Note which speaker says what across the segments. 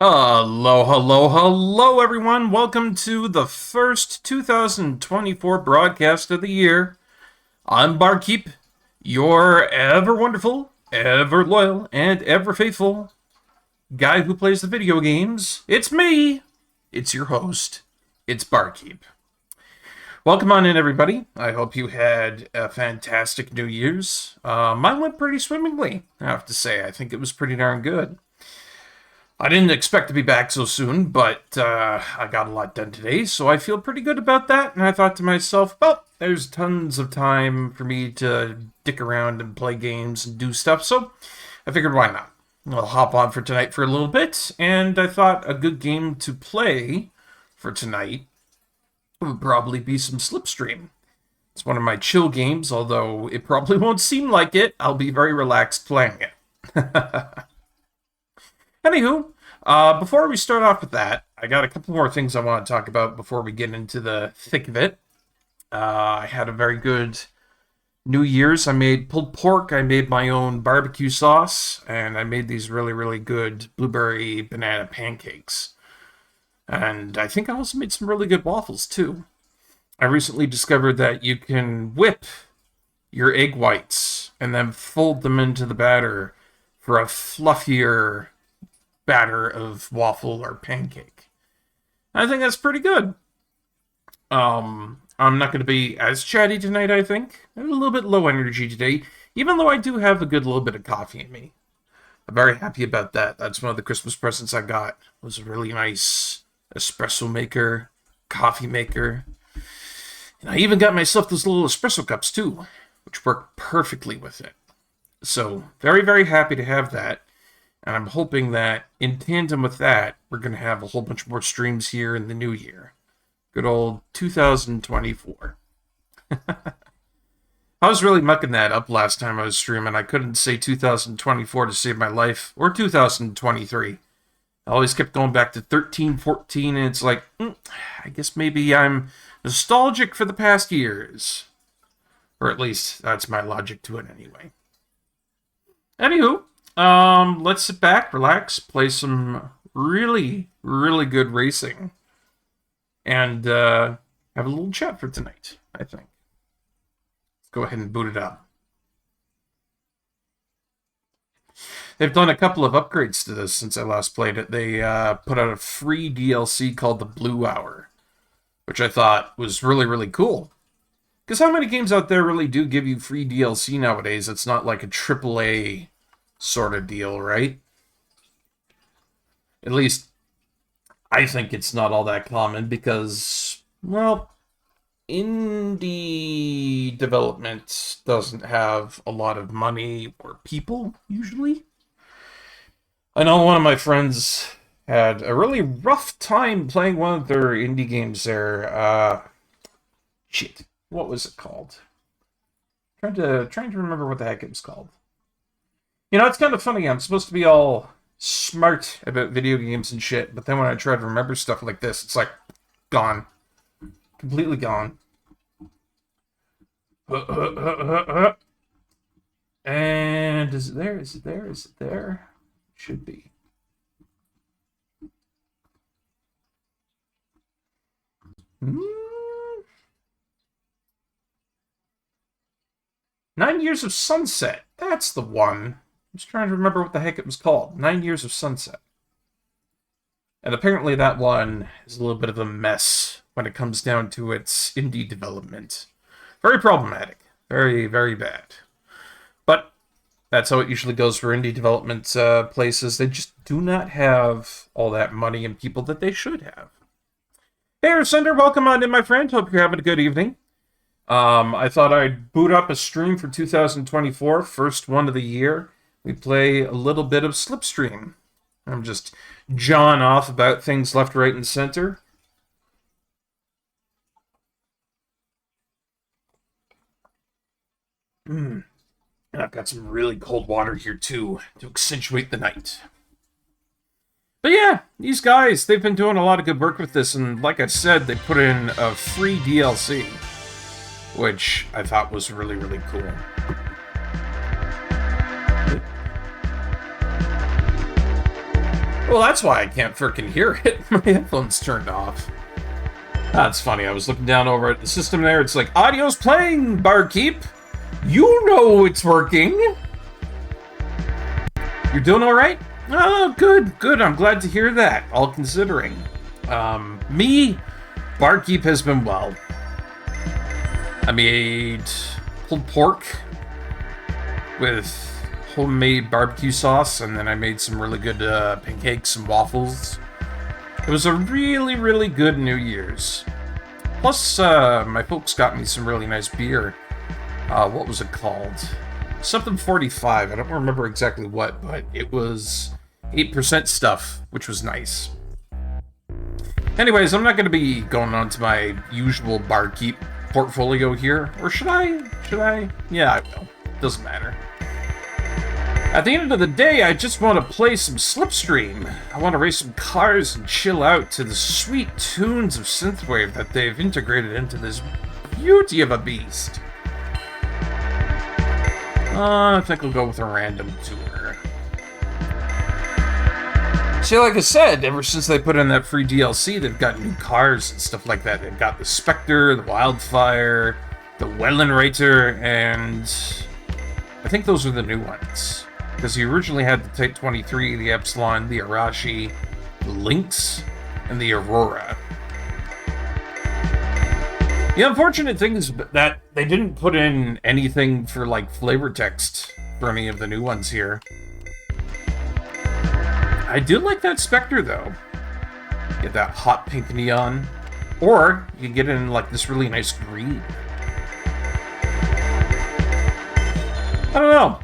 Speaker 1: Hello, everyone. Welcome to the first 2024 broadcast of the year. I'm Barkeep, your ever wonderful, ever loyal, and ever faithful guy who plays the video games. It's me. It's your host. It's Barkeep. Welcome on in, everybody. I hope you had a fantastic New Year's. Mine went pretty swimmingly, I have to say. I think it was pretty darn good. I didn't expect to be back so soon, but I got a lot done today, so I feel pretty good about that. And I thought to myself, well, there's tons of time for me to dick around and play games and do stuff, so I figured why not? I'll hop on for tonight for a little bit, and I thought a good game to play for tonight would probably be some Slipstream. It's one of my chill games, although it probably won't seem like it. I'll be very relaxed playing it. Anywho, before we start off with that, I got a couple more things I want to talk about before we get into the thick of it. I had a very good New Year's. I made pulled pork, I made my own barbecue sauce, and I made these really, really good blueberry banana pancakes. And I think I also made some really good waffles, too. I recently discovered that you can whip your egg whites and then fold them into the batter for a fluffier batter of waffle or pancake. I think that's pretty good. I'm not going to be as chatty tonight, I think. I'm a little bit low energy today, even though I do have a good little bit of coffee in me. I'm very happy about that. That's one of the Christmas presents I got. It was a really nice espresso maker, coffee maker. And I even got myself those little espresso cups, too, which work perfectly with it. So, very, very happy to have that. And I'm hoping that in tandem with that, we're going to have a whole bunch more streams here in the new year. Good old 2024. I was really mucking that up last time I was streaming. I couldn't say 2024 to save my life, or 2023. I always kept going back to 13, 14, and it's like, I guess maybe I'm nostalgic for the past years. Or at least that's my logic to it anyway. Anywho, let's sit back, relax, play some really, really good racing, and have a little chat for tonight, I think. Let's go ahead and boot it up. They've done a couple of upgrades to this since I last played it. They put out a free DLC called the Blue Hour, which I thought was really, really cool. Because how many games out there really do give you free DLC nowadays? It's not like a AAA sort of deal, right? At least I think it's not all that common because, well, indie development doesn't have a lot of money or people, usually. I know one of my friends had a really rough time playing one of their indie games there. What was it called? Trying to remember what the heck it was called. You know, it's kind of funny. I'm supposed to be all smart about video games and shit, but then when I try to remember stuff like this, it's like, gone. Completely gone. And is it there? Is it there? Is it there? It should be. Hmm? 9 Years of Sunset. That's the one. I'm just trying to remember what the heck it was called. 9 Years of Sunset. And apparently that one is a little bit of a mess when it comes down to its indie development. Very problematic. Very, very bad. But that's how it usually goes for indie development places. They just do not have all that money and people that they should have. Hey, Arsunder, welcome on in, my friend. Hope you're having a good evening. I thought I'd boot up a stream for 2024, first one of the year. We play a little bit of Slipstream. I'm just jawing off about things left, right, and center. And I've got some really cold water here, too, to accentuate the night. But yeah, these guys, they've been doing a lot of good work with this, and like I said, they put in a free DLC, which I thought was really, really cool. Well, that's why I can't frickin' hear it. My headphones turned off. That's funny. I was looking down over at the system there. It's like, audio's playing, Barkeep. You know it's working. You're doing all right? Oh, good, good. I'm glad to hear that, all considering. Me, Barkeep has been well. I made pulled pork with homemade barbecue sauce, and then I made some really good pancakes and waffles. It was a really, really good New Year's. Plus, my folks got me some really nice beer. What was it called? Something 45. I don't remember exactly what, but it was 8% stuff, which was nice. Anyways, I'm not going to be going on to my usual Barkeep portfolio here. Or should I? Should I? Yeah, I will. Doesn't matter. At the end of the day, I just want to play some Slipstream. I want to race some cars and chill out to the sweet tunes of synthwave that they've integrated into this beauty of a beast. I think I'll go with a random tour. See, like I said, ever since they put in that free DLC, they've got new cars and stuff like that. They've got the Spectre, the Wildfire, the Wellenreiter, and I think those are the new ones. Because you originally had the Type 23, the Epsilon, the Arashi, the Lynx, and the Aurora. The unfortunate thing is that they didn't put in anything for, like, flavor text for any of the new ones here. I do like that Spectre, though. Get that hot pink neon. Or, you get it in, like, this really nice green. I don't know.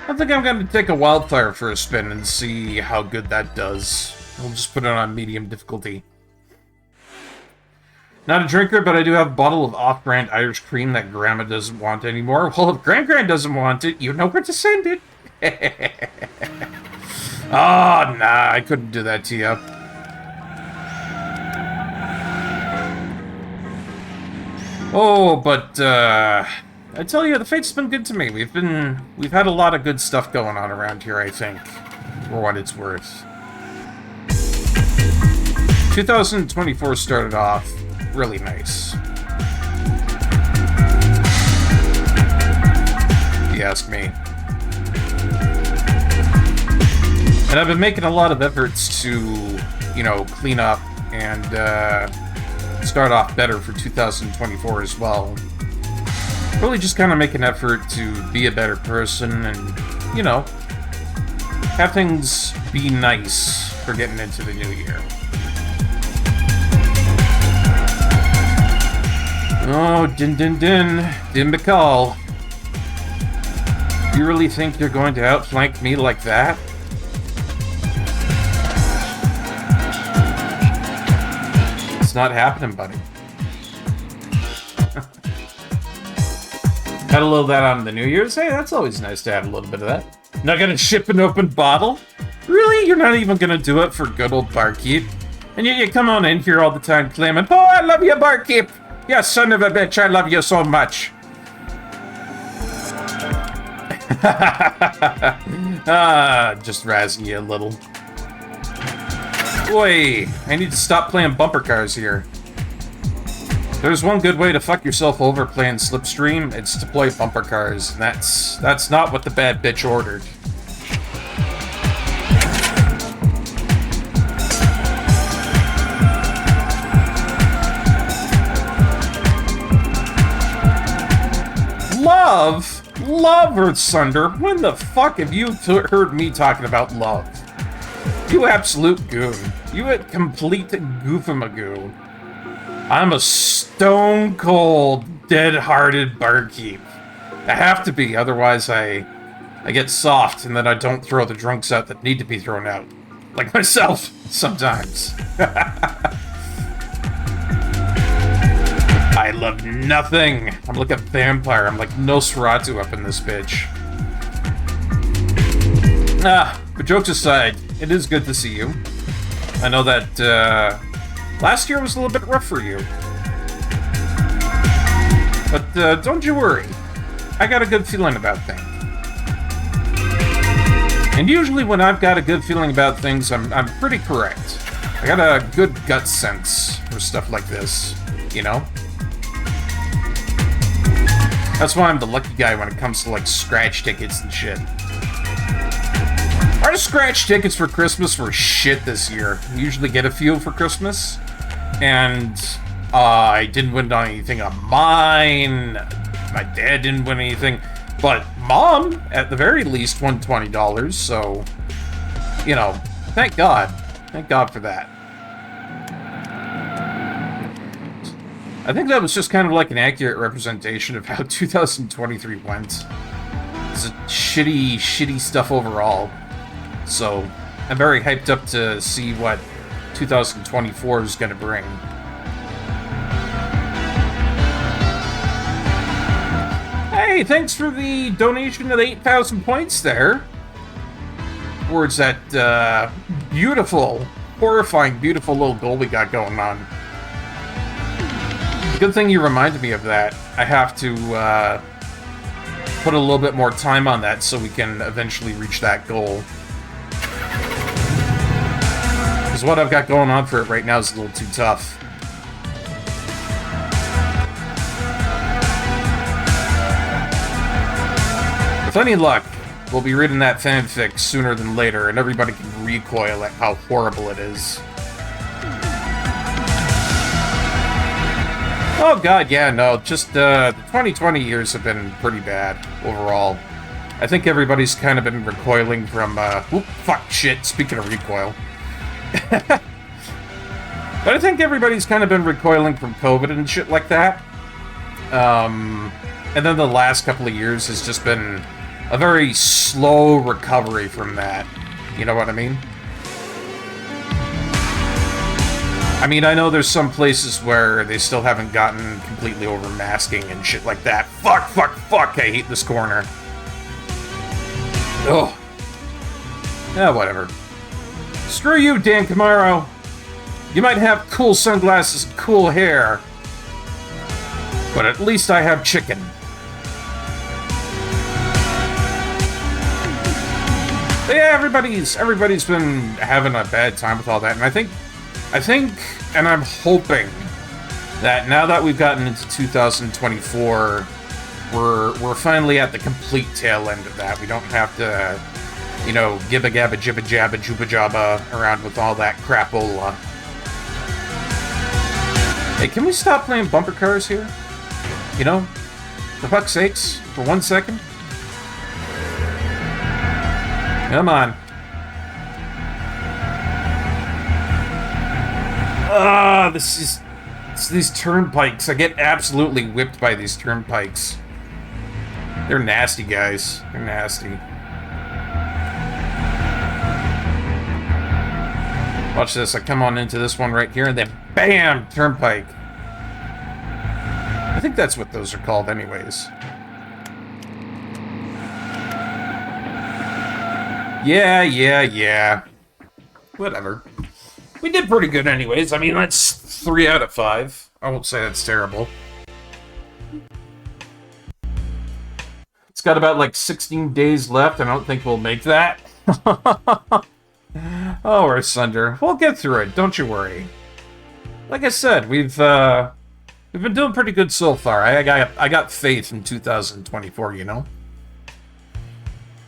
Speaker 1: I think I'm going to take a Wildfire for a spin and see how good that does. I'll just put it on medium difficulty. Not a drinker, but I do have a bottle of off-brand Irish cream that Grandma doesn't want anymore. Well, if Gran doesn't want it, you know where to send it. Oh, nah, I couldn't do that to you. Oh, but, I tell you, the fate's been good to me. We've had a lot of good stuff going on around here, I think, for what it's worth. 2024 started off really nice, if you ask me. And I've been making a lot of efforts to, you know, clean up and start off better for 2024 as well. Really just kind of make an effort to be a better person and, you know, have things be nice for getting into the new year. Oh, din McCall. You really think you're going to outflank me like that? It's not happening, buddy. Had a little of that on the New Year's. Hey, that's always nice to have a little bit of that. Not gonna ship an open bottle? Really? You're not even gonna do it for good old Barkeep? And yet you come on in here all the time claiming, oh, I love you, Barkeep! You son of a bitch, I love you so much. Just razzing you a little. Boy, I need to stop playing bumper cars here. There's one good way to fuck yourself over playing Slipstream, it's to play bumper cars, and that's not what the bad bitch ordered. Love? Love, Earthsunder? When the fuck have you heard me talking about love? You absolute goon. You a complete goofamagoo. I'm a stone-cold, dead-hearted Barkeep. I have to be, otherwise I get soft, and then I don't throw the drunks out that need to be thrown out. Like myself, sometimes. I love nothing. I'm like a vampire. I'm like Nosferatu up in this bitch. But jokes aside, it is good to see you. I know that, last year was a little bit rough for you. But, don't you worry. I got a good feeling about things. And usually when I've got a good feeling about things, I'm pretty correct. I got a good gut sense for stuff like this, you know? That's why I'm the lucky guy when it comes to, like, scratch tickets and shit. Our scratch tickets for Christmas were shit this year. We usually get a few for Christmas. And I didn't win anything on mine. My dad didn't win anything. But Mom, at the very least, won $20. So, you know, thank God. Thank God for that. I think that was just kind of like an accurate representation of how 2023 went. It's shitty, shitty stuff overall. So, I'm very hyped up to see what 2024 is going to bring. Hey, thanks for the donation of 8,000 points there. Towards that beautiful, horrifying, beautiful little goal we got going on. Good thing you reminded me of that. I have to put a little bit more time on that so we can eventually reach that goal. Because what I've got going on for it right now is a little too tough. With any luck, we'll be reading that fanfic sooner than later, and everybody can recoil at how horrible it is. Oh god, yeah, no, just, the 2020 years have been pretty bad, overall. I think everybody's kind of been recoiling from, whoop, fuck, shit, speaking of recoil. But I think everybody's kind of been recoiling from COVID and shit like that. And then the last couple of years has just been a very slow recovery from that. You know what I mean? I mean, I know there's some places where they still haven't gotten completely over masking and shit like that. Fuck, fuck, fuck, I hate this corner. Ugh. Yeah, whatever. Screw you, Dan Camaro. You might have cool sunglasses and cool hair, but at least I have chicken. But yeah, everybody's been having a bad time with all that, and I think, and I'm hoping that now that we've gotten into 2024, we're finally at the complete tail end of that. We don't have to, you know, gibba gabba jibba jabba jubba jabba around with all that crapola. Hey, can we stop playing bumper cars here? You know, for fuck's sakes, for 1 second. Come on. It's these turnpikes. I get absolutely whipped by these turnpikes. They're nasty, guys. They're nasty. Watch this. I come on into this one right here, and then BAM! Turnpike. I think that's what those are called anyways. Yeah. Whatever. We did pretty good anyways. I mean, that's 3 out of 5. I won't say that's terrible. It's got about, like, 16 days left. I don't think we'll make that. Oh, we're asunder. We'll get through it. Don't you worry. Like I said, we've been doing pretty good so far. I got faith in 2024, you know?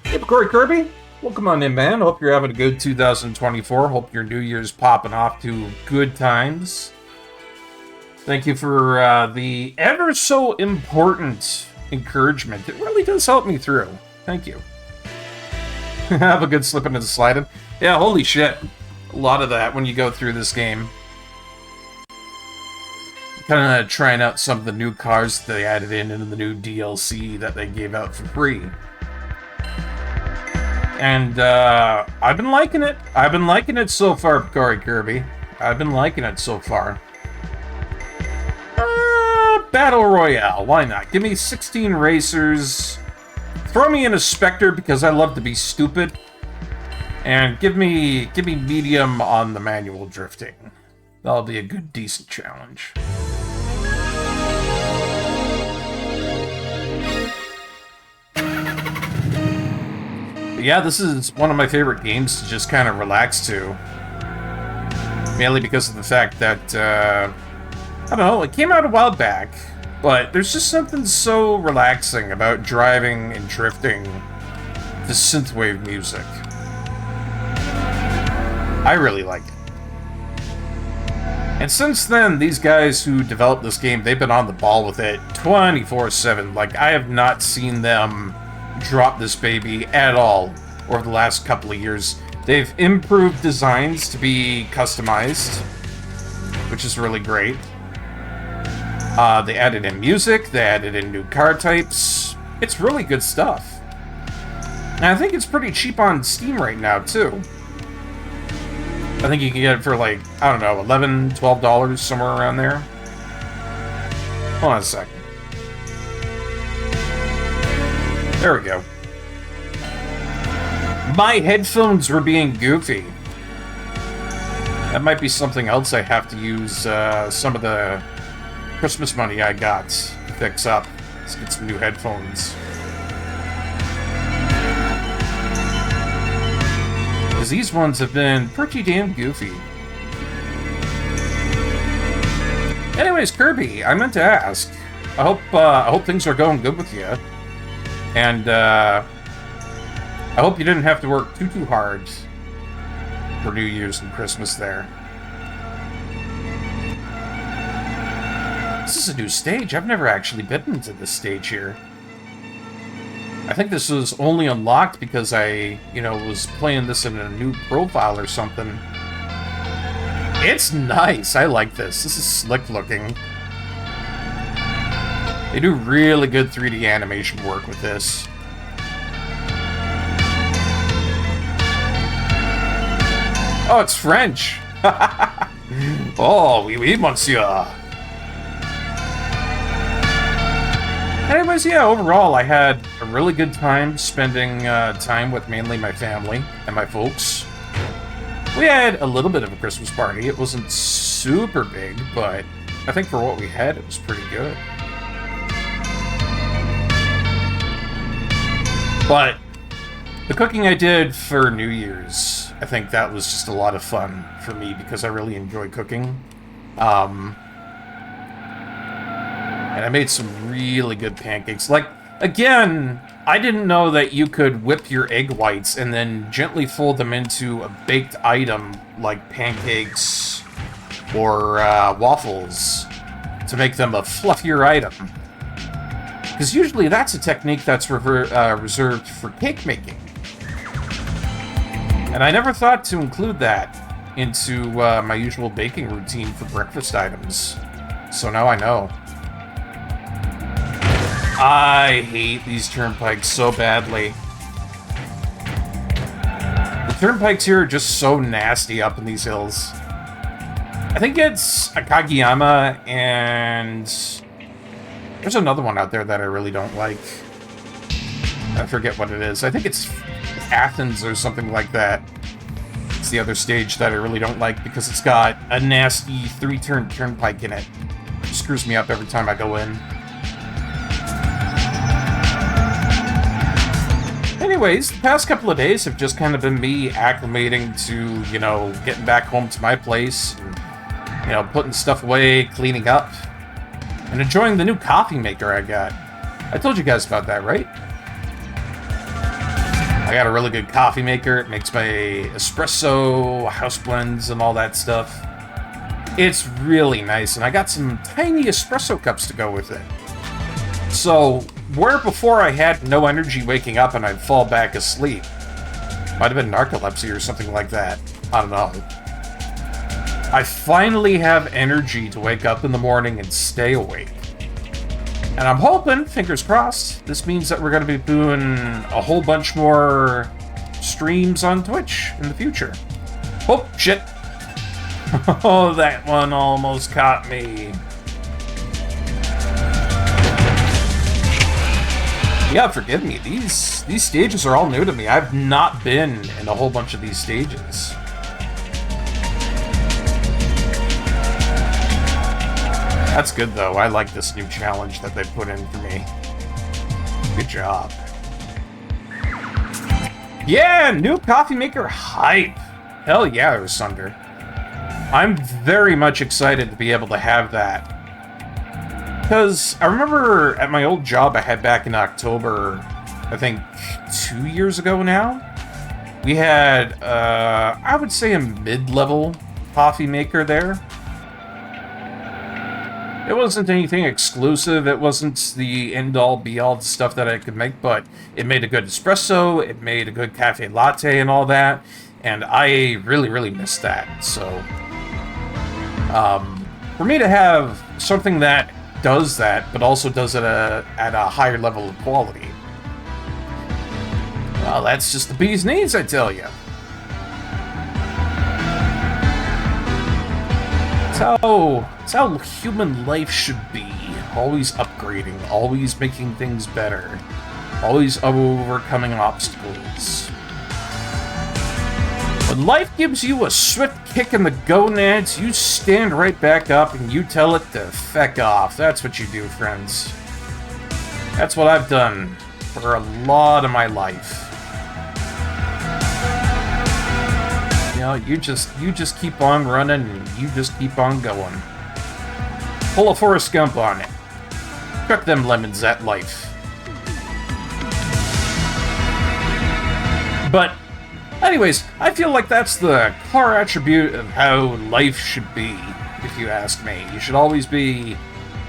Speaker 1: Hey, Corey Kirby. Welcome on in, man. Hope you're having a good 2024. Hope your New Year's popping off to good times. Thank you for the ever so important encouragement. It really does help me through. Thank you. Have a good slipping and sliding. Yeah, holy shit. A lot of that when you go through this game. Kind of trying out some of the new cars that they added into the new DLC that they gave out for free. And, I've been liking it. I've been liking it so far, Corey Kirby. I've been liking it so far. Battle Royale. Why not? Give me 16 racers. Throw me in a Spectre because I love to be stupid. And give me medium on the manual drifting. That'll be a good, decent challenge. But yeah, this is one of my favorite games to just kind of relax to. Mainly because of the fact that, I don't know, it came out a while back, but there's just something so relaxing about driving and drifting to synthwave music. I really like it. And since then, these guys who developed this game, they've been on the ball with it 24/7. Like, I have not seen them drop this baby at all over the last couple of years. They've improved designs to be customized, which is really great. They added in music, they added in new car types. It's really good stuff. And I think it's pretty cheap on Steam right now, too. I think you can get it for like, I don't know, $11, $12, somewhere around there. Hold on a second. There we go. My headphones were being goofy. That might be something else I have to use some of the Christmas money I got to fix up. Let's get some new headphones. Because these ones have been pretty damn goofy. Anyways, Kirby, I meant to ask. I hope things are going good with you. And I hope you didn't have to work too hard for New Year's and Christmas there. This is a new stage. I've never actually been into this stage here. I think this was only unlocked because I, was playing this in a new profile or something. It's nice. I like this. This is slick looking. They do really good 3D animation work with this. Oh, it's French. Oh, oui, oui, monsieur. Anyways, yeah, overall, I had a really good time spending time with mainly my family and my folks. We had a little bit of a Christmas party. It wasn't super big, but I think for what we had, it was pretty good. But the cooking I did for New Year's, I think that was just a lot of fun for me because I really enjoy cooking. And I made some really good pancakes. Like, again, I didn't know that you could whip your egg whites and then gently fold them into a baked item like pancakes or waffles to make them a fluffier item. Because usually that's a technique that's reserved for cake making. And I never thought to include that into my usual baking routine for breakfast items. So now I know. I hate these turnpikes so badly. The turnpikes here are just so nasty up in these hills. I think it's Akagiyama and there's another one out there that I really don't like. I forget what it is. I think it's Athens or something like that. It's the other stage that I really don't like because it's got a nasty 3-turn turnpike in it. It screws me up every time I go in. Anyways, the past couple of days have just kind of been me acclimating to, getting back home to my place, and, putting stuff away, cleaning up, and enjoying the new coffee maker I got. I told you guys about that, right? I got a really good coffee maker. It makes my espresso, house blends, and all that stuff. It's really nice, and I got some tiny espresso cups to go with it. So, where before I had no energy waking up and I'd fall back asleep, might have been narcolepsy or something like that. I don't know. I finally have energy to wake up in the morning and stay awake. And I'm hoping, fingers crossed, this means that we're going to be doing a whole bunch more streams on Twitch in the future. Oh, shit. Oh, that one almost caught me. Yeah, forgive me. These stages are all new to me. I've not been in a whole bunch of these stages. That's good, though. I like this new challenge that they put in for me. Good job. Yeah, new coffee maker hype. Hell yeah, it was Sunder. I'm very much excited to be able to have that. Because I remember at my old job I had back in October, I think 2 years ago now, we had, I would say a mid-level coffee maker there. It wasn't anything exclusive, it wasn't the end-all be-all stuff that I could make, but it made a good espresso, it made a good cafe latte and all that, and I really, really missed that. So, for me to have something that does that, but also does it at a higher level of quality, well, that's just the bee's knees, I tell you. It's how human life should be. Always upgrading, always making things better, always overcoming obstacles. When life gives you a swift kick in the gonads, you stand right back up and you tell it to feck off. That's what you do, friends. That's what I've done for a lot of my life. You know, you just keep on running and you just keep on going. Pull a Forrest Gump on it. Cook them lemons at life. But anyways, I feel like that's the core attribute of how life should be, if you ask me. You should always be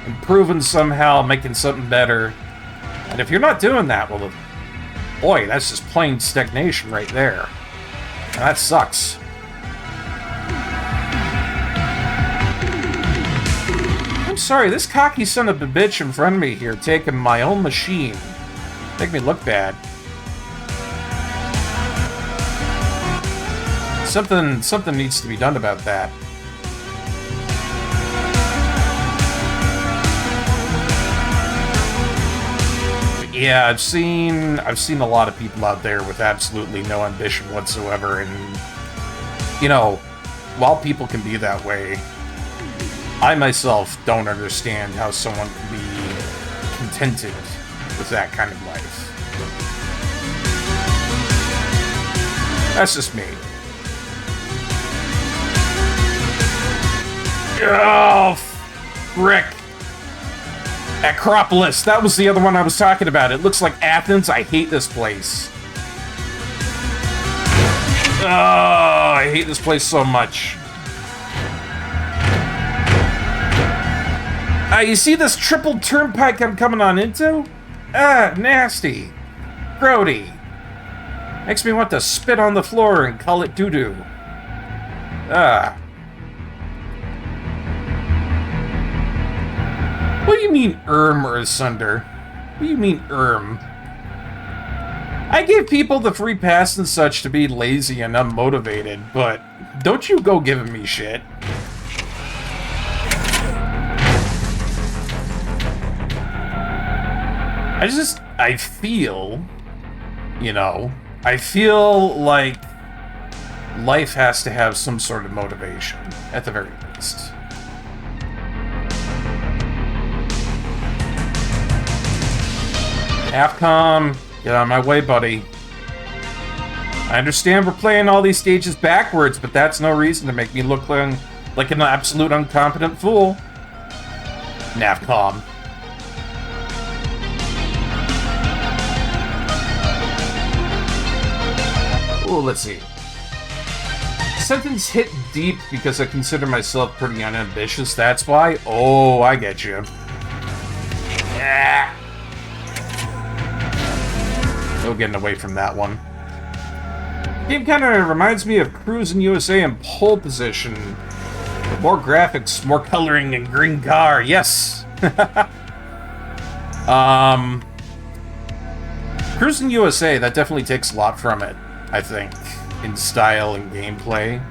Speaker 1: improving somehow, making something better. And if you're not doing that, well, boy, that's just plain stagnation right there. And that sucks. I'm sorry, this cocky son of a bitch in front of me here taking my own machine. Make me look bad. Something needs to be done about that. But yeah, I've seen a lot of people out there with absolutely no ambition whatsoever, and you know, while people can be that way, I myself don't understand how someone can be contented with that kind of life. That's just me. Oh, frick. Acropolis. That was the other one I was talking about. It looks like Athens. I hate this place. Oh, I hate this place so much. You see this triple turnpike I'm coming on into? Nasty. Grody. Makes me want to spit on the floor and call it doo-doo. What do you mean, or Sunder? What do you mean, I give people the free pass and such to be lazy and unmotivated, but don't you go giving me shit. I feel, you know, I feel like life has to have some sort of motivation, at the very least. Halfcom, get out of my way, buddy. I understand we're playing all these stages backwards, but that's no reason to make me look like an absolute incompetent fool. Navcom. Oh, let's see. Sentence hit deep because I consider myself pretty unambitious, that's why? Oh, I get you. Yeah. No getting away from that one. Game kind of reminds me of Cruis'n USA in pole position. With more graphics, more coloring, and green car. Yes! Cruis'n USA, that definitely takes a lot from it, I think, in style and gameplay.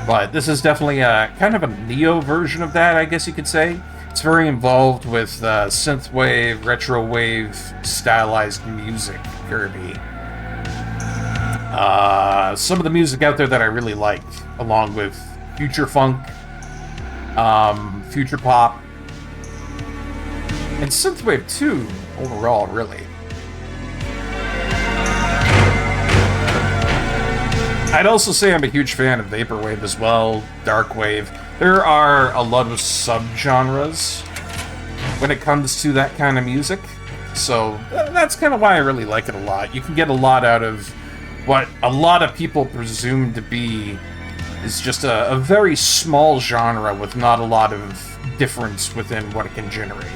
Speaker 1: But this is definitely a kind of a Neo version of that, I guess you could say. It's very involved with synthwave, retrowave, stylized music, Kirby. Some of the music out there that I really like, along with future funk, future pop, and synthwave too, overall, really. I'd also say I'm a huge fan of vaporwave as well, darkwave. There are a lot of subgenres when it comes to that kind of music, so that's kind of why I really like it a lot. You can get a lot out of what a lot of people presume to be is just a very small genre with not a lot of difference within what it can generate.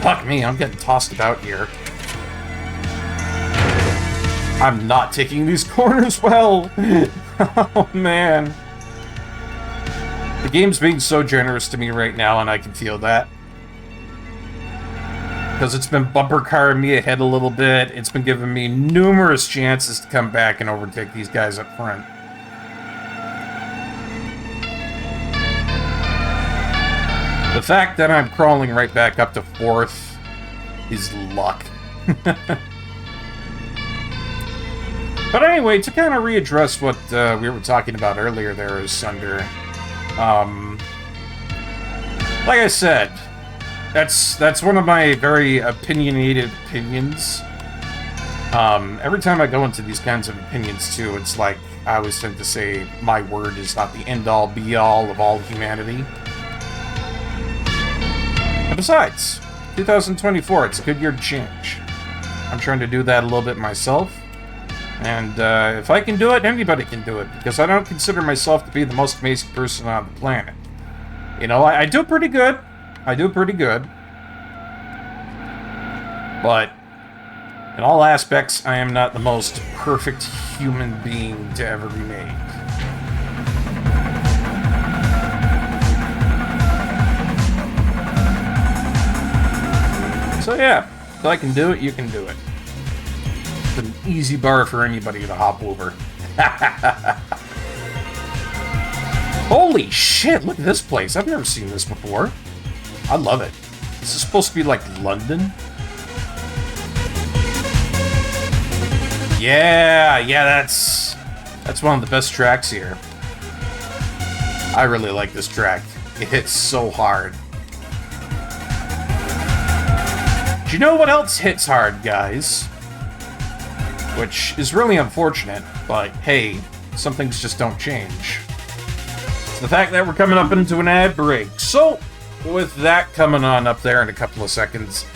Speaker 1: Fuck me, I'm getting tossed about here. I'm not taking these corners well. Oh, man. The game's being so generous to me right now, and I can feel that. Because it's been bumper carring me ahead a little bit. It's been giving me numerous chances to come back and overtake these guys up front. The fact that I'm crawling right back up to 4th is luck. But anyway, to kind of readdress what we were talking about earlier there, Sunder, like I said, that's one of my very opinionated opinions. Every time I go into these kinds of opinions, too, it's like I always tend to say my word is not the end-all, be-all of all humanity. And besides, 2024, it's a good year to change. I'm trying to do that a little bit myself. And if I can do it, anybody can do it, because I don't consider myself to be the most amazing person on the planet. You know, I do pretty good. I do pretty good. But in all aspects, I am not the most perfect human being to ever be made. So yeah, if I can do it, you can do it. An easy bar for anybody to hop over. Holy shit, look at this place. I've never seen this before. I love it. This is supposed to be like London. Yeah, that's one of the best tracks here. I really like this track. It hits so hard. Do you know what else hits hard, guys? Which is really unfortunate, but hey, some things just don't change. It's the fact that we're coming up into an ad break. So, with that coming on up there in a couple of seconds,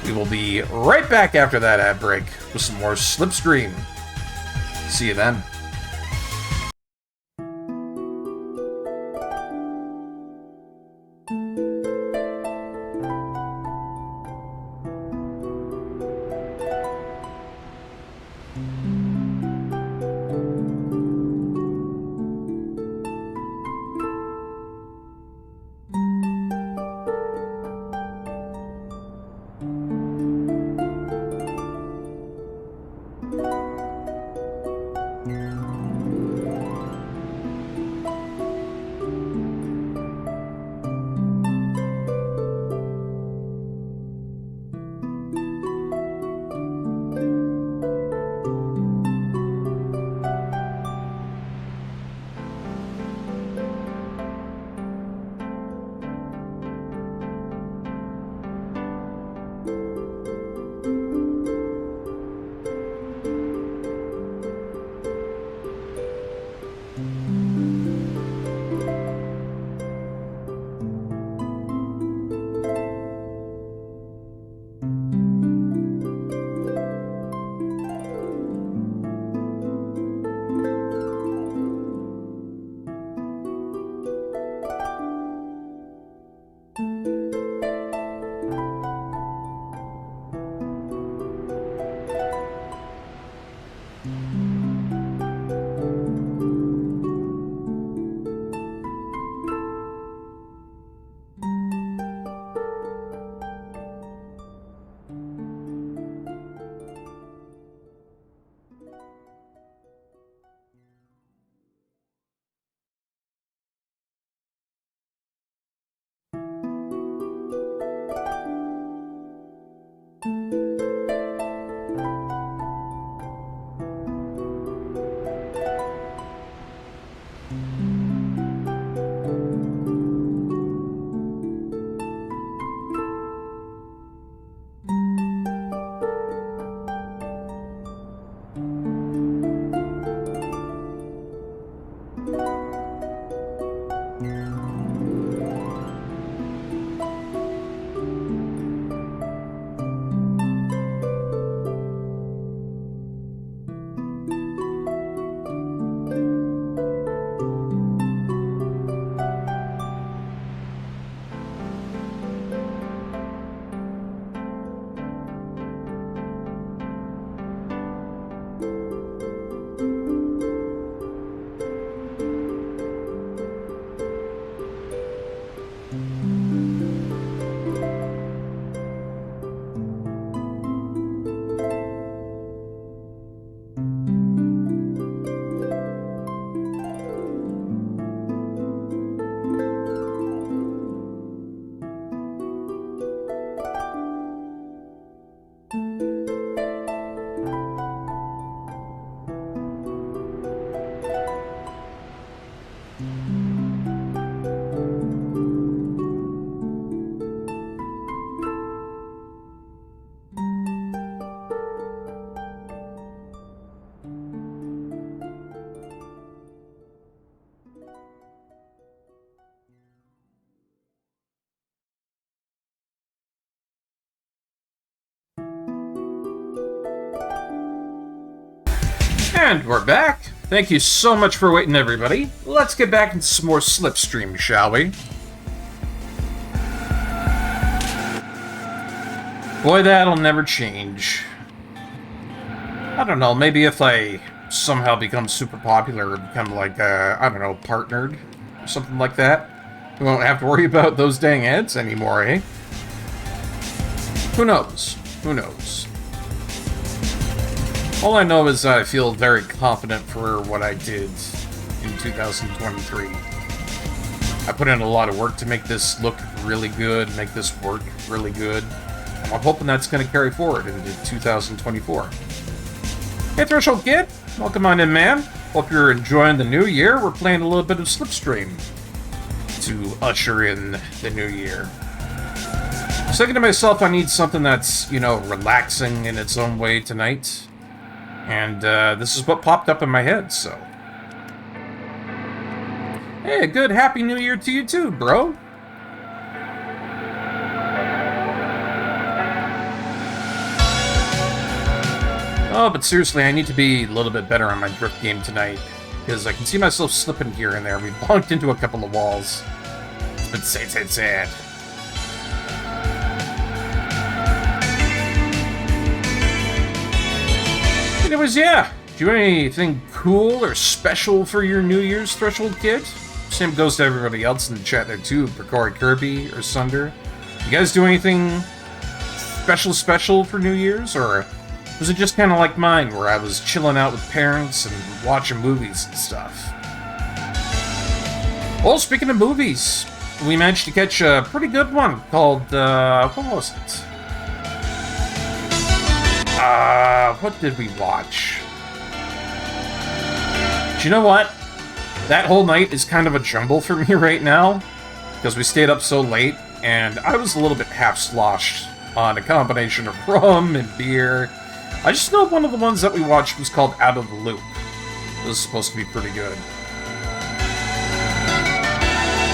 Speaker 1: we will be right back after that ad break with some more Slipstream. See you then. And we're back. Thank you so much for waiting, everybody. Let's get back into some more Slipstream, shall we? Boy, that'll never change. I don't know, maybe if I somehow become super popular or become like, I don't know, partnered or something like that. We won't have to worry about those dang ads anymore, eh? Who knows? Who knows? All I know is I feel very confident for what I did in 2023. I put in a lot of work to make this look really good, make this work really good. And I'm hoping that's going to carry forward into 2024. Hey, Threshold Kid! Welcome on in, man. Hope you're enjoying the new year. We're playing a little bit of Slipstream to usher in the new year. I was thinking to myself, I need something that's, you know, relaxing in its own way tonight. And this is what popped up in my head, so. Hey, good Happy New Year to you too, bro. Oh, but seriously, I need to be a little bit better on my drift game tonight. Because I can see myself slipping here and there. We bumped into a couple of walls. It's been sad. Anyways, yeah. Do anything cool or special for your New Year's, Threshold Kid? Same goes to everybody else in the chat there too. Corey Kirby or Sunder. You guys do anything special for New Year's? Or was it just kind of like mine, where I was chilling out with parents and watching movies and stuff? Well, speaking of movies, we managed to catch a pretty good one called, what was it? What did we watch? Do you know what? That whole night is kind of a jumble for me right now, because we stayed up so late, and I was a little bit half-sloshed on a combination of rum and beer. I just know one of the ones that we watched was called Out of the Loop. It was supposed to be pretty good.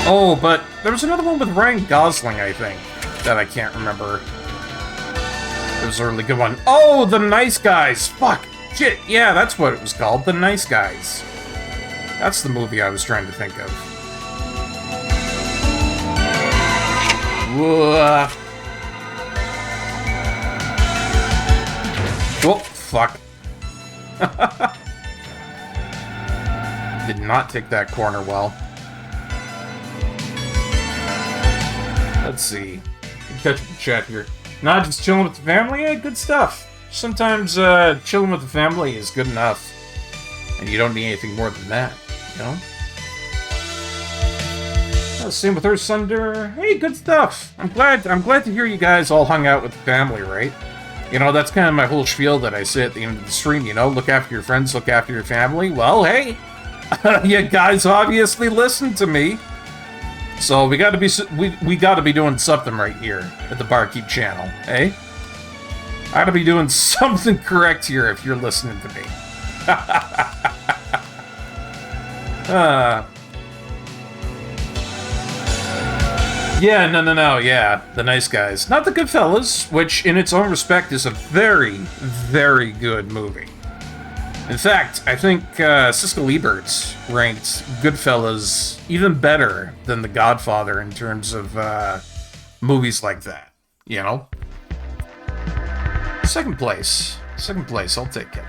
Speaker 1: Oh, but there was another one with Ryan Gosling, I think, that I can't remember. It was a really good one. Oh, The Nice Guys! Fuck! Shit, yeah, that's what it was called, The Nice Guys. That's the movie I was trying to think of. Whoa. Oh, fuck. Did not take that corner well. Let's see. Catch the chat here. Not just chilling with the family? Yeah, good stuff. Sometimes chilling with the family is good enough. And you don't need anything more than that, you know? Same with her, Sunder. Hey, good stuff. I'm glad to hear you guys all hung out with the family, right? You know, that's kind of my whole spiel that I say at the end of the stream, you know? Look after your friends, look after your family. Well, hey! You guys obviously listen to me. So we gotta be doing something right here at the Barkeep channel, eh? I gotta be doing something correct here if you're listening to me. Yeah, no, yeah, The Nice Guys. Not The Goodfellas, which in its own respect is a very, very good movie. In fact, I think Siskel Ebert ranked Goodfellas even better than The Godfather in terms of movies like that, you know? Second place, I'll take it.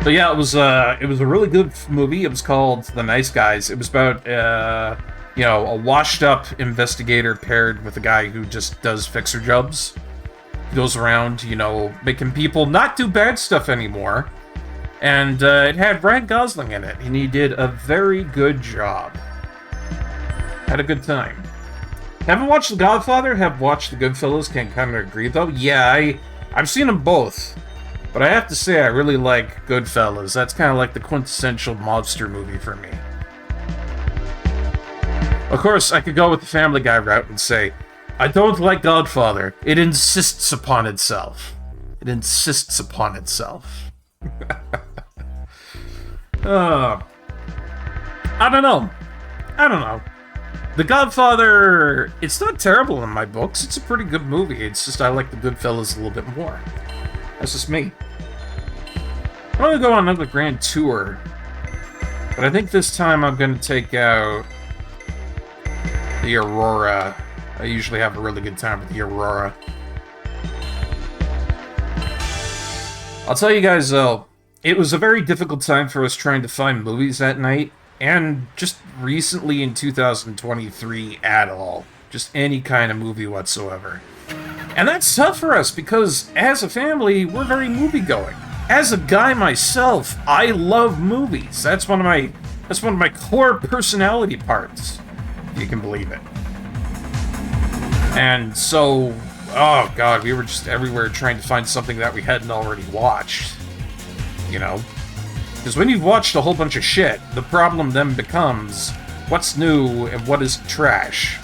Speaker 1: But yeah, it was a really good movie. It was called The Nice Guys. It was about, you know, a washed-up investigator paired with a guy who just does fixer jobs. He goes around, you know, making people not do bad stuff anymore. And it had Ryan Gosling in it, and he did a very good job. Had a good time. Haven't watched The Godfather, have watched The Goodfellas, can kind of agree, though. Yeah, I've seen them both. But I have to say, I really like Goodfellas. That's kind of like the quintessential mobster movie for me. Of course, I could go with the Family Guy route and say, I don't like Godfather. It insists upon itself. It insists upon itself. I don't know. The Godfather, it's not terrible in my books. It's a pretty good movie. It's just I like the Goodfellas a little bit more. That's just me. I'm going to go on another grand tour. But I think this time I'm going to take out the Aurora. I usually have a really good time with the Aurora. I'll tell you guys, though, it was a very difficult time for us trying to find movies that night, and just recently in 2023 at all. Just any kind of movie whatsoever. And that's tough for us, because as a family, we're very movie-going. As a guy myself, I love movies. That's one of my core personality parts, if you can believe it. And so, oh god, we were just everywhere trying to find something that we hadn't already watched. You know? Because when you've watched a whole bunch of shit, the problem then becomes, what's new and what is trash?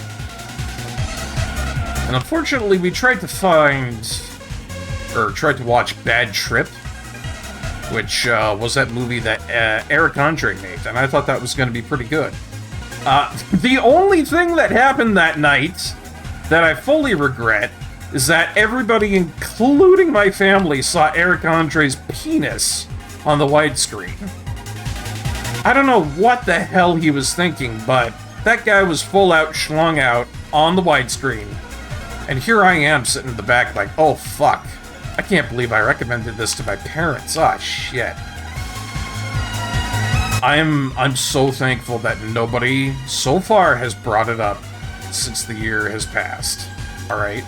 Speaker 1: And unfortunately, we tried to watch Bad Trip, which was that movie that Eric Andre made, and I thought that was going to be pretty good. The only thing that happened that night that I fully regret is that everybody, including my family, saw Eric Andre's penis on the widescreen. I don't know what the hell he was thinking, but that guy was full out, schlong out, on the widescreen. And here I am sitting in the back like, oh fuck, I can't believe I recommended this to my parents. Ah, shit. I'm so thankful that nobody so far has brought it up since the year has passed. Alright?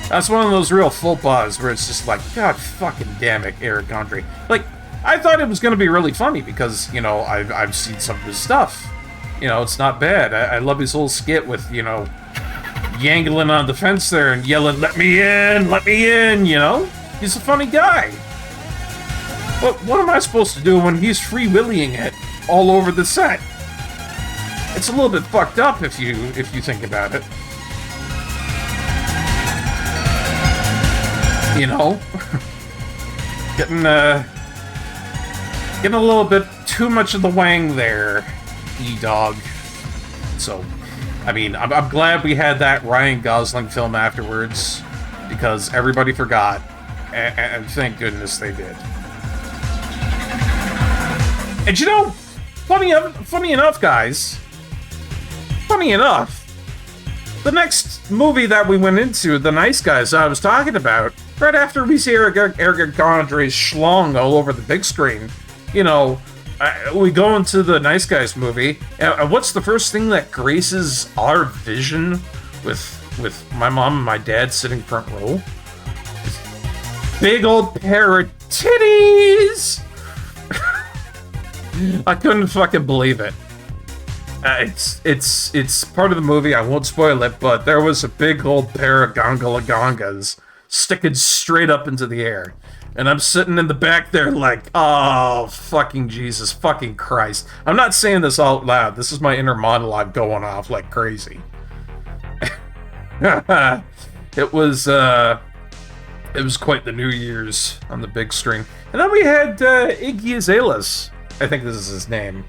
Speaker 1: That's one of those real faux pas where it's just like, god fucking damn it, Eric Andre. Like, I thought it was going to be really funny because, you know, I've seen some of his stuff. You know, it's not bad. I love his whole skit with, you know, yangling on the fence there and yelling, let me in, you know? He's a funny guy. But what am I supposed to do when he's free-willying it all over the set? It's a little bit fucked up if you think about it. You know? Getting a little bit too much of the wang there, E-Dog. So, I mean, I'm glad we had that Ryan Gosling film afterwards, because everybody forgot, and thank goodness they did. And you know, funny enough, guys, the next movie that we went into, The Nice Guys I was talking about, right after we see Eric Andre's schlong all over the big screen, you know, we go into The Nice Guys movie, and what's the first thing that graces our vision with my mom and my dad sitting front row? Big old pair of titties! I couldn't fucking believe it. It's part of the movie, I won't spoil it, but there was a big old pair of gongas sticking straight up into the air. And I'm sitting in the back there like, oh, fucking Jesus, fucking Christ. I'm not saying this out loud. This is my inner monologue going off like crazy. It was quite the New Year's on the big screen. And then we had Iggy Azaleas. I think this is his name.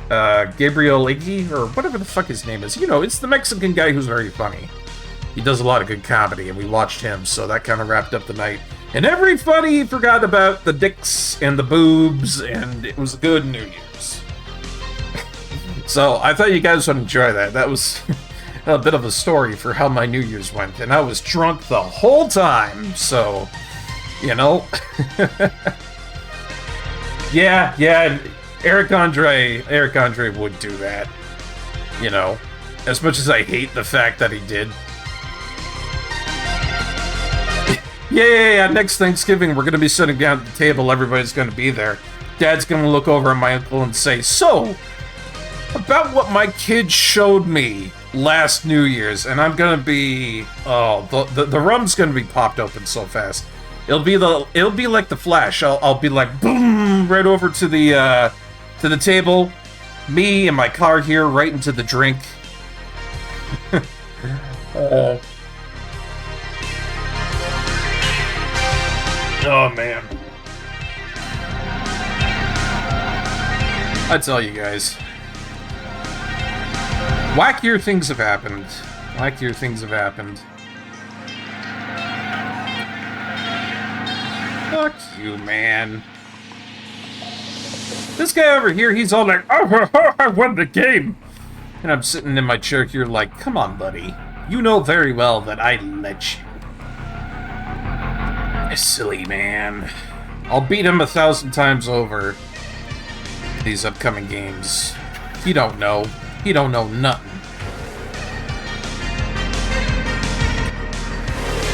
Speaker 1: Gabriel Iggy, or whatever the fuck his name is. You know, it's the Mexican guy who's very funny. He does a lot of good comedy, and we watched him, so that kind of wrapped up the night. And everybody forgot about the dicks and the boobs, and it was a good New Year's. So I thought you guys would enjoy that. That was a bit of a story for how my New Year's went, and I was drunk the whole time, so, you know. Yeah, Eric Andre would do that, you know, as much as I hate the fact that he did. Yeah, next Thanksgiving we're going to be sitting down at the table, everybody's going to be there. Dad's going to look over at my uncle and say, so, about what my kid showed me last New Year's, and I'm going to be, oh, the rum's going to be popped open so fast. It'll be like the Flash. I'll be like, boom, right over to the table, me and my car here, right into the drink. Oh, man. I tell you guys. Wackier things have happened. Wackier things have happened. Fuck you, man. This guy over here, he's all like, oh, I won the game. And I'm sitting in my chair here like, come on, buddy. You know very well that I let you. Silly man. I'll beat him 1,000 times over these upcoming games. He don't know. He don't know nothing.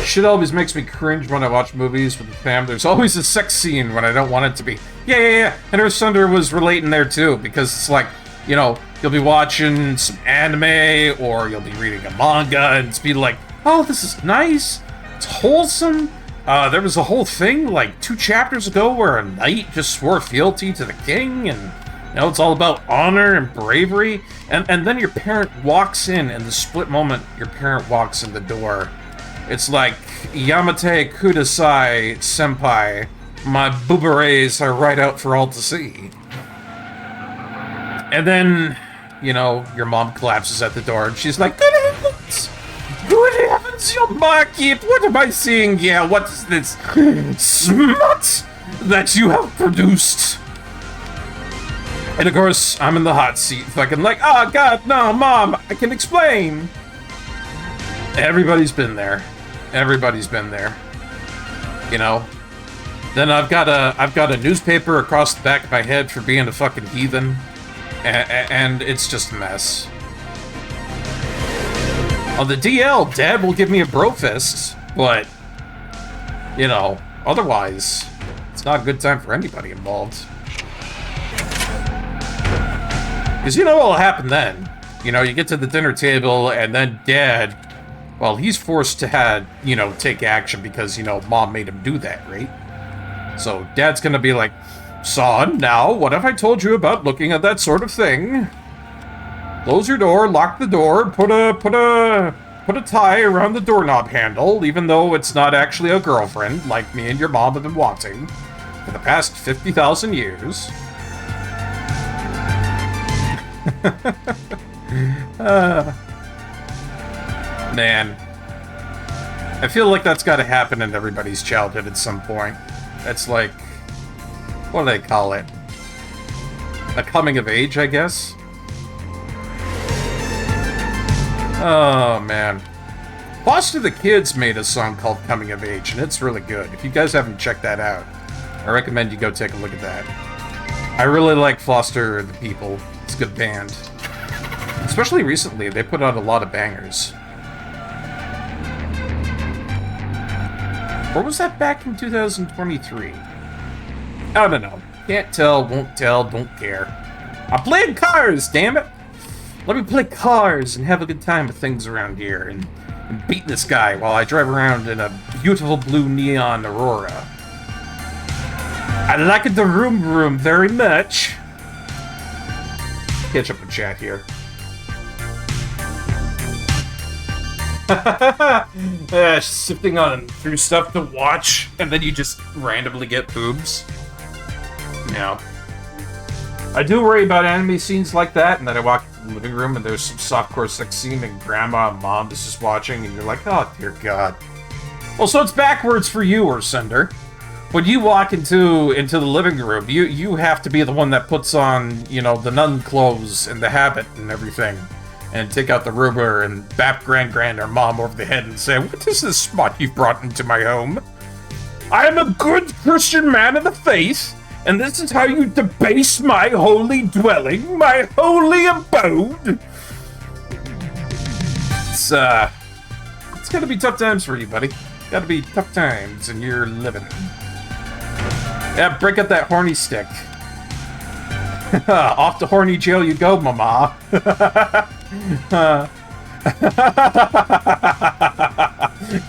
Speaker 1: Shit always makes me cringe when I watch movies with the fam. There's always a sex scene when I don't want it to be. Yeah. And her Thunder was relating there too, because it's like, you know, you'll be watching some anime or you'll be reading a manga and it's be like, oh, this is nice. It's wholesome. There was a whole thing like 2 chapters ago where a knight just swore fealty to the king, and you know, it's all about honor and bravery. And then your parent walks in the split moment your parent walks in the door. It's like, Yamate Kudasai senpai, my booberees are right out for all to see. And then, you know, your mom collapses at the door and she's like, good heavens! Good heavens, your Barkeep! What am I seeing here? What is this smut that you have produced? And of course, I'm in the hot seat, fucking like, oh god, no, mom, I can explain. Everybody's been there. Everybody's been there. You know? Then I've got a newspaper across the back of my head for being a fucking heathen. And it's just a mess. On the DL, Dad will give me a bro fist, but, you know, otherwise, it's not a good time for anybody involved. Because you know what'll happen then? You know, you get to the dinner table, and then Dad, well, he's forced to have, you know, take action because, you know, Mom made him do that, right? So Dad's gonna be like, son, now, what have I told you about looking at that sort of thing? Close your door, lock the door, put a tie around the doorknob handle, even though it's not actually a girlfriend, like me and your mom have been wanting for the past 50,000 years. Man. I feel like that's gotta happen in everybody's childhood at some point. It's like, what do they call it? A coming of age, I guess? Oh, man. Foster the Kids made a song called Coming of Age, and it's really good. If you guys haven't checked that out, I recommend you go take a look at that. I really like Foster the People. It's a good band. Especially recently, they put out a lot of bangers. Or was that back in 2023? I don't know. Can't tell, won't tell, don't care. I'm playing cars, damn it! Let me play cars and have a good time with things around here and beat this guy while I drive around in a beautiful blue neon Aurora. I like the room very much. Catch up with chat here. Sifting on through stuff to watch, and then you just randomly get boobs. Yeah. I do worry about anime scenes like that, and then I walk into the living room and there's some softcore sex scene and grandma and mom is just watching, and you're like, oh dear god. Well, so it's backwards for you, Ursender. When you walk into the living room, you have to be the one that puts on, you know, the nun clothes and the habit and everything, and take out the ruler and bap Grand or mom over the head and say, what is this smut you've brought into my home? I am a good Christian man of the faith, and this is how you debase my holy dwelling, my holy abode. It's gotta be tough times for you, buddy. Gotta be tough times in your living. Yeah, break up that horny stick. Off to horny jail you go, mama.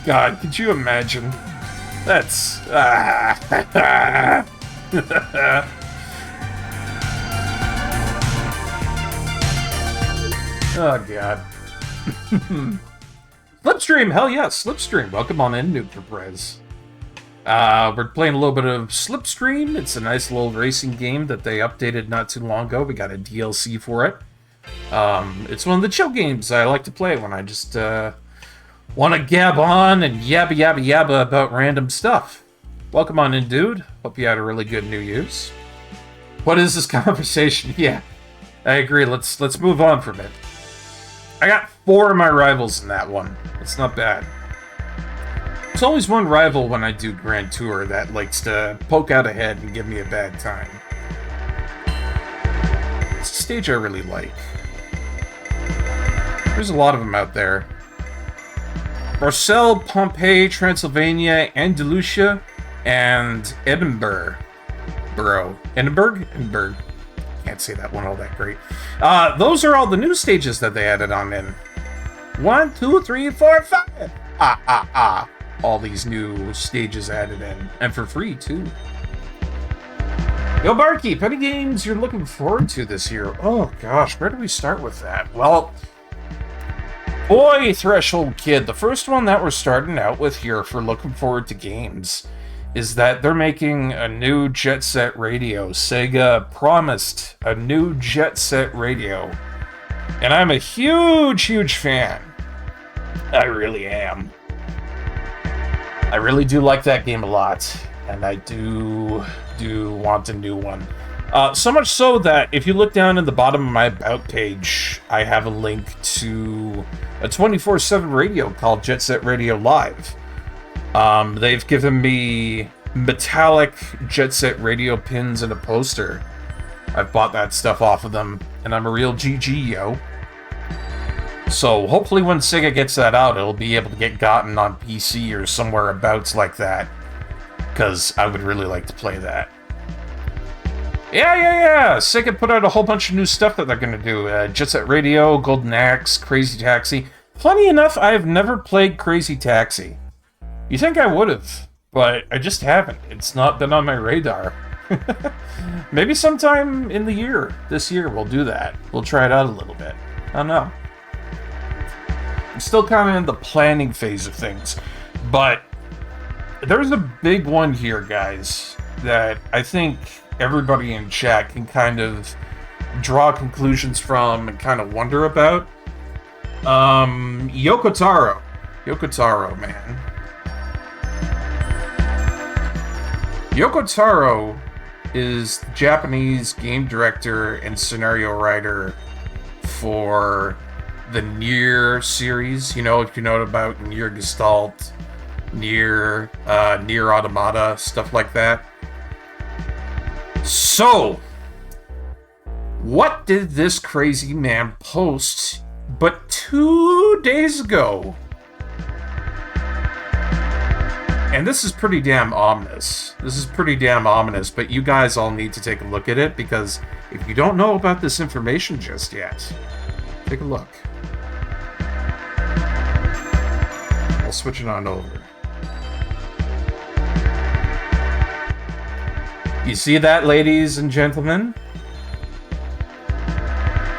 Speaker 1: God, could you imagine? That's... Oh, God. Slipstream, hell yes, Slipstream. Welcome on in, Noob for Prez. We're playing a little bit of Slipstream. It's a nice little racing game that they updated not too long ago. We got a DLC for it. It's one of the chill games I like to play when I just want to gab on and yabba yabba yabba about random stuff. Welcome on in, dude. Hope you had a really good New Year's. What is this conversation? Yeah, I agree. Let's move on from it. I got 4 of my rivals in that one. It's not bad. There's always one rival when I do Grand Tour that likes to poke out ahead and give me a bad time. It's a stage I really like. There's a lot of them out there. Marseille, Pompeii, Transylvania, Andalusia, and Edinburgh. Edinburgh? Can't say that one all that great. Those are all the new stages that they added on in. 1, 2, 3, 4, 5. All these new stages added in. And for free, too. Yo, Barkeep, any games you're looking forward to this year? Oh, gosh, where do we start with that? Well, boy, Threshold Kid, the first one that we're starting out with here for looking forward to games is that they're making a new Jet Set Radio. Sega promised a new Jet Set Radio. And I'm a huge, huge fan. I really am. I really do like that game a lot. And I do want a new one. So much so that if you look down in the bottom of my About page, I have a link to a 24/7 radio called Jet Set Radio Live. They've given me metallic Jet Set Radio pins and a poster. I've bought that stuff off of them, and I'm a real GG, yo. So hopefully when Sega gets that out, it'll be able to get gotten on PC or somewhere abouts like that. Because I would really like to play that. Yeah. Sega put out a whole bunch of new stuff that they're going to do. Jet Set Radio, Golden Axe, Crazy Taxi. Funny enough, I've never played Crazy Taxi. You think I would have, but I just haven't. It's not been on my radar. Maybe sometime in the year, this year, we'll do that. We'll try it out a little bit. I don't know. I'm still kind of in the planning phase of things, but there's a big one here, guys, that I think everybody in chat can kind of draw conclusions from and kind of wonder about. Yoko Taro. Yoko Taro, man. Yoko Taro is the Japanese game director and scenario writer for the Nier series. You know, if you know about Nier Gestalt, Nier Automata, stuff like that. So, what did this crazy man post but 2 days ago? And this is pretty damn ominous. But you guys all need to take a look at it, because if you don't know about this information just yet, take a look. I'll switch it on over. You see that, ladies and gentlemen?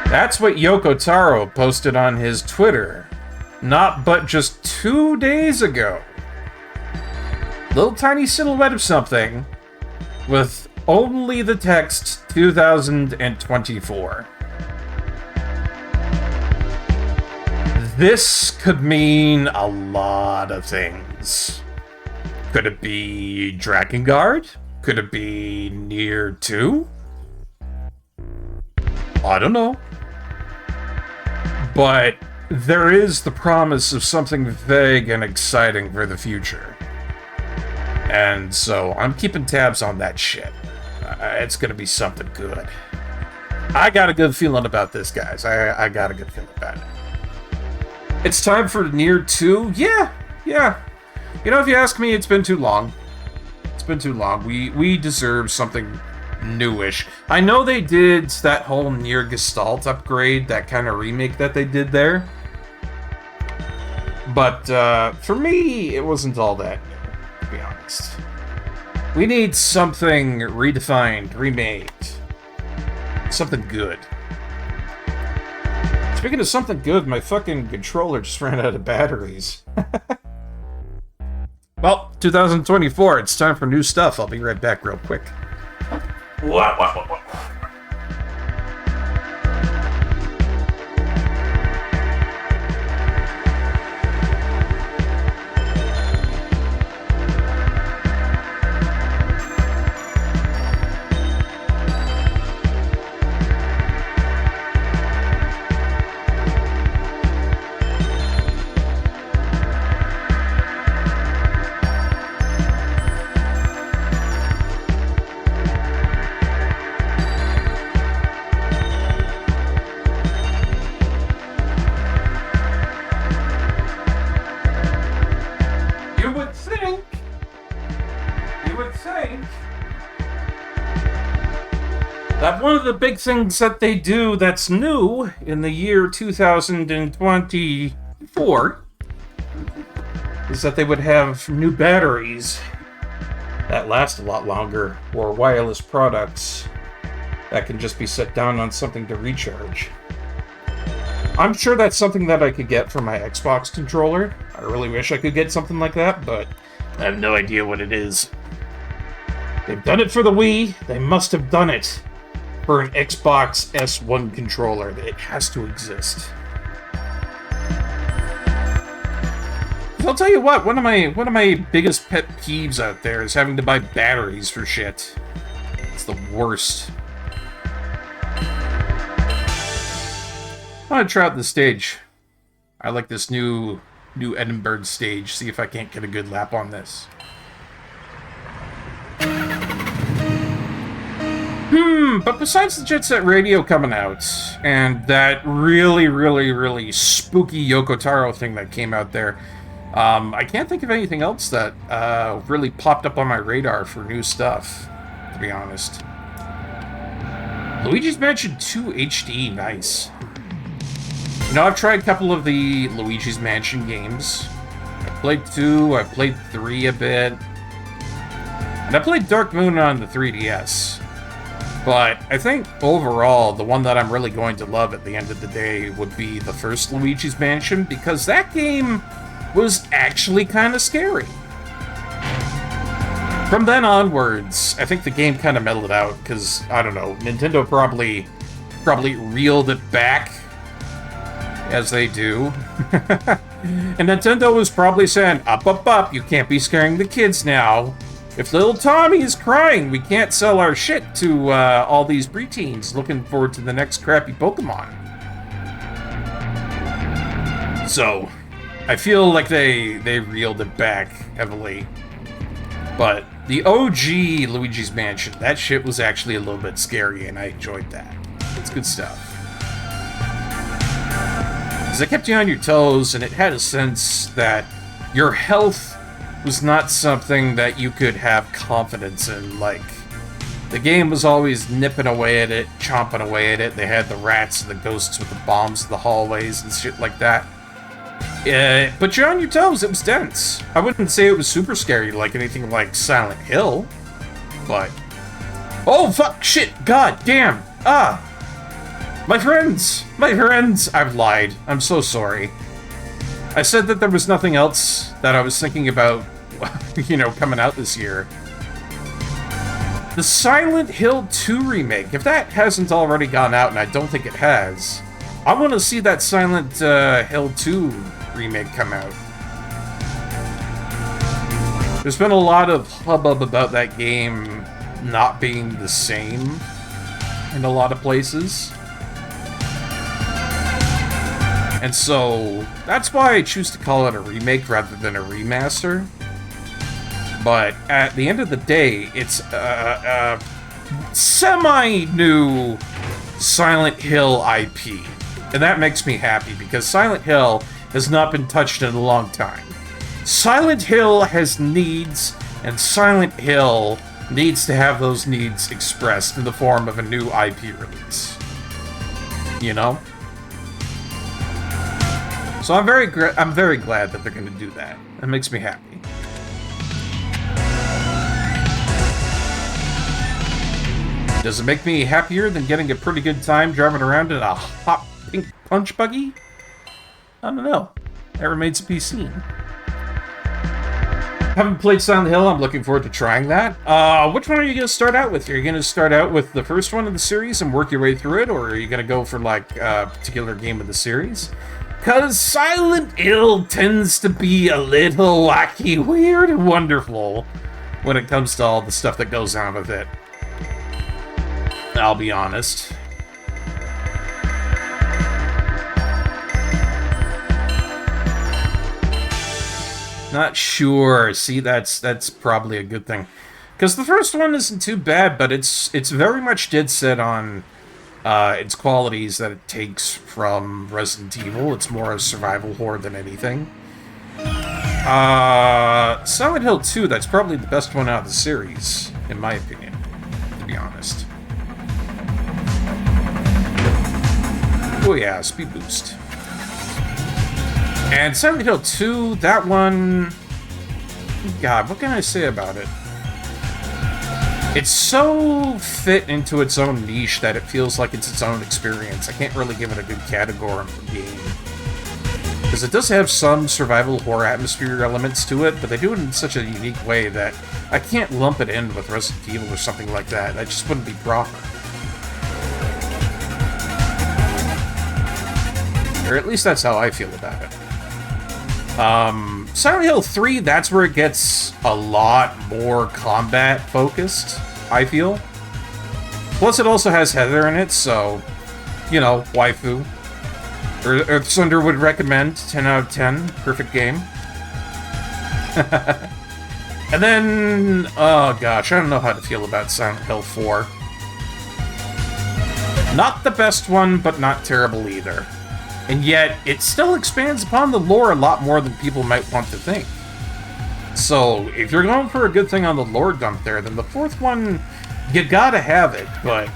Speaker 1: That's what Yoko Taro posted on his Twitter, not but just 2 days ago. Little tiny silhouette of something with only the text 2024. This could mean a lot of things. Could it be Drakengard? Could it be Nier 2? I don't know. But there is the promise of something vague and exciting for the future. And so I'm keeping tabs on that shit. It's gonna be something good. I got a good feeling about this, guys. I got a good feeling about it. It's time for Nier 2? Yeah. You know, if you ask me, it's been too long. We deserve something newish. I know they did that whole Nier Gestalt upgrade, that kind of remake that they did there. But for me, it wasn't all that new, to be honest. We need something redefined, remade. Something good. Speaking of something good, my fucking controller just ran out of batteries. Well, 2024, it's time for new stuff. I'll be right back real quick. What? would think. You would think that one of the big things that they do that's new in the year 2024 is that they would have new batteries that last a lot longer, or wireless products that can just be set down on something to recharge. I'm sure that's something that I could get for my Xbox controller. I really wish I could get something like that, but I have no idea what it is. They've done it for the Wii. They must have done it for an Xbox S1 controller. It has to exist. I'll tell you what, one of my biggest pet peeves out there is having to buy batteries for shit. It's the worst. I'm gonna try out the stage. I like this new Edinburgh stage. See if I can't get a good lap on this. But besides the Jet Set Radio coming out, and that really spooky Yoko Taro thing that came out there, I can't think of anything else that really popped up on my radar for new stuff, to be honest. Luigi's Mansion 2 HD, nice. You know, I've tried a couple of the Luigi's Mansion games. I played 2, I played 3 a bit, and I played Dark Moon on the 3DS. But I think overall, the one that I'm really going to love at the end of the day would be the first Luigi's Mansion, because that game was actually kind of scary. From then onwards, I think the game kind of mellowed out, because, I don't know, Nintendo probably reeled it back, as they do. And Nintendo was probably saying, up, you can't be scaring the kids now. If little Tommy is crying, we can't sell our shit to all these preteens looking forward to the next crappy Pokemon. So, I feel like they reeled it back heavily. But the OG Luigi's Mansion, that shit was actually a little bit scary, and I enjoyed that. It's good stuff. Because it kept you on your toes, and it had a sense that your health was not something that you could have confidence in. Like, the game was always nipping away at it, chomping away at it. They had the rats and the ghosts with the bombs in the hallways and shit like that. But you're on your toes. It was dense. I wouldn't say it was super scary like anything like Silent Hill, but... Oh, fuck, shit, god damn, my friends, I've lied. I'm so sorry. I said that there was nothing else that I was thinking about, you know, coming out this year. The Silent Hill 2 remake, if that hasn't already gone out, and I don't think it has, I want to see that Silent Hill 2 remake come out. There's been a lot of hubbub about that game not being the same in a lot of places. And so, that's why I choose to call it a remake rather than a remaster. But at the end of the day, it's a semi-new Silent Hill IP. And that makes me happy, because Silent Hill has not been touched in a long time. Silent Hill has needs, and Silent Hill needs to have those needs expressed in the form of a new IP release. You know? So I'm very glad that they're going to do that. That makes me happy. Does it make me happier than getting a pretty good time driving around in a hot pink punch buggy? I don't know. That remains to be seen. Haven't played Silent Hill. I'm looking forward to trying that. Which one are you going to start out with? Are you going to start out with the first one of the series and work your way through it? Or are you going to go for, like, a particular game of the series? Because Silent Hill tends to be a little wacky, weird, and wonderful when it comes to all the stuff that goes on with it. I'll be honest. Not sure. See, that's probably a good thing. Because the first one isn't too bad, but it's very much dead set on its qualities that it takes from Resident Evil. It's more a survival horror than anything. Silent Hill 2, that's probably the best one out of the series, in my opinion, to be honest. Oh yeah, speed boost. And Silent Hill 2, that one... God, what can I say about it? It's so fit into its own niche that it feels like it's its own experience. I can't really give it a good category for game. Because it does have some survival horror atmosphere elements to it, but they do it in such a unique way that I can't lump it in with Resident Evil or something like that. That just wouldn't be proper. Or at least that's how I feel about it. Silent Hill 3, that's where it gets a lot more combat-focused, I feel. Plus, it also has Heather in it, so, you know, waifu. Earth Thunder would recommend, 10 out of 10, perfect game. And then, oh gosh, I don't know how to feel about Silent Hill 4. Not the best one, but not terrible either. And yet, it still expands upon the lore a lot more than people might want to think. So, if you're going for a good thing on the lore dump there, then the fourth one, you gotta have it, but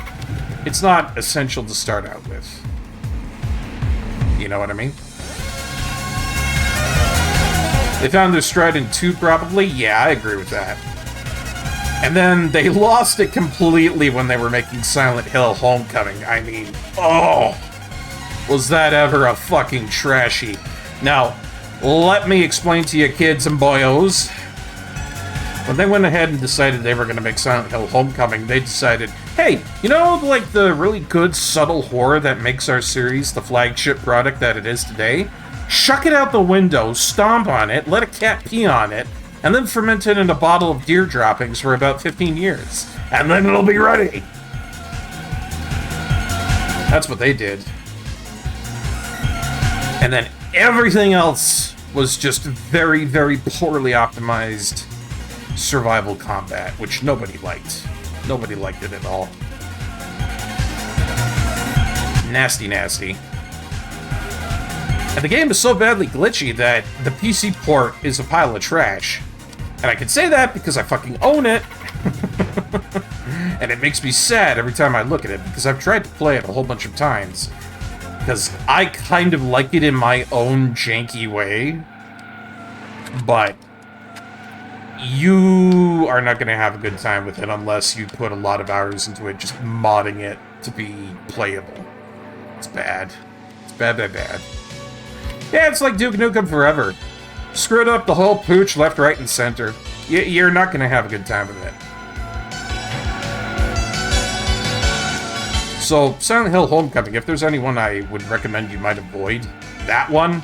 Speaker 1: it's not essential to start out with. You know what I mean? They found their stride in 2, probably? Yeah, I agree with that. And then they lost it completely when they were making Silent Hill Homecoming. I mean, oh... was that ever a fucking trashy. Now, let me explain to you kids and boyos. When they went ahead and decided they were going to make Silent Hill Homecoming, they decided, hey, you know, like the really good subtle horror that makes our series the flagship product that it is today? Shuck it out the window, stomp on it, let a cat pee on it, and then ferment it in a bottle of deer droppings for about 15 years. And then it'll be ready. That's what they did. And then everything else was just very, very poorly optimized survival combat, which nobody liked. Nobody liked it at all. Nasty, nasty. And the game is so badly glitchy that the PC port is a pile of trash. And I can say that because I fucking own it. And it makes me sad every time I look at it, because I've tried to play it a whole bunch of times. Because I kind of like it in my own janky way. But you are not going to have a good time with it unless you put a lot of hours into it, just modding it to be playable. It's bad. It's bad, bad, bad. Yeah, it's like Duke Nukem Forever. Screwed up the whole pooch left, right, and center. You're not going to have a good time with it. So, Silent Hill Homecoming, if there's anyone I would recommend you might avoid, that one.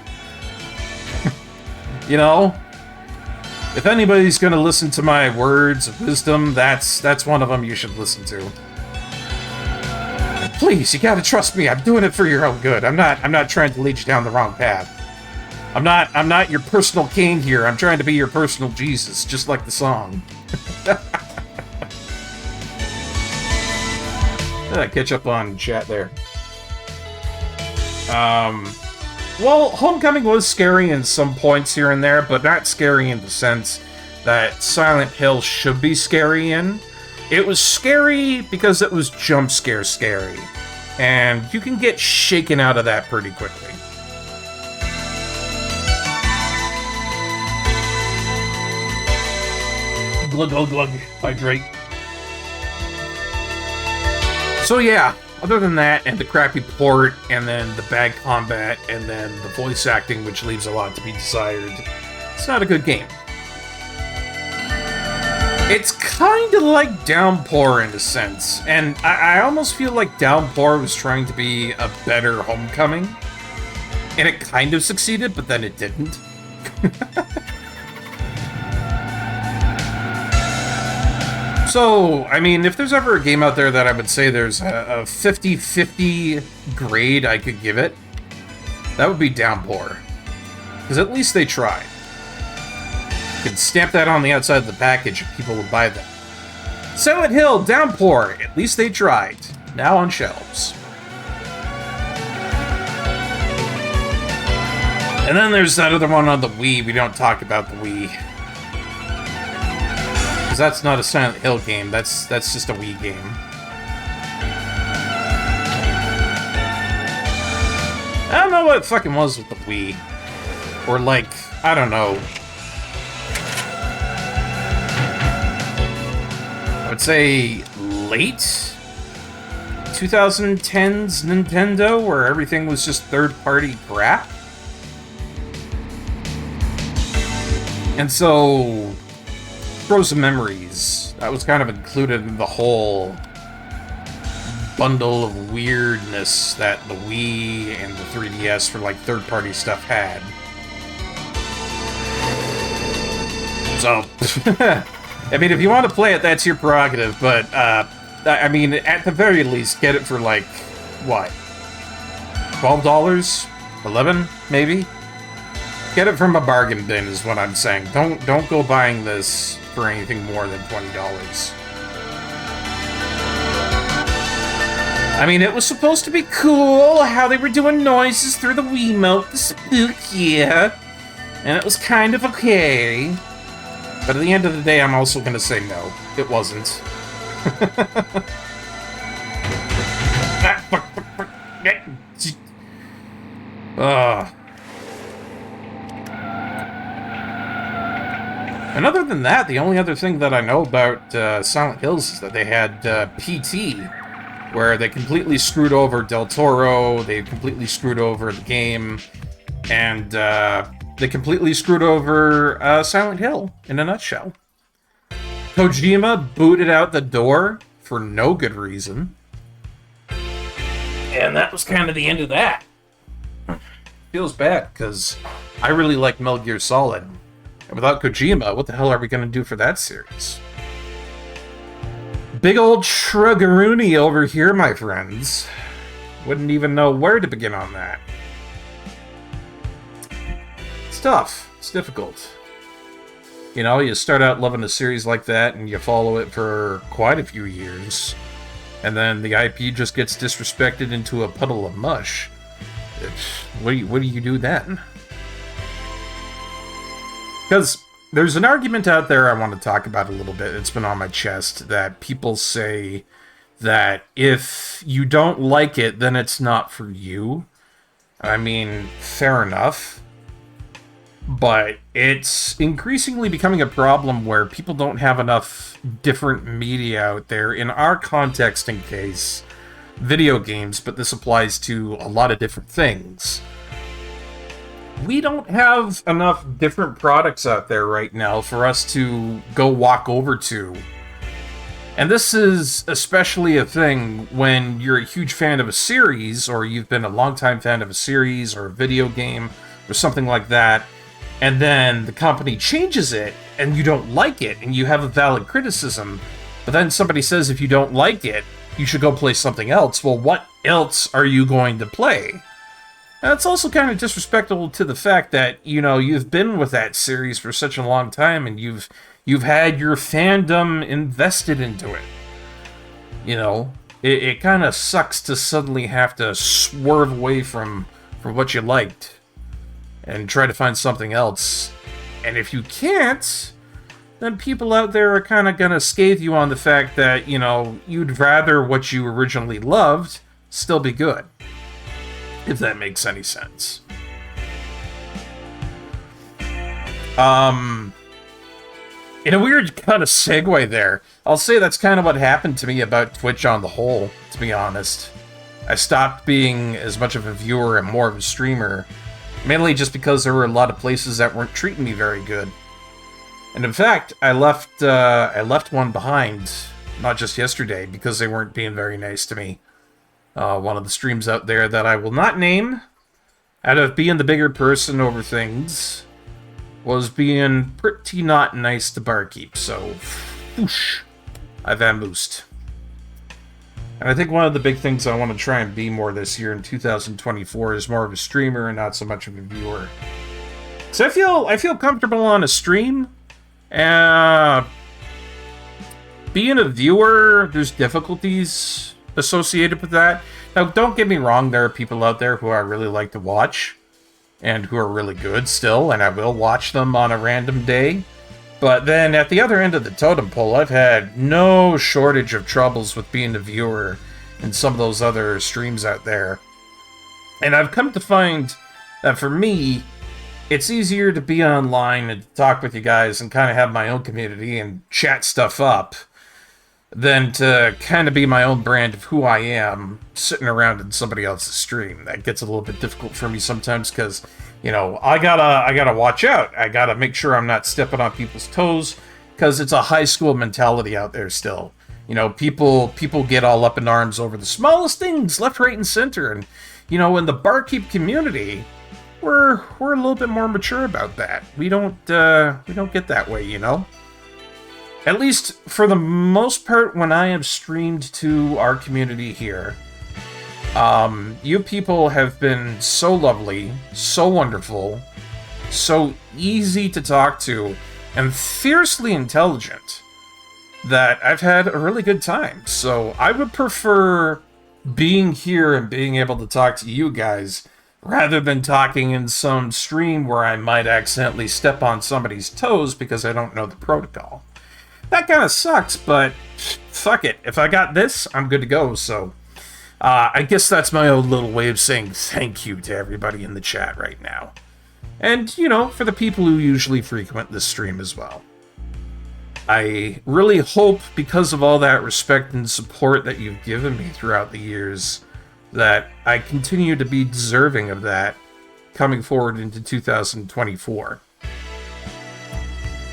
Speaker 1: You know? If anybody's going to listen to my words of wisdom, that's one of them you should listen to. And please, you gotta trust me, I'm doing it for your own good. I'm not trying to lead you down the wrong path. I'm not your personal Cain here, I'm trying to be your personal Jesus, just like the song. Catch up on chat there. Well, Homecoming was scary in some points here and there, but not scary in the sense that Silent Hill should be scary in. It was scary because it was jump scare scary, and you can get shaken out of that pretty quickly. Glug, glug, glug. Hydrate. So yeah, other than that, and the crappy port, and then the bad combat, and then the voice acting, which leaves a lot to be desired, it's not a good game. It's kind of like Downpour in a sense, and I almost feel like Downpour was trying to be a better Homecoming, and it kind of succeeded, but then it didn't. So, I mean, if there's ever a game out there that I would say there's a 50-50 grade I could give it, that would be Downpour. Because at least they tried. You could stamp that on the outside of the package if people would buy them. Silent Hill, Downpour, at least they tried. Now on shelves. And then there's that other one on the Wii. We don't talk about the Wii. Because that's not a Silent Hill game. That's just a Wii game. I don't know what it fucking was with the Wii. Or like, I don't know. I would say late 2010s Nintendo, where everything was just third-party crap. And so, Frozen Memories, that was kind of included in the whole bundle of weirdness that the Wii and the 3DS for like third-party stuff had. So, I mean, if you want to play it, that's your prerogative, but, I mean, at the very least, get it for like, what? $12? $11, maybe? Get it from a bargain bin is what I'm saying. Don't go buying this for anything more than $20. I mean, it was supposed to be cool how they were doing noises through the Wiimote, the spook, yeah. And it was kind of okay. But at the end of the day, I'm also gonna say no. It wasn't. And other than that, the only other thing that I know about Silent Hills is that they had PT, where they completely screwed over Del Toro, they completely screwed over the game, and they completely screwed over Silent Hill, in a nutshell. Kojima booted out the door for no good reason. And that was kind of the end of that. Feels bad, because I really like Metal Gear Solid. And without Kojima, what the hell are we going to do for that series? Big old shruggaroony over here, my friends. Wouldn't even know where to begin on that. It's tough. It's difficult. You know, you start out loving a series like that, and you follow it for quite a few years. And then the IP just gets disrespected into a puddle of mush. What do you do then? Because there's an argument out there I want to talk about a little bit. It's been on my chest that people say that if you don't like it, then it's not for you. I mean, fair enough. But it's increasingly becoming a problem where people don't have enough different media out there. In our context and case, video games, but this applies to a lot of different things. We don't have enough different products out there right now for us to go walk over to. And this is especially a thing when you're a huge fan of a series, or you've been a longtime fan of a series or a video game or something like that, and then the company changes it and you don't like it and you have a valid criticism, but then somebody says if you don't like it, you should go play something else. Well, what else are you going to play? And it's also kind of disrespectful to the fact that, you know, you've been with that series for such a long time and you've had your fandom invested into it. You know, it kind of sucks to suddenly have to swerve away from what you liked and try to find something else. And if you can't, then people out there are kind of going to scathe you on the fact that, you know, you'd rather what you originally loved still be good. If that makes any sense. In a weird kind of segue there, I'll say that's kind of what happened to me about Twitch on the whole, to be honest. I stopped being as much of a viewer and more of a streamer, mainly just because there were a lot of places that weren't treating me very good. And in fact, I left one behind, not just yesterday, because they weren't being very nice to me. One of the streams out there that I will not name, out of being the bigger person over things, was being pretty not nice to Barkeep, so whoosh, I vamoosed. And I think one of the big things I want to try and be more this year in 2024 is more of a streamer and not so much of a viewer. So I feel comfortable on a stream. Being a viewer, there's difficulties associated with that. Now, don't get me wrong, there are people out there who I really like to watch. and who are really good still, and I will watch them on a random day. But then at the other end of the totem pole, I've had no shortage of troubles with being a viewer in some of those other streams out there. And I've come to find that for me, it's easier to be online and talk with you guys and kind of have my own community and chat stuff up than to kind of be my own brand of who I am sitting around in somebody else's stream. That gets a little bit difficult for me sometimes because, you know, I gotta watch out. I gotta make sure I'm not stepping on people's toes because it's a high school mentality out there still. You know, people get all up in arms over the smallest things, left, right, and center. And, you know, in the Barkeep community, we're a little bit more mature about that. We don't get that way, you know? At least for the most part, when I have streamed to our community here, you people have been so lovely, so wonderful, so easy to talk to, and fiercely intelligent that I've had a really good time. So I would prefer being here and being able to talk to you guys rather than talking in some stream where I might accidentally step on somebody's toes because I don't know the protocol. That kind of sucks, but fuck it. If I got this, I'm good to go. So I guess that's my own little way of saying thank you to everybody in the chat right now. And, you know, for the people who usually frequent this stream as well. I really hope, because of all that respect and support that you've given me throughout the years, that I continue to be deserving of that coming forward into 2024.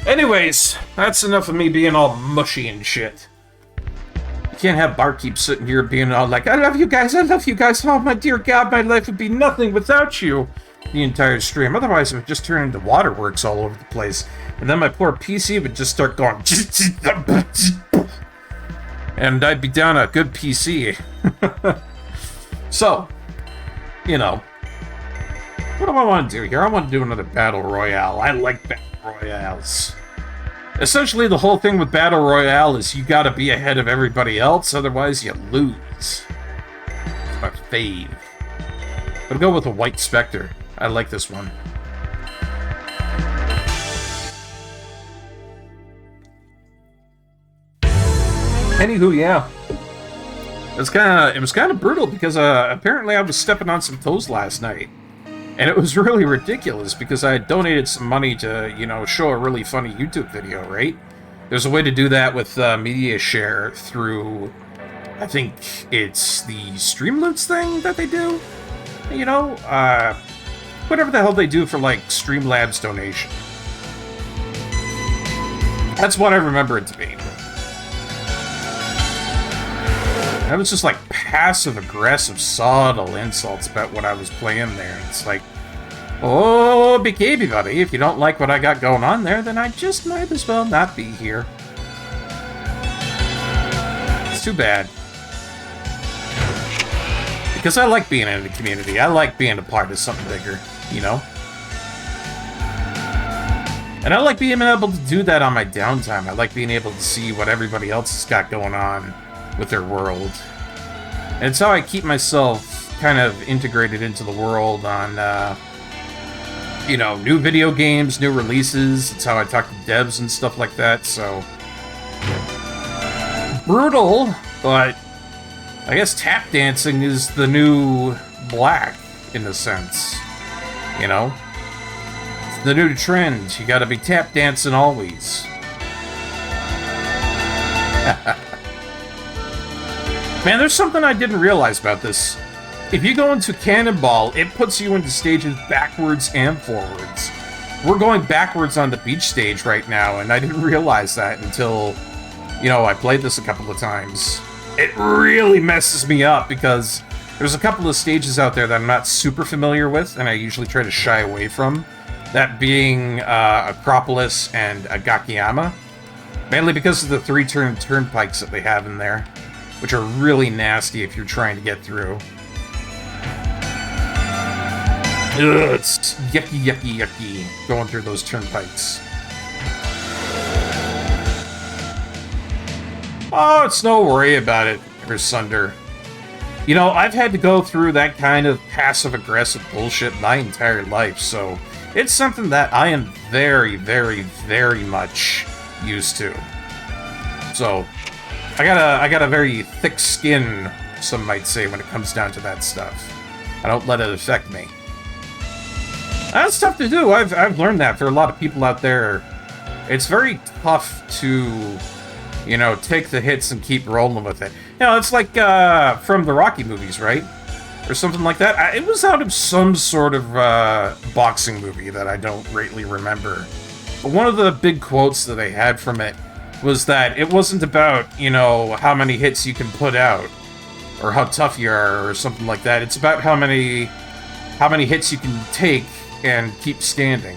Speaker 1: Anyways, that's enough of me being all mushy and shit. You can't have Barkeep sitting here being all like, I love you guys, oh my dear God, my life would be nothing without you, the entire stream. Otherwise, it would just turn into waterworks all over the place. And then my poor PC would just start going, and I'd be down a good PC. So, you know, what do I want to do here? I want to do another Battle Royale. I like Battle Royales. Essentially, the whole thing with Battle Royale is you gotta be ahead of everybody else, otherwise you lose. It's my fave. I'll go with a White Spectre. I like this one. Anywho, yeah. It was kind of brutal because apparently I was stepping on some toes last night. And it was really ridiculous because I had donated some money to, you know, show a really funny YouTube video, right? There's a way to do that with media share through, I think it's the Streamloots thing that they do? You know, whatever the hell they do for, like, Streamlabs donation. That's what I remember it to be. That was just like passive-aggressive, subtle insults about what I was playing there. It's like, oh, BKB, buddy, if you don't like what I got going on there, then I just might as well not be here. It's too bad. Because I like being in the community. I like being a part of something bigger, you know? And I like being able to do that on my downtime. I like being able to see what everybody else has got going on with their world. And it's how I keep myself kind of integrated into the world on, you know, new video games, new releases. It's how I talk to devs and stuff like that, so... brutal, but I guess tap dancing is the new black, in a sense. You know? It's the new trend. You gotta be tap dancing always. Man, there's something I didn't realize about this. If you go into Cannonball, it puts you into stages backwards and forwards. We're going backwards on the beach stage right now, and I didn't realize that until, you know, I played this a couple of times. It really messes me up because there's a couple of stages out there that I'm not super familiar with, and I usually try to shy away from. That being Acropolis and Gakiyama. Mainly because of the turnpikes that they have in there, which are really nasty if you're trying to get through. Ugh, it's yucky, yucky, yucky, going through those turnpikes. Oh, it's no worry about it, Sunder. You know, I've had to go through that kind of passive-aggressive bullshit my entire life, so it's something that I am very, very, very much used to. So, I got a very thick skin, some might say, when it comes down to that stuff. I don't let it affect me. That's tough to do. I've learned that for a lot of people out there. It's very tough to, you know, take the hits and keep rolling with it. You know, it's like from the Rocky movies, right? Or something like that. It was out of some sort of boxing movie that I don't greatly remember. But one of the big quotes that I had from it was that it wasn't about, you know, how many hits you can put out or how tough you are or something like that. It's about how many hits you can take and keep standing.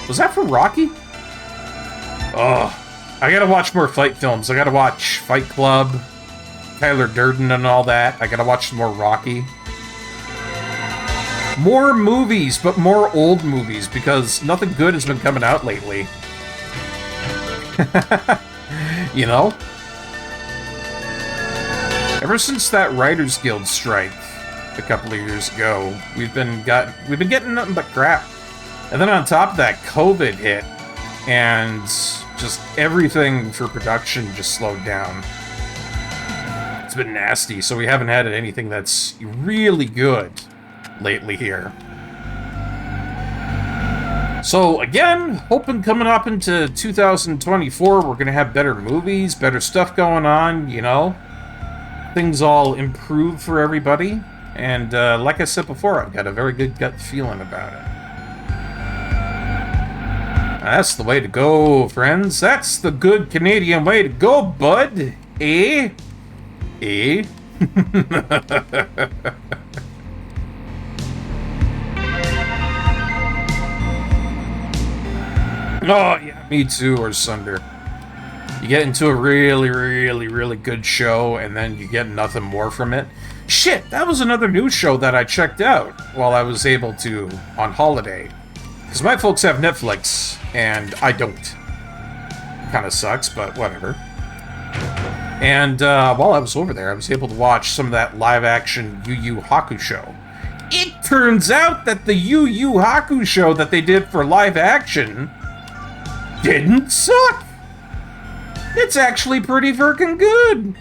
Speaker 1: Was that from Rocky? Oh, I gotta watch more fight films. I gotta watch Fight Club, Tyler Durden and all that. I gotta watch some more Rocky. More movies, but more old movies, because nothing good has been coming out lately. You know? Ever since that Writers Guild strike a couple of years ago, we've been getting nothing but crap. And then on top of that, COVID hit, and just everything for production just slowed down. It's been nasty, so we haven't had anything that's really good lately here. So again, hoping coming up into 2024, we're gonna have better movies, better stuff going on, you know? Things all improve for everybody. And like I said before, I've got a very good gut feeling about it. That's the way to go, friends. That's the good Canadian way to go, bud. Eh? Eh? Oh, yeah, me too, or Sunder. You get into a really, really, really good show, and then you get nothing more from it. Shit, that was another news show that I checked out while I was able to on holiday. Because my folks have Netflix, and I don't. Kinda sucks, but whatever. And while I was over there, I was able to watch some of that live-action Yu Yu Hakusho. It turns out that the Yu Yu Hakusho that they did for live-action didn't suck! It's actually pretty freaking good!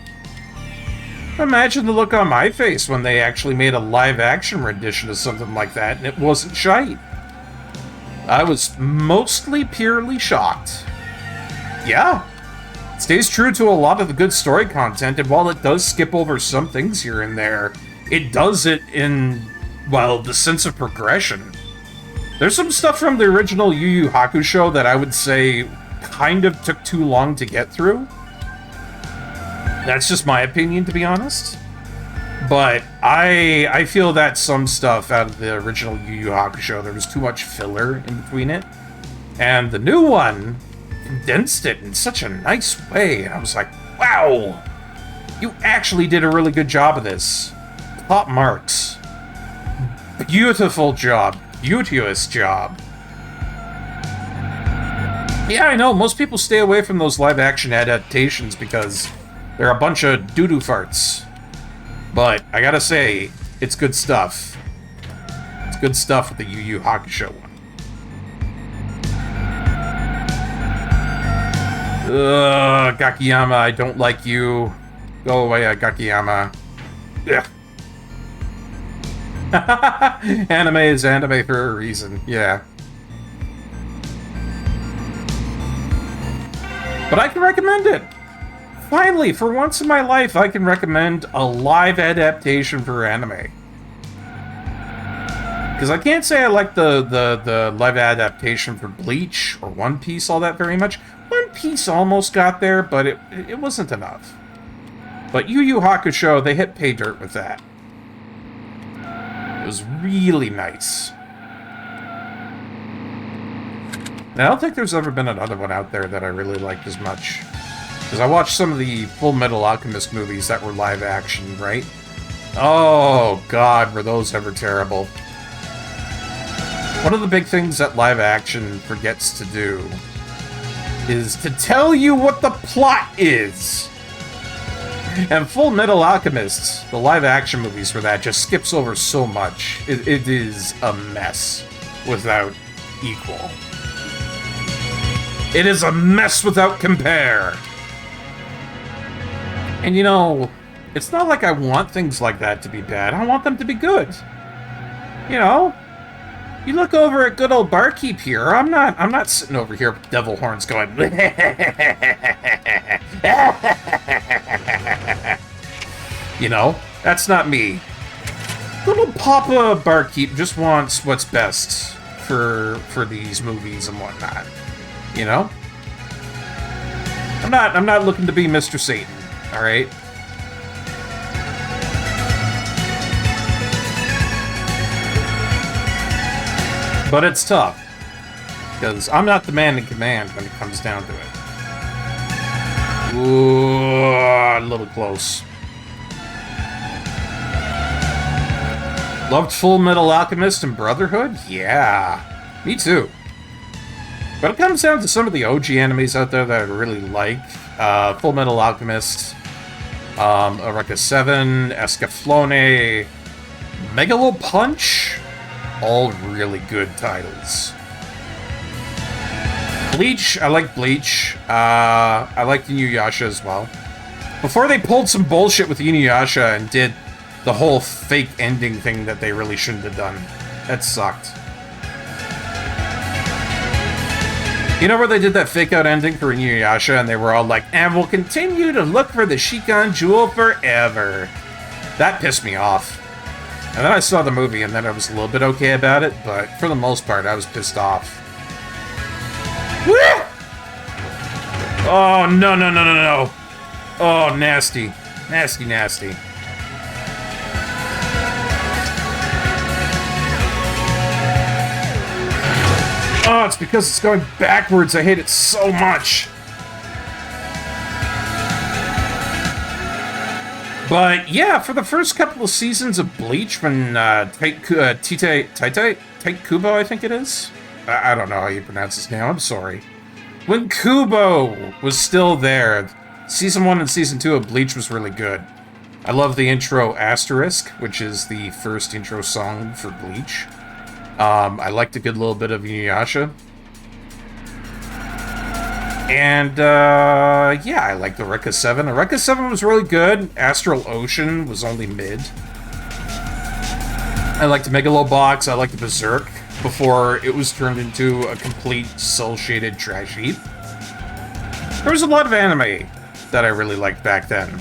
Speaker 1: Imagine the look on my face when they actually made a live-action rendition of something like that, and it wasn't shite. I was mostly purely shocked. Yeah. It stays true to a lot of the good story content, and while it does skip over some things here and there, it does it in, well, the sense of progression. There's some stuff from the original Yu Yu Hakusho that I would say kind of took too long to get through. That's just my opinion, to be honest. But I feel that some stuff out of the original Yu Yu Hakusho, there was too much filler in between it. And the new one condensed it in such a nice way. And I was like, wow! You actually did a really good job of this. Top marks. Beautiful job. Beauteous job. Yeah, I know, most people stay away from those live-action adaptations because they're a bunch of doo-doo farts. But I gotta say, it's good stuff. It's good stuff with the Yu Yu Hakusho one. Ugh, Gakiyama, I don't like you. Go away, Gakiyama. Ugh. Anime is anime for a reason, yeah. But I can recommend it. Finally, for once in my life, I can recommend a live adaptation for anime. Because I can't say I like the live adaptation for Bleach or One Piece all that very much. One Piece almost got there, but it wasn't enough. But Yu Yu Hakusho, they hit pay dirt with that. It was really nice. And I don't think there's ever been another one out there that I really liked as much. Because I watched some of the Full Metal Alchemist movies that were live action, right? Oh, God, were those ever terrible. One of the big things that live action forgets to do is to tell you what the plot is. And Full Metal Alchemist, the live-action movies for that, just skips over so much. It is a mess without equal. It is a mess without compare. And you know, it's not like I want things like that to be bad. I want them to be good. You know, you look over at good old Barkeep here. I'm not sitting over here with devil horns going. You know, that's not me. Little Papa Barkeep just wants what's best for these movies and whatnot. You know, I'm not looking to be Mr. Satan. All right. But it's tough, because I'm not the man in command when it comes down to it. Ooh, a little close. Loved Full Metal Alchemist and Brotherhood? Yeah, me too. But it comes down to some of the OG animes out there that I really like. Full Metal Alchemist, Eureka 7, Escaflowne, Megalo Punch. All really good titles. Bleach, I like Bleach. I like Inuyasha as well. Before they pulled some bullshit with Inuyasha and did the whole fake ending thing that they really shouldn't have done. That sucked. You know where they did that fake out ending for Inuyasha and they were all like, and we'll continue to look for the Shikan Jewel forever. That pissed me off. And then I saw the movie, and then I was a little bit okay about it, but for the most part, I was pissed off. Woo! Oh, no, no, no, no, no. Oh, nasty. Nasty, nasty. Oh, it's because it's going backwards. I hate it so much. But yeah, for the first couple of seasons of Bleach, when Kubo, I think it is. I don't know how you pronounce his name. I'm sorry. When Kubo was still there, season 1 and season 2 of Bleach was really good. I love the intro Asterisk, which is the first intro song for Bleach. I liked a good little bit of Inuyasha. And, yeah, I like the Eureka 7. Eureka 7 was really good. Astral Ocean was only mid. I liked the Megalobox. I liked the Berserk before it was turned into a complete cel-shaded trash heap. There was a lot of anime that I really liked back then,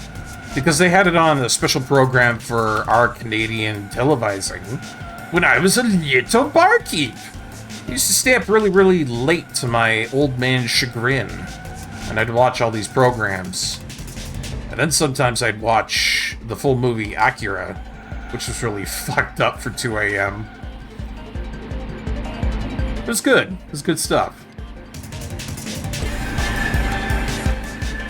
Speaker 1: because they had it on a special program for our Canadian televising when I was a little barkeep. I used to stay up really, really late to my old man's chagrin, and I'd watch all these programs. And then sometimes I'd watch the full movie Akira, which was really fucked up for 2 a.m. It was good. It was good stuff.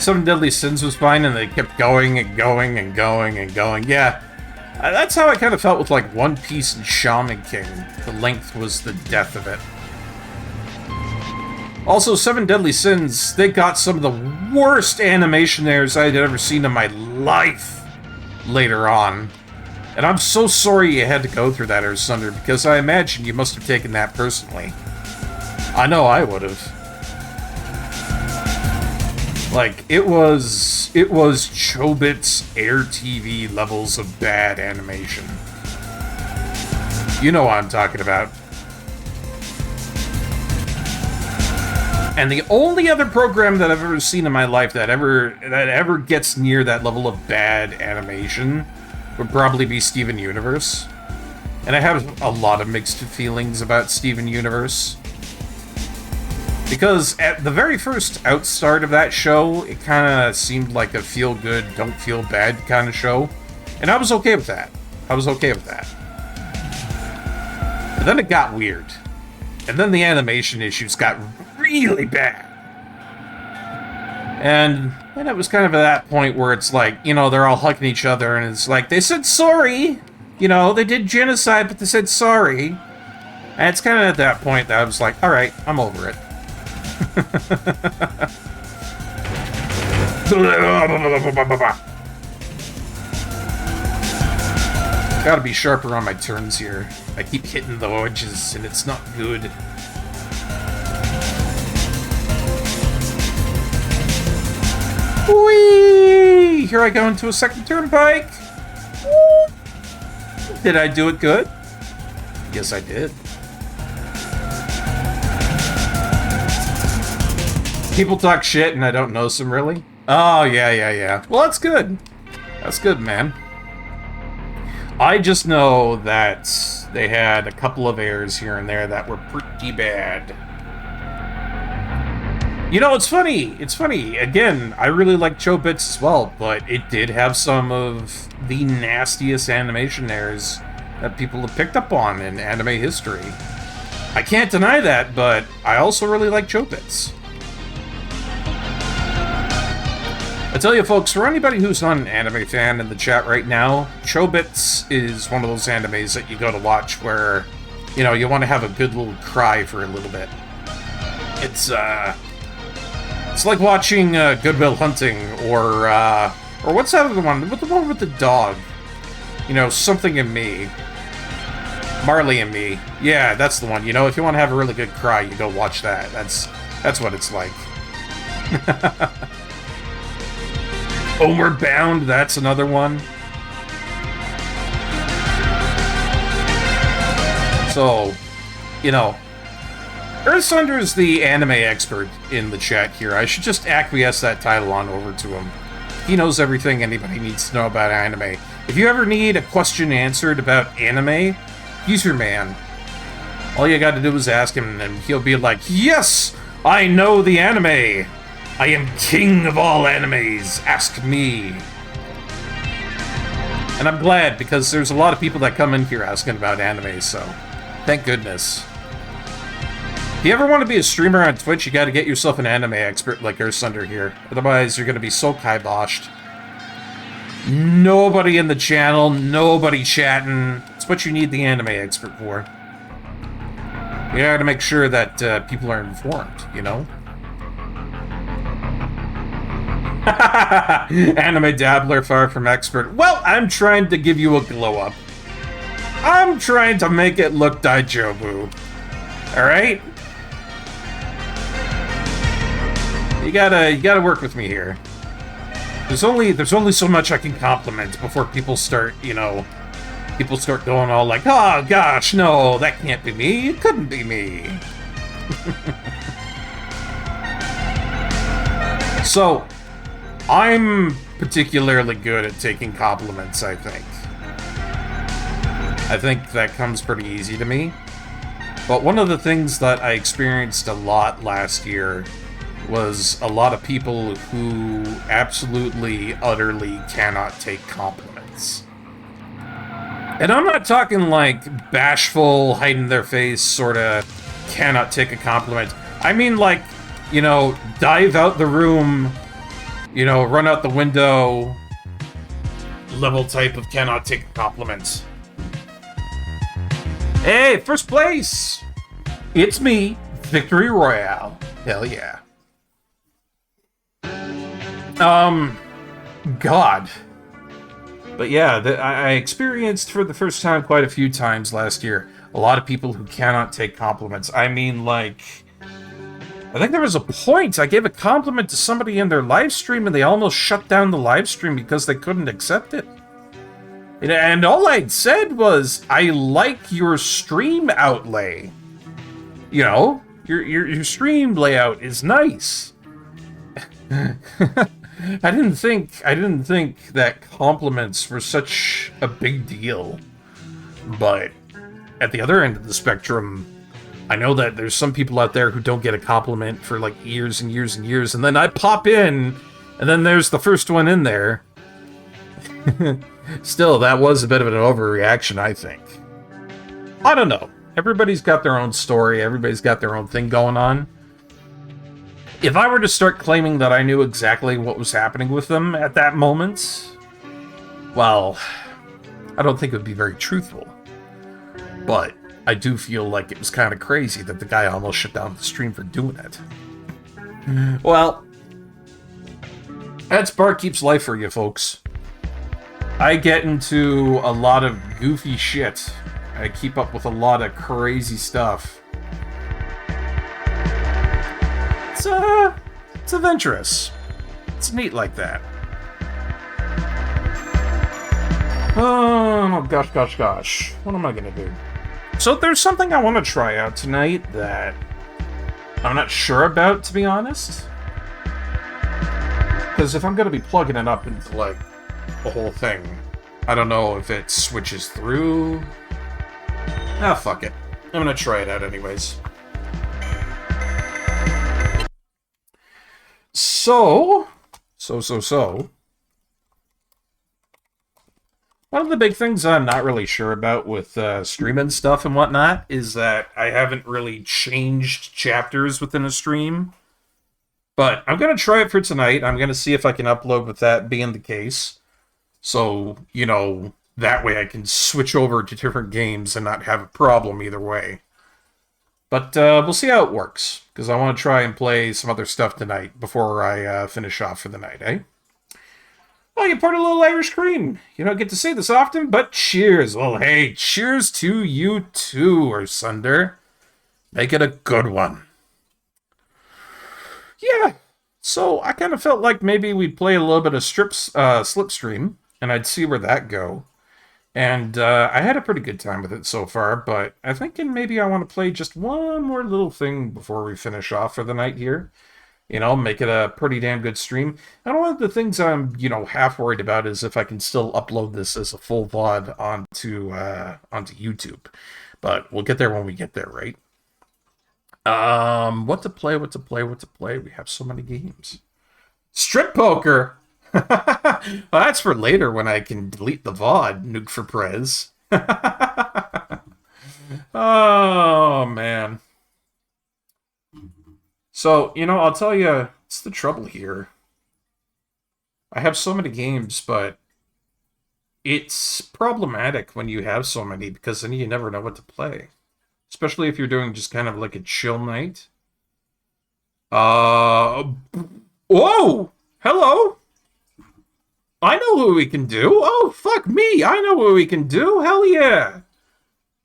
Speaker 1: Seven Deadly Sins was fine, and they kept going and going and going and going. Yeah, that's how I kind of felt with, like, One Piece and Shaman King. The length was the death of it. Also, Seven Deadly Sins, they got some of the worst animation errors I'd ever seen in my life later on. And I'm so sorry you had to go through that, Ersunder, because I imagine you must have taken that personally. I know I would have. Like, it was Chobits Air TV levels of bad animation. You know what I'm talking about. And the only other program that I've ever seen in my life that ever gets near that level of bad animation would probably be Steven Universe. And I have a lot of mixed feelings about Steven Universe. Because at the very first outstart of that show, it kind of seemed like a feel-good, don't-feel-bad kind of show. And I was okay with that. I was okay with that. But then it got weird. And then the animation issues got really bad. And then it was kind of at that point where it's like, you know, they're all hugging each other, and it's like, they said sorry! You know, they did genocide, but they said sorry. And it's kind of at that point that I was like, alright, I'm over it. Gotta be sharper on my turns here. I keep hitting the edges, and it's not good. Whee! Here I go into a second turnpike. Woo! Did I do it good? Yes, I did. People talk shit and I don't know some, really? Oh, yeah. Well, that's good. That's good, man. I just know that they had a couple of errors here and there that were pretty bad. You know, it's funny. It's funny. Again, I really like Chobits as well, but it did have some of the nastiest animation errors that people have picked up on in anime history. I can't deny that, but I also really like Chobits. I tell you, folks, for anybody who's not an anime fan in the chat right now, Chobits is one of those animes that you go to watch where, you know, you want to have a good little cry for a little bit. It's like watching Good Will Hunting, or what's that other one? What's the one with the dog? You know, Something in Me. Marley and Me. Yeah, that's the one. You know, if you want to have a really good cry, you go watch that. That's what it's like. Homeward Bound, that's another one. So, you know, Earthsunder is the anime expert in the chat here. I should just acquiesce that title on over to him. He knows everything anybody needs to know about anime. If you ever need a question answered about anime, he's your man. All you gotta do is ask him, and he'll be like, yes, I know the anime. I am king of all animes. Ask me. And I'm glad, because there's a lot of people that come in here asking about anime, so thank goodness. If you ever want to be a streamer on Twitch, you gotta get yourself an anime expert like Earthsunder here. Otherwise, you're gonna be so kiboshed. Nobody in the channel, nobody chatting. It's what you need the anime expert for. You gotta make sure that people are informed, you know? Anime dabbler, far from expert. Well, I'm trying to give you a glow up. I'm trying to make it look daijobu. Alright? You gotta work with me here. There's only so much I can compliment before people start, you know, going all like, oh gosh, no, that can't be me. It couldn't be me. So, I'm particularly good at taking compliments, I think. I think that comes pretty easy to me. But one of the things that I experienced a lot last year was a lot of people who absolutely, utterly cannot take compliments. And I'm not talking like bashful, hiding their face, sorta cannot take a compliment. I mean like, you know, dive out the room, you know, run out the window, level type of cannot take a compliment. Hey, first place! It's me, Victory Royale. Hell yeah. God. But yeah, I experienced for the first time quite a few times last year a lot of people who cannot take compliments. I mean, like, I think there was a point I gave a compliment to somebody in their live stream and they almost shut down the live stream because they couldn't accept it. And all I'd said was, I like your stream outlay. You know, your stream layout is nice. I didn't think that compliments were such a big deal. But at the other end of the spectrum, I know that there's some people out there who don't get a compliment for like years and years and years, and then I pop in, and then there's the first one in there. Still, that was a bit of an overreaction, I think. I don't know. Everybody's got their own story. Everybody's got their own thing going on. If I were to start claiming that I knew exactly what was happening with them at that moment, well, I don't think it would be very truthful. But I do feel like it was kind of crazy that the guy almost shut down the stream for doing it. Well, that's Barkeep's life for you, folks. I get into a lot of goofy shit. I keep up with a lot of crazy stuff. It's adventurous. It's neat like that. Oh, gosh. What am I gonna do? So there's something I want to try out tonight that I'm not sure about, to be honest. Because if I'm gonna be plugging it up into, like, the whole thing, I don't know if it switches through. Ah, fuck it. I'm gonna try it out anyways. So. One of the big things I'm not really sure about with streaming stuff and whatnot is that I haven't really changed chapters within a stream. But I'm going to try it for tonight. I'm going to see if I can upload with that being the case. So, you know, that way I can switch over to different games and not have a problem either way. But we'll see how it works, because I want to try and play some other stuff tonight before I finish off for the night, eh? Oh, you poured a little Irish cream. You don't get to say this often, but cheers. Well, hey, cheers to you too, Ursunder. Make it a good one. Yeah, so I kind of felt like maybe we'd play a little bit of Slipstream, and I'd see where that go. And I had a pretty good time with it so far, but I'm thinking maybe I want to play just one more little thing before we finish off for the night here. You know, make it a pretty damn good stream. And one of the things I'm, you know, half worried about is if I can still upload this as a full VOD onto YouTube. But we'll get there when we get there, right? What to play? We have so many games. Strip poker! Well, that's for later when I can delete the VOD, Nuke for Prez. Oh, man. So, you know, I'll tell you, it's the trouble here. I have so many games, but it's problematic when you have so many, because then you never know what to play. Especially if you're doing just kind of like a chill night. Whoa! Hello! I know what we can do! Oh, fuck me! I know what we can do! Hell yeah!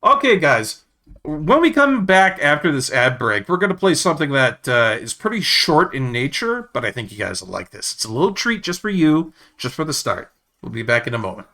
Speaker 1: Okay, guys. When we come back after this ad break, we're going to play something that is pretty short in nature, but I think you guys will like this. It's a little treat just for you, just for the start. We'll be back in a moment.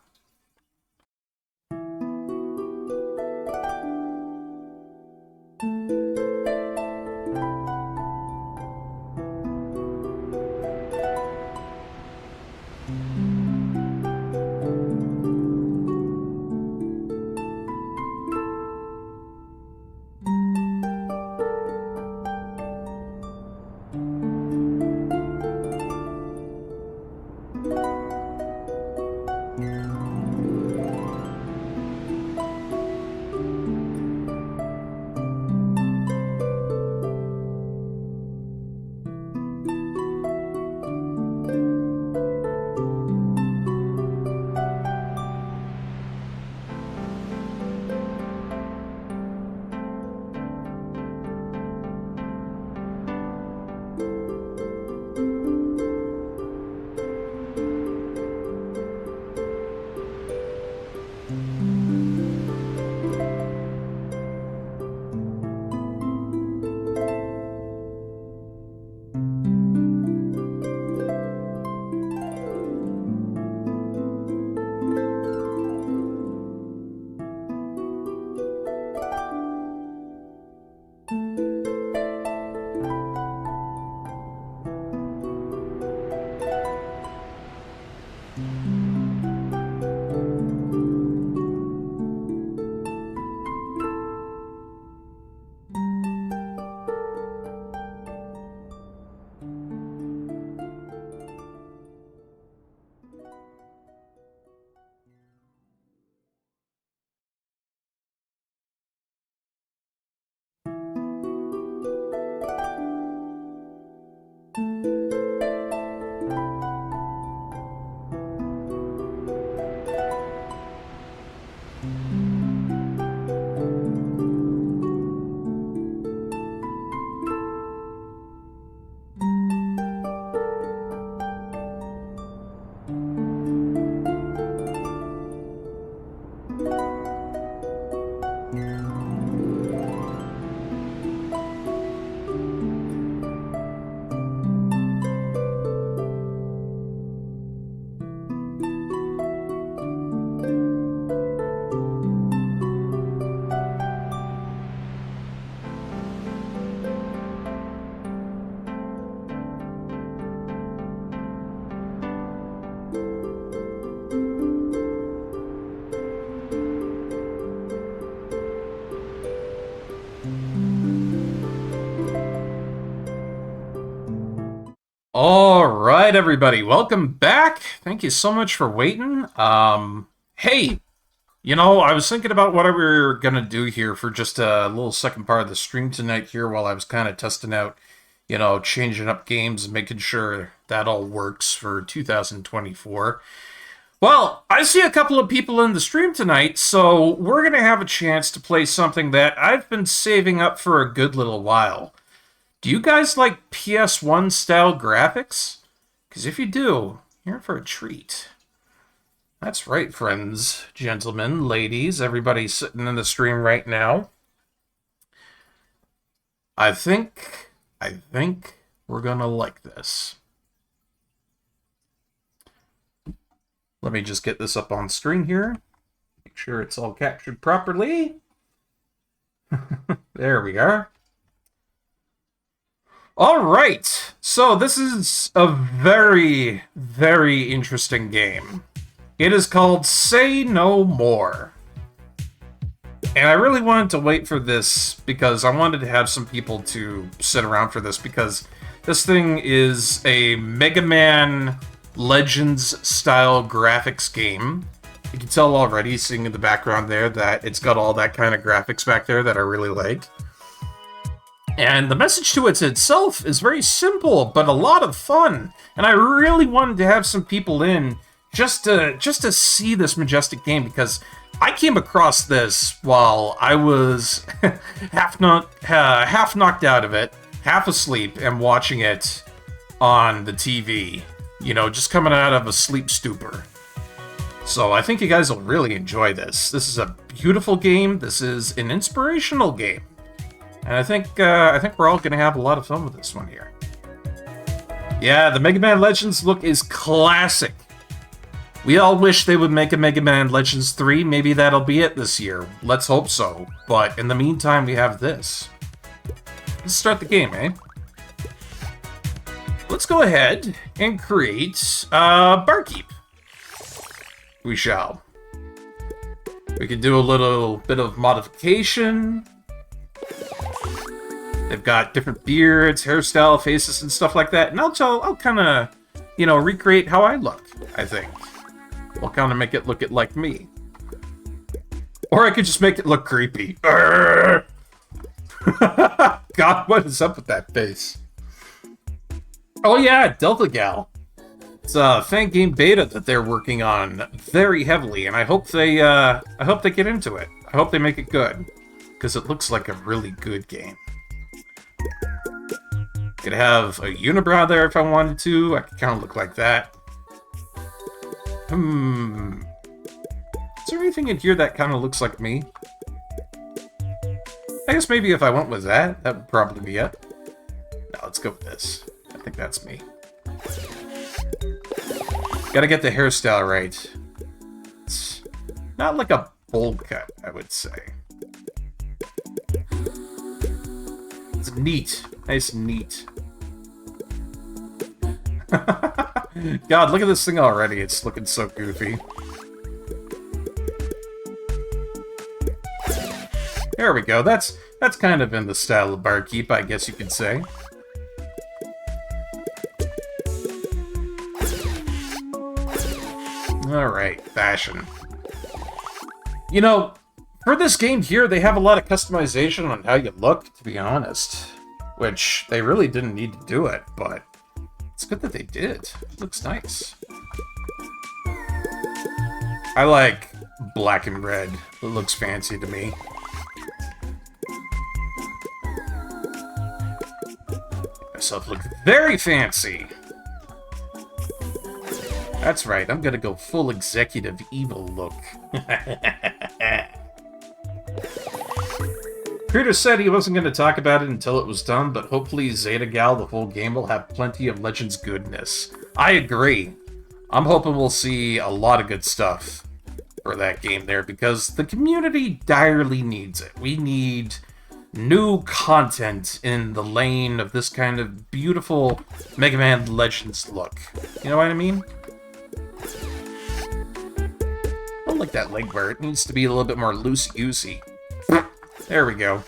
Speaker 1: All right, everybody, welcome back. Thank you so much for waiting. Hey, I was thinking about what we were gonna do here for just a little second part of the stream tonight here while I was kind of testing out, changing up games and making sure that all works for 2024. Well, I see a couple of people in the stream tonight, so we're gonna have a chance to play something that I've been saving up for a good little while. Do you guys like PS1 style graphics? Because if you do, you're in for a treat. That's right, friends, gentlemen, ladies, everybody sitting in the stream right now. I think we're gonna like this. Let me just get this up on screen here. Make sure it's all captured properly. There we are. All right, so this is a very, very interesting game. It is called Say No More. And I really wanted to wait for this because I wanted to have some people to sit around for this because this thing is a Mega Man Legends style graphics game. You can tell already, seeing in the background there, that it's got all that kind of graphics back there that I really like. And the message to it itself is very simple, but a lot of fun. And I really wanted to have some people in just to see this majestic game, because I came across this while I was half knocked out of it, half asleep, and watching it on the TV. Just coming out of a sleep stupor. So I think you guys will really enjoy this. This is a beautiful game. This is an inspirational game. And I think we're all going to have a lot of fun with this one here. Yeah, the Mega Man Legends look is classic. We all wish they would make a Mega Man Legends 3. Maybe that'll be it this year. Let's hope so. But in the meantime, we have this. Let's start the game, eh? Let's go ahead and create Barkeep. We shall. We can do a little bit of modification. They've got different beards, hairstyle, faces, and stuff like that. And I'll kind of, recreate how I look, I think. I'll kind of make it look like me. Or I could just make it look creepy. God, what is up with that face? Oh yeah, Delta Gal. It's a fan game beta that they're working on very heavily, and I hope they get into it. I hope they make it good, because it looks like a really good game. Could have a unibrow there if I wanted to. I could kind of look like that. Is there anything in here that kind of looks like me? I guess maybe if I went with that would probably be it. No, let's go with this. I think that's me. Gotta get the hairstyle right. It's not like a bowl cut, I would say. It's neat. Nice and neat. God, look at this thing already. It's looking so goofy. There we go. That's kind of in the style of Barkeep, I guess you could say. Alright, fashion. For this game here, they have a lot of customization on how you look, to be honest. Which, they really didn't need to do it, but it's good that they did. It looks nice. I like black and red. It looks fancy to me. Make myself look very fancy. That's right, I'm gonna go full executive evil look. Creator said he wasn't going to talk about it until it was done, but hopefully Zeta Gal, the whole game, will have plenty of Legends goodness. I agree. I'm hoping we'll see a lot of good stuff for that game there, because the community direly needs it. We need new content in the lane of this kind of beautiful Mega Man Legends look. You know what I mean? I don't like that leg wear. It needs to be a little bit more loosey-goosey. There we go.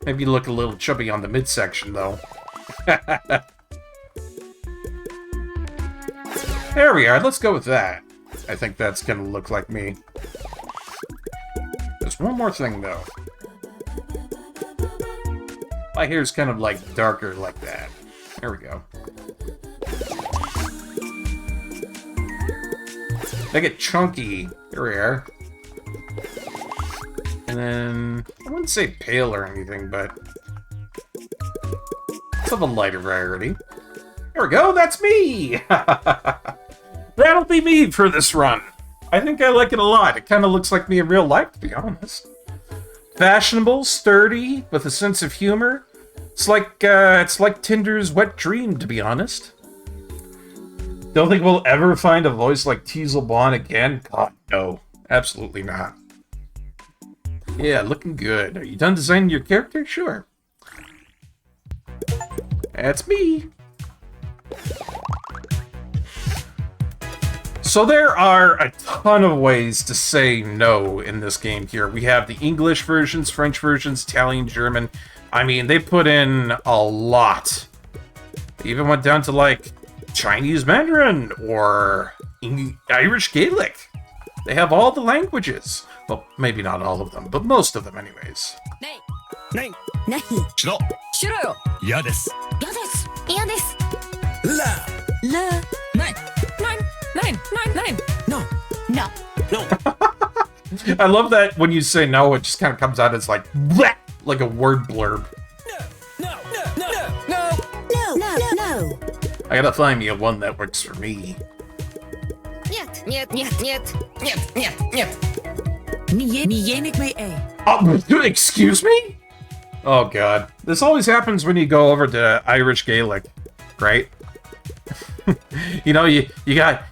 Speaker 1: Maybe look a little chubby on the midsection, though. There we are. Let's go with that. I think that's gonna look like me. There's one more thing, though. My hair's kind of, like, darker like that. There we go. They get chunky. Here we are. And then, I wouldn't say pale or anything, but it's of a lighter variety. There we go, that's me! That'll be me for this run. I think I like it a lot. It kind of looks like me in real life, to be honest. Fashionable, sturdy, with a sense of humor. It's like Tinder's wet dream, to be honest. Don't think we'll ever find a voice like Teasel Blonde again? God, no. Absolutely not. Yeah, looking good. Are you done designing your character? Sure. That's me. So there are a ton of ways to say no in this game here. We have the English versions, French versions, Italian, German. I mean, they put in a lot. They even went down to, like, Chinese Mandarin or Irish Gaelic. They have all the languages. Well, maybe not all of them, but most of them anyways.
Speaker 2: Nay.
Speaker 3: Nay.
Speaker 2: Nay.
Speaker 3: Shiro.
Speaker 2: Shiro.
Speaker 3: Ya desu.
Speaker 2: Ya desu. Ya desu.
Speaker 3: La.
Speaker 2: La.
Speaker 3: Nein.
Speaker 2: Nein. Nein. Nein. Nein.
Speaker 3: No.
Speaker 2: No.
Speaker 3: No.
Speaker 1: I love that when you say no, it just kind of comes out as like, bleh, like a word blurb.
Speaker 3: No. No. No. No.
Speaker 2: No. No. No. No.
Speaker 1: I gotta find me a one that works for me.
Speaker 2: Niet. Niet. Niet. Niet. Niet. Niet. Niet.
Speaker 3: Niet mee ei.
Speaker 1: Oh, excuse me? Oh god. This always happens when you go over to Irish Gaelic, right? You know, you got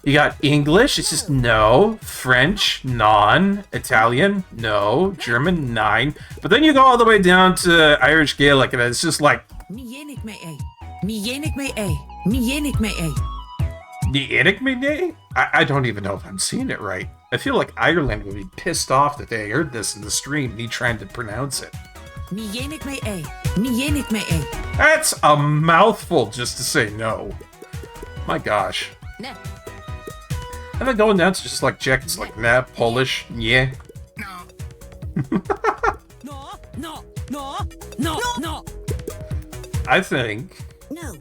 Speaker 1: English, it's just no, French, non, Italian, no, German, nine. But then you go all the way down to Irish Gaelic and it's just like
Speaker 3: Niet mee ei. Niet mee ei. Niet mee ei.
Speaker 1: Nienigmine? I don't even know if I'm seeing it right. I feel like Ireland would be pissed off that they heard this in the stream, me trying to pronounce it.
Speaker 3: Niet mee ei. Niet mee ei.
Speaker 1: That's a mouthful just to say no. My gosh.
Speaker 2: No.
Speaker 1: And then going down to just like Czech, it's like nah, Polish, yeah.
Speaker 3: No. No. No. No. No.
Speaker 1: I think
Speaker 2: No.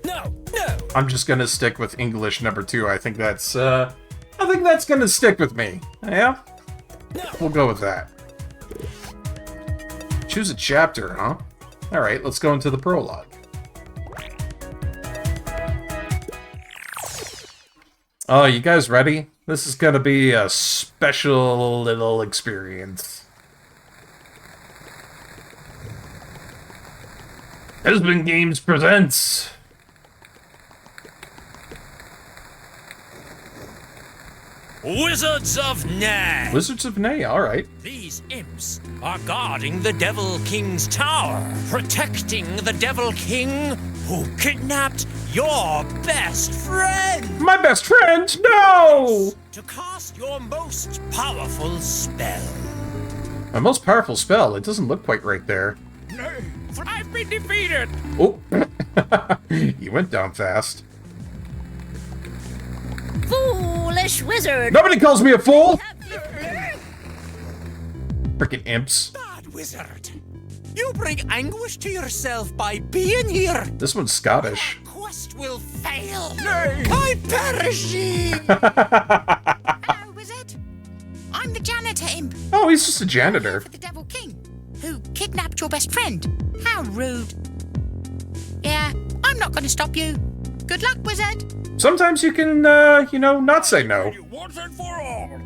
Speaker 3: No. No.
Speaker 1: I'm just gonna stick with English number 2. I think that's gonna stick with me. Yeah?
Speaker 3: No.
Speaker 1: We'll go with that. Choose a chapter, huh? Alright, let's go into the prologue. Oh, you guys ready? This is gonna be a special little experience. Husband Games presents...
Speaker 4: Wizards of Nay!
Speaker 1: Wizards of Nay, alright.
Speaker 4: These imps are guarding the Devil King's tower, protecting the Devil King who kidnapped your best friend!
Speaker 1: My best friend? No!
Speaker 4: To cast your most powerful spell.
Speaker 1: My most powerful spell? It doesn't look quite right there.
Speaker 4: Nay, for I've been defeated!
Speaker 1: Oh! You went down fast.
Speaker 2: Foolish wizard.
Speaker 1: Nobody calls me a fool! Freaking imps.
Speaker 4: Bad wizard! You bring anguish to yourself by being here!
Speaker 1: This one's Scottish.
Speaker 4: Quest will fail! Nay! I perish ye!
Speaker 2: Hello, wizard. I'm the janitor imp
Speaker 1: Oh, he's just a janitor.
Speaker 2: for the Devil King, who kidnapped your best friend. How rude. Yeah, I'm not going to stop you. Good luck, wizard.
Speaker 1: Sometimes you can, you know, not say no.
Speaker 4: You once and for all!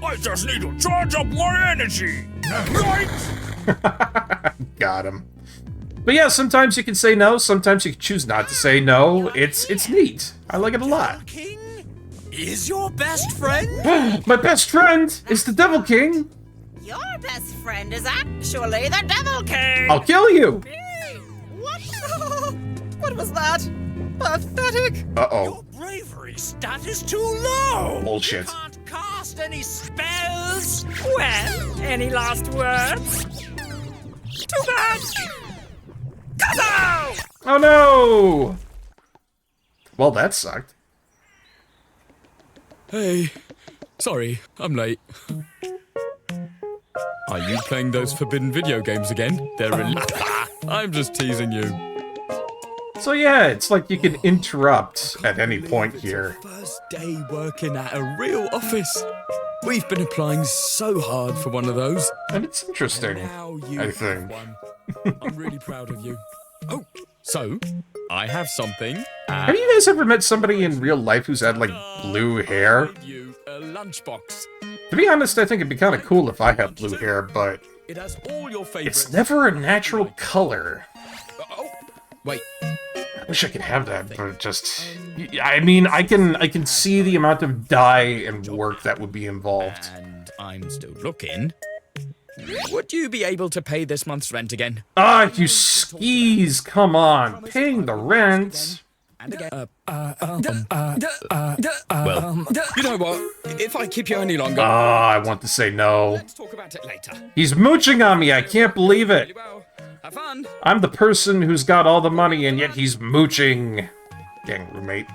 Speaker 4: I just need to charge up my energy! Right?
Speaker 1: Got him. But yeah, sometimes you can say no, sometimes you can choose not to say no. It's neat. I like it a lot.
Speaker 4: King is your best friend?
Speaker 1: My best friend is the Devil King.
Speaker 2: Your best friend is actually the Devil King.
Speaker 1: I'll kill you.
Speaker 2: What? What was that? Pathetic.
Speaker 1: Uh-oh.
Speaker 4: Your bravery stat is too low!
Speaker 1: Bullshit.
Speaker 4: You can't cast any spells!
Speaker 2: Well, any last words? Too bad.
Speaker 1: Oh no! Well, that sucked.
Speaker 5: Hey, sorry, I'm late. Are you playing those forbidden video games again? I'm just teasing you.
Speaker 1: So yeah, it's like you can interrupt at any point here.
Speaker 5: First day working at a real office. We've been applying so hard for one of those.
Speaker 1: And it's interesting,
Speaker 5: Now you
Speaker 1: I
Speaker 5: have
Speaker 1: think.
Speaker 5: one. I'm really proud of you. Oh, so I have something.
Speaker 1: Have you guys ever met somebody in real life who's had, like, blue hair?
Speaker 5: You a lunchbox.
Speaker 1: To be honest, I think it'd be kind of cool if I had blue hair, but
Speaker 5: It has all your favorites.
Speaker 1: it's never a natural color.
Speaker 5: Oh, wait.
Speaker 1: I wish I could have that, but it just... I mean, I can see the amount of dye and work that would be involved.
Speaker 5: And I'm still looking. Would you be able to pay this month's rent again?
Speaker 1: Ah, you skis! Come on, paying the rent.
Speaker 5: And again. Well, you know what? If I keep you any longer,
Speaker 1: Ah, I want to say no.
Speaker 5: let's talk about it later.
Speaker 1: He's mooching on me. I can't believe it.
Speaker 5: Well, have fun.
Speaker 1: I'm the person who's got all the money, and yet he's mooching. Dang, roommate.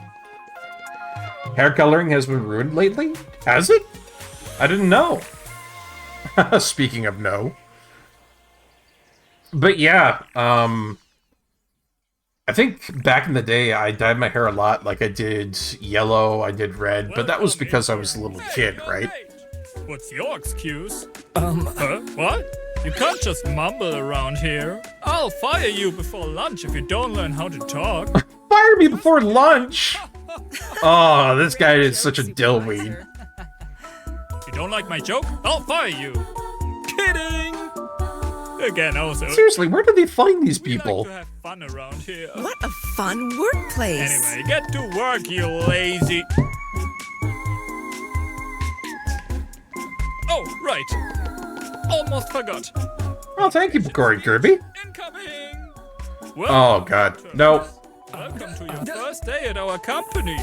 Speaker 1: Hair coloring has been ruined lately? Has it? I didn't know. Speaking of no. But yeah, I think back in the day I dyed my hair a lot. Like I did yellow, I did red, but that was because I was a little kid, right?
Speaker 6: What's your excuse? Huh? What? You can't just mumble around here. I'll fire you before lunch if you don't learn how to talk.
Speaker 1: Fire me before lunch! Oh, this guy is such a dillweed.
Speaker 6: You don't like my joke? I'll fire you. Kidding! Again, also.
Speaker 1: Seriously, where do they find these
Speaker 6: We
Speaker 1: people?
Speaker 6: like to have fun around here.
Speaker 3: What a fun workplace.
Speaker 6: Anyway, get to work, you lazy. Oh, right. Almost forgot.
Speaker 1: Well, thank you, Corey Kirby.
Speaker 6: Incoming!
Speaker 1: Oh, God. No.
Speaker 6: Welcome to your first day at our company.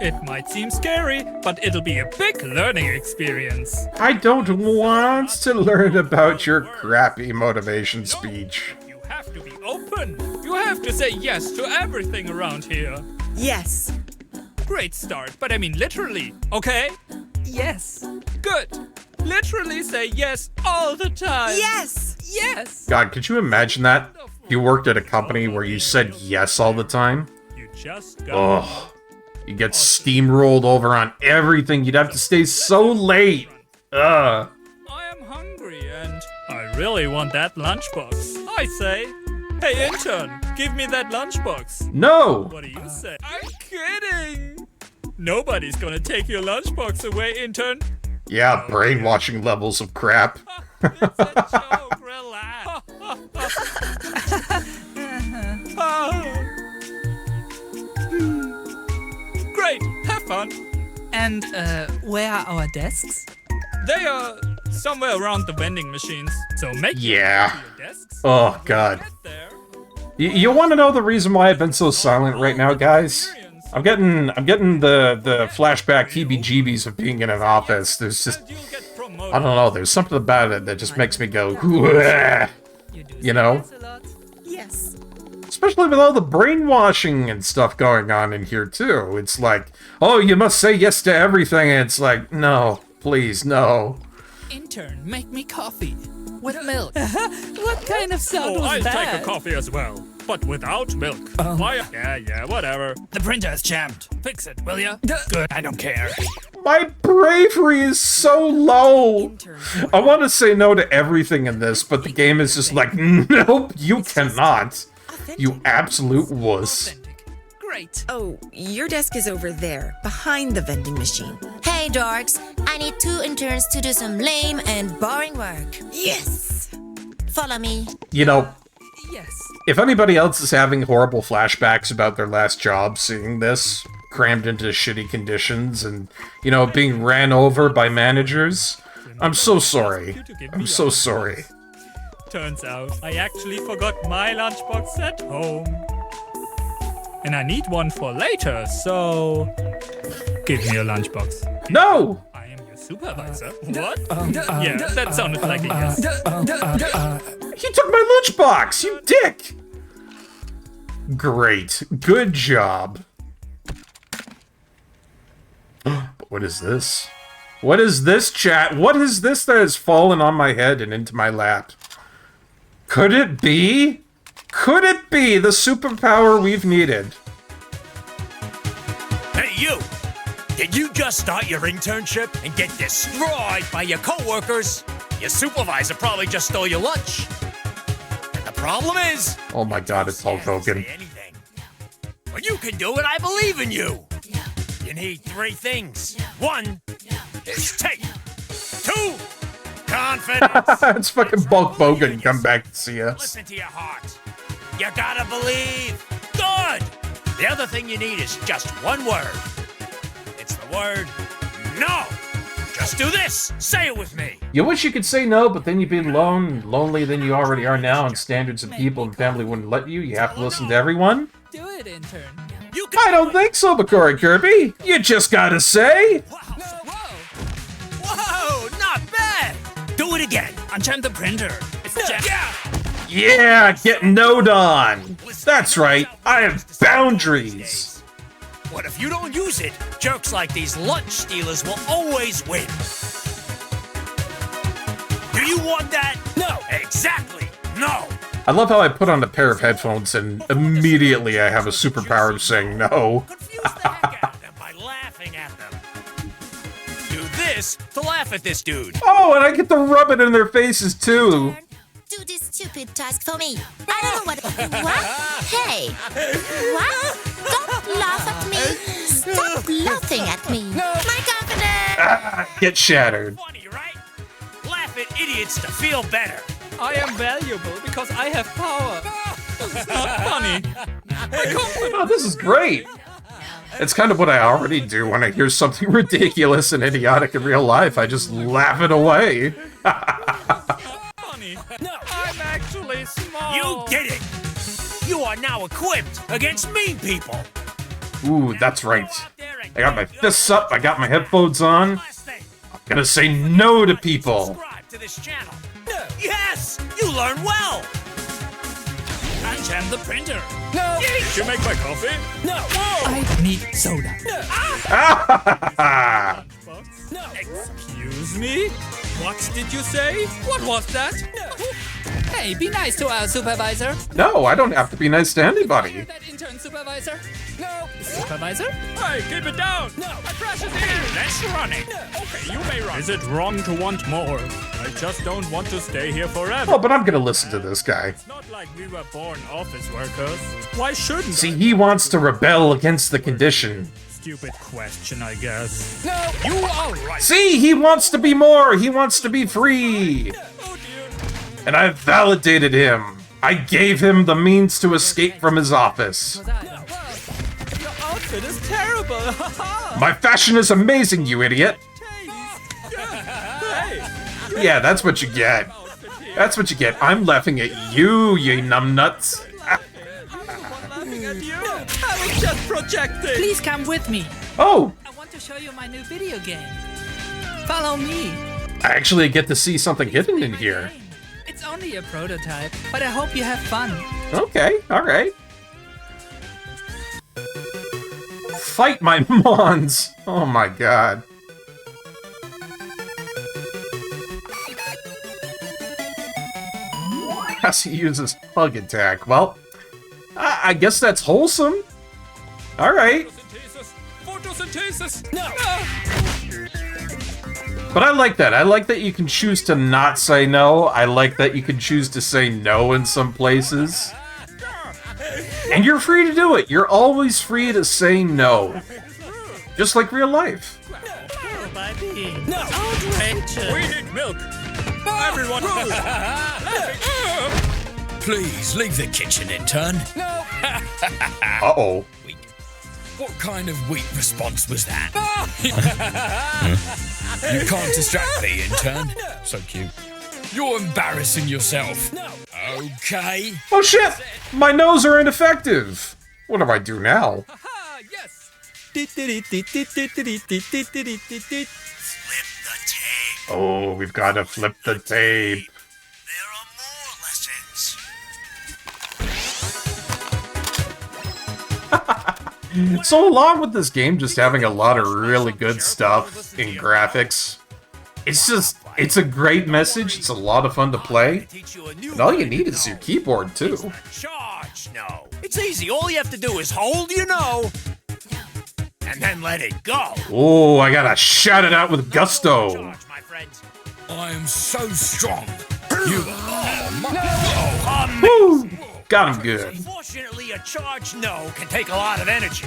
Speaker 6: It might seem scary, but it'll be a big learning experience.
Speaker 1: I don't want to learn about your crappy motivation speech.
Speaker 6: You have to be open. You have to say yes to everything around here.
Speaker 3: Yes.
Speaker 6: Great start, but I mean literally, okay?
Speaker 3: Yes.
Speaker 6: Good. Literally say yes all the time.
Speaker 3: Yes.
Speaker 6: Yes.
Speaker 1: God, could you imagine that? You worked at a company where you said yes all the time?
Speaker 6: You just got
Speaker 1: Ugh. You get steamrolled over on everything. You'd have to stay so late. Ugh.
Speaker 6: I am hungry and I really want that lunchbox. I say, hey intern, give me that lunchbox.
Speaker 1: No.
Speaker 6: What do you say? I'm kidding. Nobody's gonna take your lunchbox away, intern.
Speaker 1: Yeah, brainwashing levels of crap.
Speaker 6: It's a joke, relax. Great, have fun.
Speaker 7: And where are our desks?
Speaker 6: They are somewhere around the vending machines, so make
Speaker 1: Yeah.
Speaker 6: your desks.
Speaker 1: Oh, God.
Speaker 6: Get there.
Speaker 1: You want to know the reason why I've been so silent right now, guys? I'm getting the flashback heebie-jeebies of being in an office. There's just,
Speaker 6: You'll get
Speaker 1: I
Speaker 6: promoted.
Speaker 1: don't know, there's something about it that just makes me go, "Wah," you know?
Speaker 3: Yes.
Speaker 1: Especially with all the brainwashing and stuff going on in here, too. It's like, oh, you must say yes to everything. And it's like, no, please, no.
Speaker 7: Intern, make me coffee. With milk. What kind of sound
Speaker 6: Oh,
Speaker 7: was
Speaker 6: I'll
Speaker 7: that?
Speaker 6: take a coffee as well, but without milk. Why? Yeah, whatever.
Speaker 7: The printer is jammed. Fix it, will ya? Good, I don't care.
Speaker 1: My bravery is so low. I want to say no to everything in this, but the game is just like, nope, you cannot. You absolute wuss.
Speaker 7: Authentic. Great.
Speaker 3: Oh, your desk is over there, behind the vending machine.
Speaker 8: Hey, dorks, I need 2 interns to do some lame and boring work.
Speaker 3: Yes.
Speaker 8: Follow me.
Speaker 1: You know,
Speaker 7: Yes.
Speaker 1: if anybody else is having horrible flashbacks about their last job, seeing this, crammed into shitty conditions and, you know, being ran over by managers, I'm so sorry. I'm so sorry.
Speaker 6: Turns out, I actually forgot my lunchbox at home. And I need one for later, so... Give me your lunchbox.
Speaker 1: No!
Speaker 6: I am your supervisor. What? Yeah, that sounded like a yes.
Speaker 1: He took my lunchbox, you dick! Great. Good job. What is this? What is this, chat? What is this that has fallen on my head and into my lap? Could it be? Could it be the superpower we've needed?
Speaker 4: Hey, you! Did you just start your internship and get destroyed by your coworkers? Your supervisor probably just stole your lunch. And the problem is...
Speaker 1: Oh my god, it's Hulk Hogan.
Speaker 4: Well, you can do it. I believe in you. You need 3 things. 1 is tape. 2, confidence.
Speaker 1: It's fucking Bulk Hogan come back to see us.
Speaker 4: Listen to your heart. You gotta believe. Good. The other thing you need is just 1 word. It's the word no. Just do this. Say it with me.
Speaker 1: You wish you could say no, but then you'd be lonely than you already are now, and standards of people and family wouldn't let you. You have to listen to everyone.
Speaker 7: Do it, intern.
Speaker 1: I don't think so, Bakura Kirby. You just gotta say.
Speaker 4: Whoa, not bad. Do it again.
Speaker 7: Unjam the printer. It's jam.
Speaker 1: Yeah, get node on. That's right. I have boundaries.
Speaker 4: What if you don't use it? Jerks like these lunch stealers will always win. Do you want that? No. Exactly. No.
Speaker 1: I love how I put on a pair of headphones and immediately I have a superpower of saying no.
Speaker 4: Confuse the heck out of them by laughing at them. Do this to laugh at this dude.
Speaker 1: Oh, and I get to rub it in their faces too.
Speaker 8: Do this stupid task for me. I don't know what. What? Hey. What? Don't laugh at me. Stop laughing at me. My confidence.
Speaker 1: Get shattered.
Speaker 4: Funny, right? Laugh at idiots to feel better.
Speaker 6: I am valuable because I have power. This is not funny.
Speaker 1: Oh, this is great. It's kind of what I already do when I hear something ridiculous and idiotic in real life. I just laugh it away.
Speaker 6: Funny. I'm actually small.
Speaker 4: You did it. You are now equipped against mean people.
Speaker 1: Ooh, that's right. I got my fists up, I got my headphones on. I'm gonna say no to people.
Speaker 4: Subscribe to this channel. Yes, you learn well.
Speaker 7: Unjam the printer.
Speaker 6: No. Did you make my coffee?
Speaker 7: No. Whoa. I need soda.
Speaker 6: Excuse me? What did you say? What was that?
Speaker 7: Hey, be nice to our supervisor.
Speaker 1: No, I don't have to be nice to anybody.
Speaker 7: That intern supervisor. No. Supervisor?
Speaker 6: Hey, keep it down! No! My trash is here! Let's run it! Okay, you may run. Is it wrong to want more? I just don't want to stay here forever.
Speaker 1: Oh, but I'm gonna listen to this guy.
Speaker 6: It's not like we were born office workers. Why shouldn't
Speaker 1: See, he wants to rebel against the condition.
Speaker 6: Stupid question, I guess. No! You are right!
Speaker 1: See, he wants to be more. He wants to be free.
Speaker 6: Oh dear.
Speaker 1: And I've validated him. I gave him the means to escape from his office.
Speaker 6: Your outfit is terrible!
Speaker 1: My fashion is amazing, you idiot.
Speaker 6: Hey!
Speaker 1: Yeah, that's what you get. That's what you get. I'm laughing at you, you numbnuts.
Speaker 6: Laughing at you? I was just projecting!
Speaker 7: Please come with me.
Speaker 1: Oh,
Speaker 7: I want to show you my new video game. Follow me.
Speaker 1: I actually get to see something hidden in here.
Speaker 7: It's only a prototype, but I hope you have fun.
Speaker 1: Okay, alright. Fight my mons! Oh my god. As he uses hug attack. Well, I guess that's wholesome. Alright.
Speaker 6: Photosynthesis! No!
Speaker 1: But I like that. I like that you can choose to not say no. I like that you can choose to say no in some places. And you're free to do it. You're always free to say no. Just like real life.
Speaker 6: No! Outrageous! We need milk! Everyone!
Speaker 5: Please leave the kitchen, intern. No.
Speaker 1: Uh-oh.
Speaker 5: What kind of weak response was that? You can't distract me, intern. So cute. You're embarrassing yourself. Okay.
Speaker 1: Oh shit! My nose are ineffective! What do I do now?
Speaker 6: Yes!
Speaker 4: Flip the tape.
Speaker 1: Oh, we've got to flip the tape.
Speaker 4: There are more lessons.
Speaker 1: So along with this game just having a lot of really good stuff in graphics, it's a great message, it's a lot of fun to play, and all you need is your keyboard too.
Speaker 4: Charge no. It's easy. All you have to do is hold your no, and then let it go.
Speaker 1: Oh, I gotta shout it out with gusto.
Speaker 4: Charge, my friends.
Speaker 5: I am so strong. You are my...
Speaker 1: Woo! Got him good.
Speaker 4: Unfortunately, a charged no can take a lot of energy.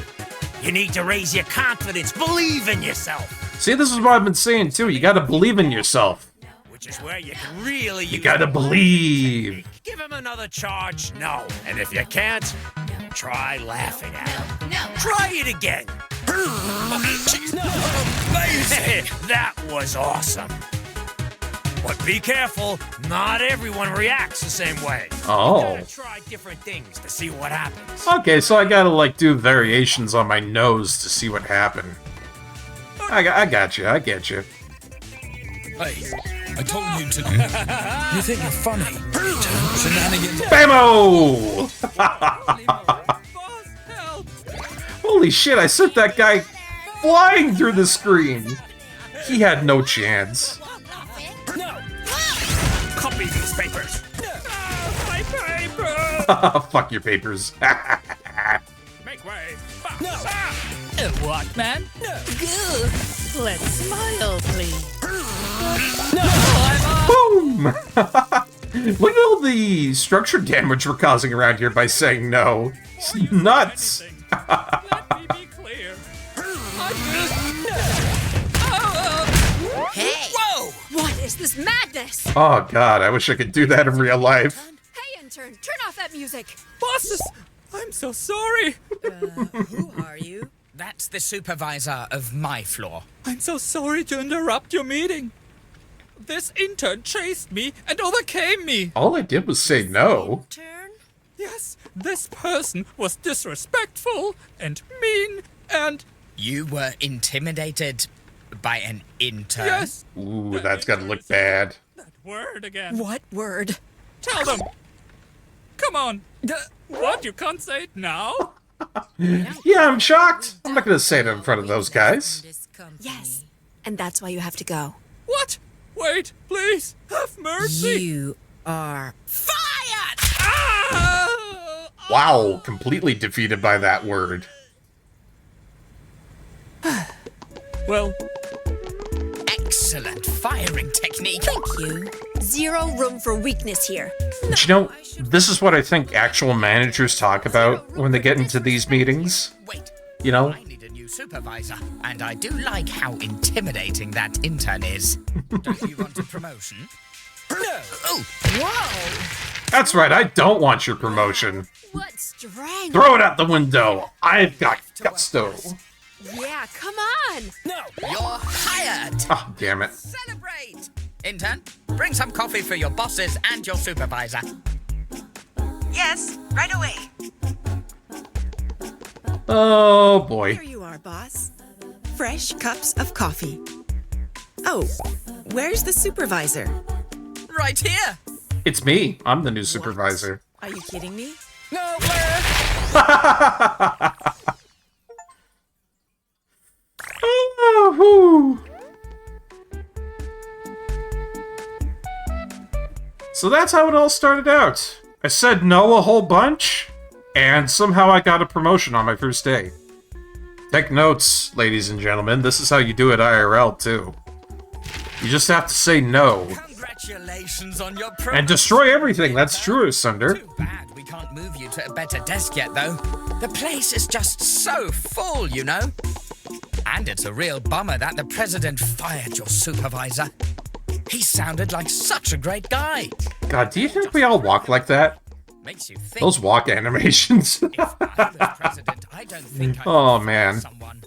Speaker 4: You need to raise your confidence, believe in yourself.
Speaker 1: See, this is what I've been saying too, you gotta believe in yourself.
Speaker 4: Which is where you can really
Speaker 1: You gotta believe.
Speaker 4: Give him another charge, no. And if you can't, try laughing at him.
Speaker 8: No.
Speaker 4: Try it again.
Speaker 5: Amazing.
Speaker 4: That was awesome. But be careful, not everyone reacts the same way.
Speaker 1: Oh.
Speaker 4: You gotta try different things to see what happens.
Speaker 1: Okay, so I gotta like do variations on my nose to see what happened. I got you, I get you.
Speaker 5: Hey, I told you to. You think you're funny? Shenanigans.
Speaker 1: Bammo! Holy shit, I sent that guy flying through the screen. He had no chance.
Speaker 4: Copy these papers.
Speaker 6: My paper!
Speaker 1: Fuck your papers.
Speaker 4: Make way.
Speaker 7: What, man? Good. Let's smile, please.
Speaker 1: Boom! Look at all the structure damage we're causing around here by saying no. It's nuts!
Speaker 6: Let me be clear.
Speaker 2: Hey!
Speaker 4: Whoa!
Speaker 9: What is this madness?
Speaker 1: Oh god, I wish I could do that in real life.
Speaker 9: Hey, intern, turn off that music.
Speaker 6: Bosses, I'm so sorry.
Speaker 3: Who are you?
Speaker 7: That's the supervisor of my floor.
Speaker 6: I'm so sorry to interrupt your meeting. This intern chased me and overcame me.
Speaker 1: All I did was say no.
Speaker 3: Turn?
Speaker 6: Yes, this person was disrespectful and mean and...
Speaker 7: You were intimidated by an intern?
Speaker 6: Yes,
Speaker 1: Ooh, that's gotta look bad.
Speaker 6: that word again.
Speaker 3: What word?
Speaker 6: Tell them. Come on. What, you can't say it now?
Speaker 1: Yeah, I'm shocked. I'm not gonna say it in front of those guys.
Speaker 3: This company.
Speaker 9: Yes, and that's why you have to go.
Speaker 6: What? Wait, please, have mercy.
Speaker 3: You are
Speaker 7: Fired!
Speaker 6: Ah!
Speaker 1: Wow, completely defeated by that word.
Speaker 6: Well,
Speaker 7: Excellent firing technique.
Speaker 9: Thank you. Zero room for weakness here.
Speaker 1: But you know, this is what I think actual managers talk about when they get into these meetings.
Speaker 7: Wait,
Speaker 1: You know?
Speaker 7: I need a new supervisor, and I do like how intimidating that intern is. Don't you want a promotion? No. Oh, whoa!
Speaker 1: That's right, I don't want your promotion.
Speaker 9: What strength?
Speaker 1: Throw it out the window. I've got gusto.
Speaker 9: Yeah, come on.
Speaker 7: No, you're hired.
Speaker 1: Oh, damn it.
Speaker 7: Celebrate. Intern, bring some coffee for your bosses and your supervisor.
Speaker 3: Yes, right away.
Speaker 1: Oh, boy.
Speaker 3: Here you are, boss. Fresh cups of coffee. Oh, where's the supervisor?
Speaker 7: Right here.
Speaker 1: It's me. I'm the new supervisor.
Speaker 3: Are you kidding me?
Speaker 7: No, Blair.
Speaker 1: Oh, whew. So that's how it all started out. I said no a whole bunch, and somehow I got a promotion on my first day. Take notes, ladies and gentlemen. This is how you do it IRL, too. You just have to say no.
Speaker 7: Congratulations on your
Speaker 1: And destroy everything. That's true, Sunder.
Speaker 7: Too bad we can't move you to a better desk yet, though. The place is just so full, you know. And it's a real bummer that the president fired your supervisor. He sounded like such a great guy.
Speaker 1: God, do you think we all walk like that?
Speaker 7: Makes you think.
Speaker 1: Those walk animations.
Speaker 7: If I was president, I don't think I'd
Speaker 1: Oh,
Speaker 7: fire
Speaker 1: man.
Speaker 7: someone.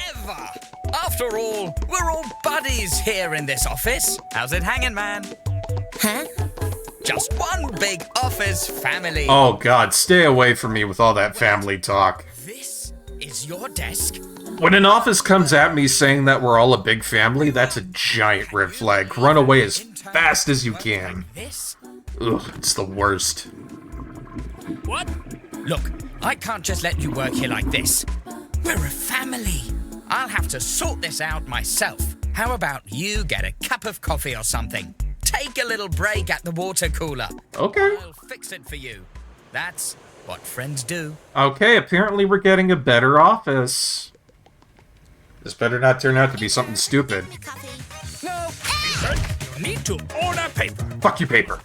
Speaker 7: Ever. After all, we're all buddies here in this office. How's it hanging, man?
Speaker 8: Huh?
Speaker 7: Just one big office family.
Speaker 1: Oh, God, stay away from me with all that family talk.
Speaker 7: This is your desk.
Speaker 1: When an office comes at me saying that we're all a big family, that's a giant red flag. Run away as fast as you can.
Speaker 7: This?
Speaker 1: Ugh, it's the worst.
Speaker 6: what?
Speaker 7: Look, I can't just let you work here like this. We're a family. I'll have to sort this out myself. How about you get a cup of coffee or something? Take a little break at the water cooler.
Speaker 1: Okay.
Speaker 7: I'll fix it for you. That's what friends do.
Speaker 1: Okay, apparently we're getting a better office. This better not turn out to be something stupid.
Speaker 7: No.
Speaker 4: You need to order paper.
Speaker 1: Fuck you, paper.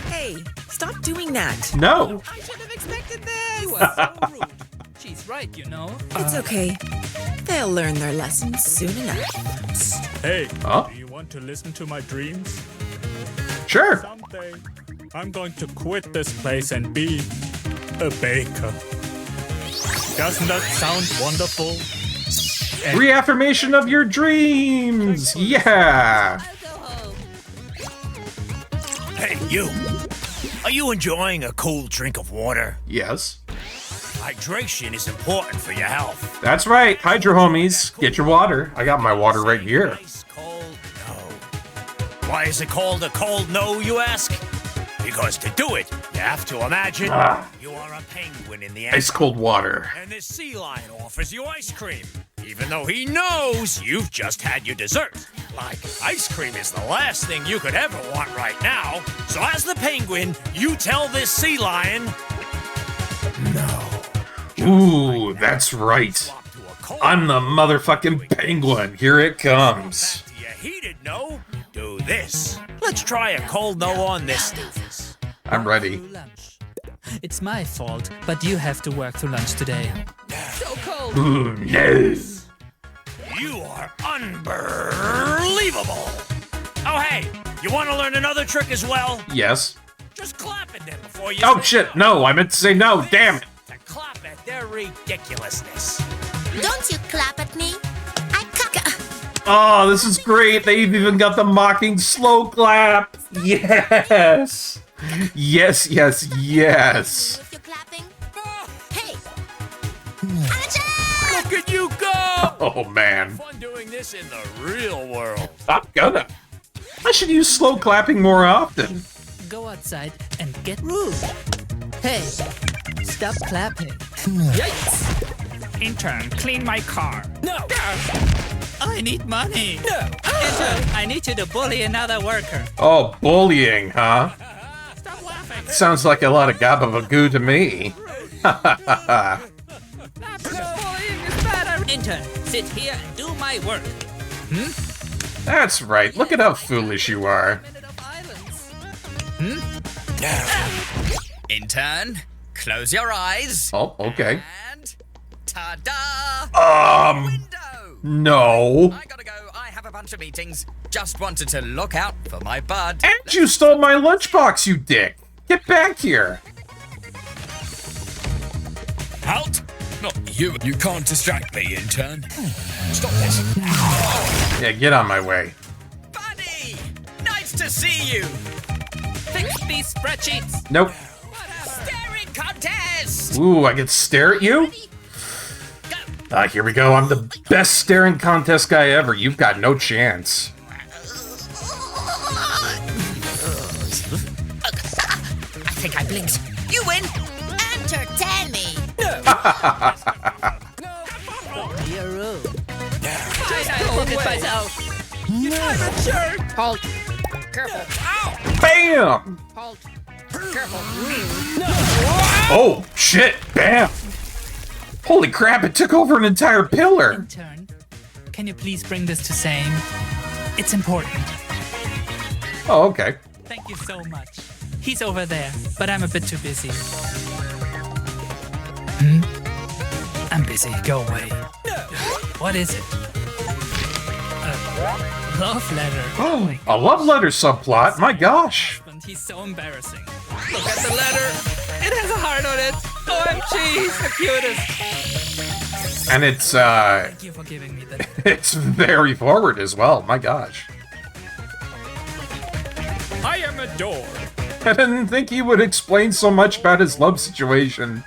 Speaker 3: Hey, stop doing that.
Speaker 1: No.
Speaker 9: I should have expected this.
Speaker 6: You are so rude. She's right, you know.
Speaker 3: It's okay. They'll learn their lessons soon enough.
Speaker 6: Hey,
Speaker 1: Huh?
Speaker 6: do you want to listen to my dreams?
Speaker 1: Sure.
Speaker 6: Someday, I'm going to quit this place and be a baker. Doesn't that sound wonderful?
Speaker 1: Reaffirmation of your dreams. Yeah.
Speaker 4: Hey, you. Are you enjoying a cool drink of water?
Speaker 1: Yes.
Speaker 4: Hydration is important for your health.
Speaker 1: That's right. Hydro homies. Get your water. I got my water right here.
Speaker 4: Ice cold no. Why is it called a cold no, you ask? Because to do it, you have to imagine you are a penguin in the
Speaker 1: Ice cold water.
Speaker 4: and this sea lion offers you ice cream, even though he knows you've just had your dessert. Like, ice cream is the last thing you could ever want right now. So as the penguin, you tell this sea lion, no.
Speaker 1: Ooh, that's right.
Speaker 4: Swap to a cold
Speaker 1: I'm the motherfucking penguin. Here it comes.
Speaker 4: Back to your heated no, do this. Let's try a cold no on this doofus.
Speaker 1: I'm ready.
Speaker 6: Lunch. It's my fault, but you have to work through lunch today. So cold.
Speaker 1: Ooh, no.
Speaker 4: You are unbelievable. Oh, hey, you want to learn another trick as well?
Speaker 1: Yes.
Speaker 4: Just clap at them before you
Speaker 1: Oh
Speaker 4: say
Speaker 1: shit, no, I meant to say no, damn it.
Speaker 4: to clap at their ridiculousness.
Speaker 8: Don't you clap at me. I
Speaker 1: Oh, this is great. They've even got the mocking slow clap. Yes. Yes, yes, yes.
Speaker 8: If you're clapping.
Speaker 4: Ah,
Speaker 8: Hey.
Speaker 4: look at you go!
Speaker 1: Oh man.
Speaker 4: Fun doing this in the real world.
Speaker 1: I'm gonna. I should use slow clapping more often.
Speaker 6: Go outside and get rude. Hey, stop clapping. Yikes! Intern, clean my car. No! I need money. No! Intern, I need you to bully another worker.
Speaker 1: Oh, bullying, huh?
Speaker 6: Stop laughing.
Speaker 1: Sounds like a lot of gabagoo to me.
Speaker 6: Bullying is bad. Intern, sit here and do my work.
Speaker 1: That's right. Look at how foolish you are.
Speaker 6: Minute of silence.
Speaker 7: Intern, close your eyes.
Speaker 1: Oh, okay.
Speaker 7: And ta-da! Window!
Speaker 1: No.
Speaker 7: I gotta go. I have a bunch of meetings. Just wanted to look out for my bud.
Speaker 1: And you stole my lunchbox, you dick. Get back here.
Speaker 5: Halt! Not you. You can't distract me, intern. Stop this.
Speaker 1: Yeah, get on my way.
Speaker 7: Buddy! Nice to see you!
Speaker 6: Fix these spreadsheets.
Speaker 1: Nope.
Speaker 7: Staring contest!
Speaker 1: Ooh, I get to stare at you? Here we go. I'm the best staring contest guy ever. You've got no chance.
Speaker 7: I think I blinked. You win!
Speaker 8: Entertain me.
Speaker 6: You're rude. I hold it myself.
Speaker 7: Halt! Careful! Ow!
Speaker 1: Bam!
Speaker 7: Halt! Careful!
Speaker 1: Oh, shit. Bam. Holy crap, it took over an entire pillar.
Speaker 6: Intern, can you please bring this to same? It's important.
Speaker 1: Oh, okay.
Speaker 6: Thank you so much. He's over there, but I'm a bit too busy. I'm busy. Go away. What is it? A love letter.
Speaker 1: Oh, a love letter subplot. My gosh.
Speaker 6: And he's so embarrassing. Look at the letter. It has a heart on it. OMG, he's the cutest.
Speaker 1: And it's,
Speaker 6: Thank you for giving me that.
Speaker 1: it's very forward as well. My gosh.
Speaker 6: I am adored.
Speaker 1: I didn't think he would explain so much about his love situation.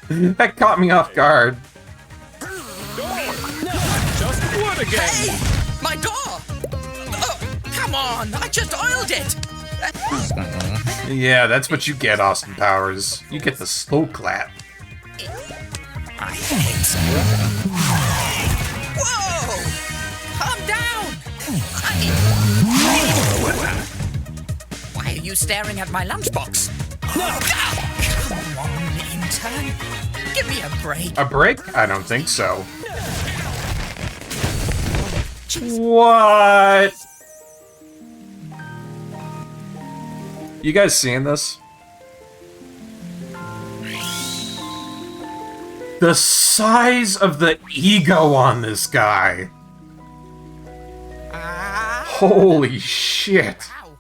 Speaker 1: That caught me off guard.
Speaker 6: Just wood again.
Speaker 7: Hey! My door! Oh, come on! I just oiled it!
Speaker 1: Yeah, that's what you get, Austin Powers. You get the slow clap.
Speaker 7: I hate... Whoa! Calm down! Why are you staring at my lunchbox? No! Come on, intern. Give me a break.
Speaker 1: A break? I don't think so. What? You guys seeing this? The size of the ego on this guy. Holy shit.
Speaker 7: Wow.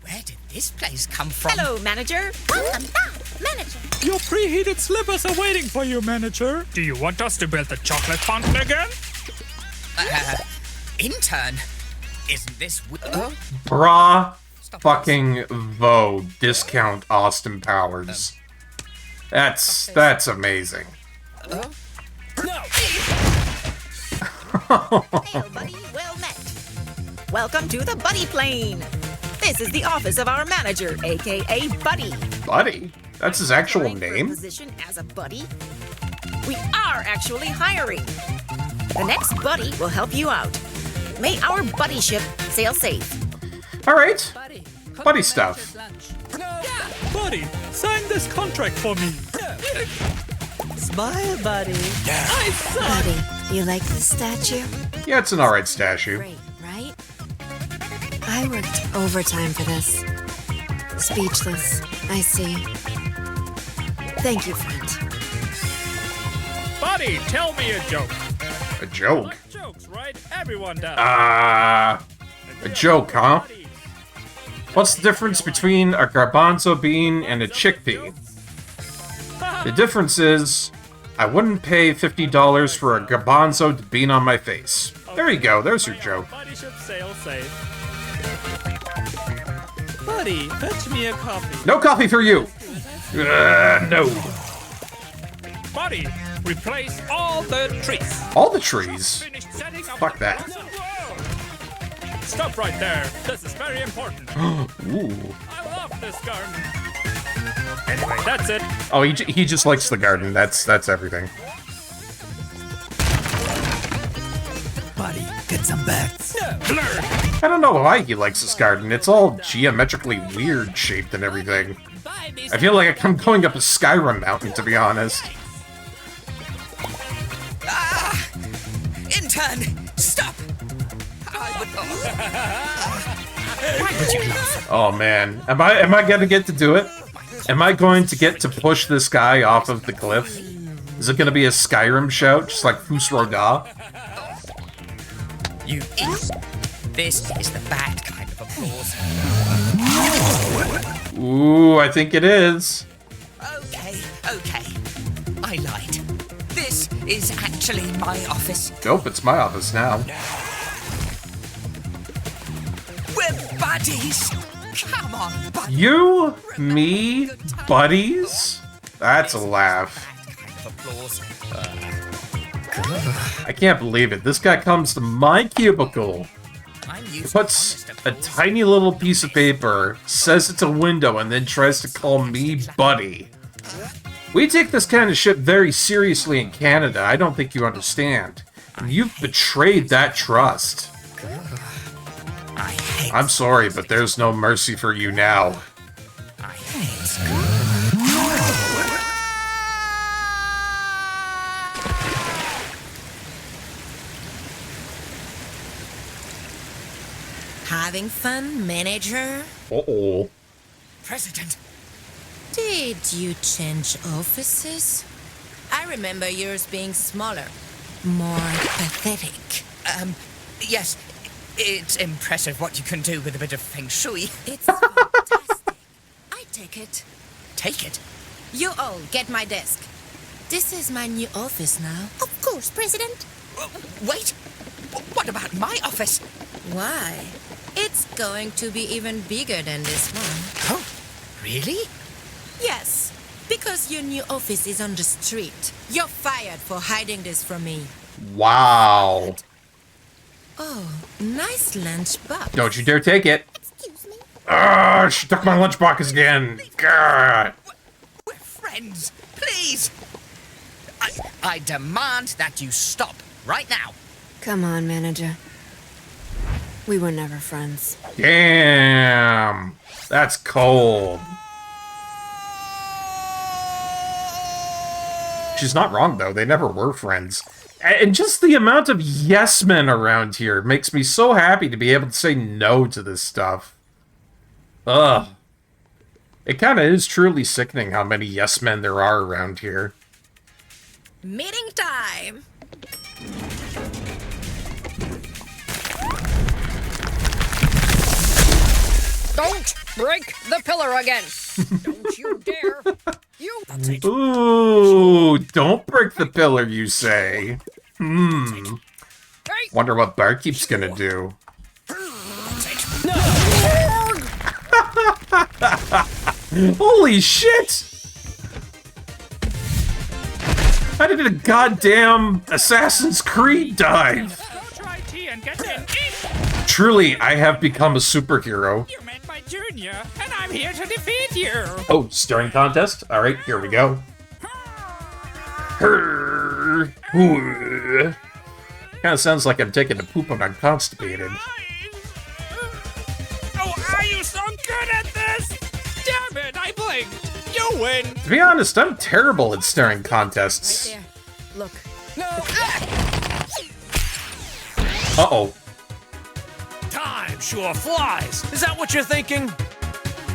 Speaker 7: Where did this place come from?
Speaker 3: Hello, manager.
Speaker 8: Welcome back, manager.
Speaker 6: Your preheated slippers are waiting for you, manager. Do you want us to build the chocolate fountain again?
Speaker 7: Intern? Isn't this...
Speaker 1: Bra fucking Vogue discount Austin Powers. That's amazing.
Speaker 3: Hail, buddy. Well met. Welcome to the Buddy Plane. This is the office of our manager, a.k.a. Buddy.
Speaker 1: Buddy? That's his actual
Speaker 3: Applying for a
Speaker 1: name?
Speaker 3: position as a buddy? We are actually hiring. The next buddy will help you out. May our buddy ship sail safe.
Speaker 1: Alright. Buddy stuff.
Speaker 6: Buddy, sign this contract for me. Smile, buddy.
Speaker 9: Buddy, you like the statue?
Speaker 1: Yeah, it's an alright statue.
Speaker 9: Great, right? I worked overtime for this. Speechless, I see. Thank you, friend.
Speaker 6: Buddy, tell me a joke.
Speaker 1: A joke?
Speaker 6: Like jokes, right? Everyone does.
Speaker 1: A joke, huh? What's the difference between a garbanzo bean and a chickpea? The difference is, I wouldn't pay $50 for a garbanzo bean on my face. There you go, there's your joke.
Speaker 6: Buddy should sail safe. Buddy, fetch me a coffee.
Speaker 1: No coffee for you! No.
Speaker 6: Buddy, replace all the trees.
Speaker 1: All the trees?
Speaker 6: Finished setting up.
Speaker 1: Fuck that.
Speaker 6: Stop right there. This is very important.
Speaker 1: Ooh.
Speaker 6: I love this garden. Anyway, that's it.
Speaker 1: Oh, he just likes the garden. That's everything.
Speaker 6: Buddy, get some bats.
Speaker 1: I don't know why he likes this garden. It's all geometrically weird shaped and everything. I feel like I'm going up a Skyrim mountain, to be honest.
Speaker 7: Intern, stop! Why would you laugh?
Speaker 1: Oh man, am I gonna get to do it? Am I going to get to push this guy off of the cliff? Is it gonna be a Skyrim shout, just like Fus Roda?
Speaker 7: You idiot. This is the bad kind of applause.
Speaker 1: Ooh, I think it is.
Speaker 7: Okay. I lied. This is actually my office.
Speaker 1: Nope, it's my office now.
Speaker 7: We're buddies. Come on, buddy.
Speaker 1: You, me, buddies? That's a laugh. I can't believe it. This guy comes to my cubicle, puts a tiny little piece of paper, says it's a window, and then tries to call me buddy. We take this kind of shit very seriously in Canada. I don't think you understand. You've betrayed that trust. I'm sorry, but there's no mercy for you now.
Speaker 8: Having fun, manager?
Speaker 1: Uh-oh.
Speaker 7: President.
Speaker 8: Did you change offices? I remember yours being smaller, more pathetic.
Speaker 7: Yes. It's impressive what you can do with a bit of feng shui.
Speaker 8: It's fantastic. I take it.
Speaker 7: Take it?
Speaker 8: You all get my desk. This is my new office now.
Speaker 2: Of course, President.
Speaker 7: Wait. What about my office?
Speaker 8: Why? It's going to be even bigger than this one.
Speaker 7: Oh, really?
Speaker 8: Yes, because your new office is on the street. You're fired for hiding this from me.
Speaker 1: Wow.
Speaker 8: Oh, nice lunchbox.
Speaker 1: Don't you dare take it.
Speaker 2: Excuse me.
Speaker 1: She took my lunchbox again. God.
Speaker 7: We're friends. Please. I demand that you stop right now.
Speaker 9: Come on, manager. We were never friends.
Speaker 1: Damn. That's cold. She's not wrong, though. They never were friends. And just the amount of yes men around here makes me so happy to be able to say no to this stuff. Ugh. It kind of is truly sickening how many yes men there are around here.
Speaker 3: Meeting time. Don't break the pillar again. Don't you dare. You.
Speaker 1: Ooh, don't break the pillar, you say. Wonder what Barkeep's gonna do. Holy shit! I did a goddamn Assassin's Creed dive. Truly, I have become a superhero.
Speaker 6: You met my junior, and I'm here to defeat you.
Speaker 1: Oh, stirring contest? Alright, here we go. Kinda sounds like I'm taking a poop when I'm constipated.
Speaker 6: Oh, are you so good at this? Damn it, I blinked. You win.
Speaker 1: To be honest, I'm terrible at stirring contests.
Speaker 3: Right there. Look.
Speaker 1: Uh-oh.
Speaker 4: Time sure flies. Is that what you're thinking?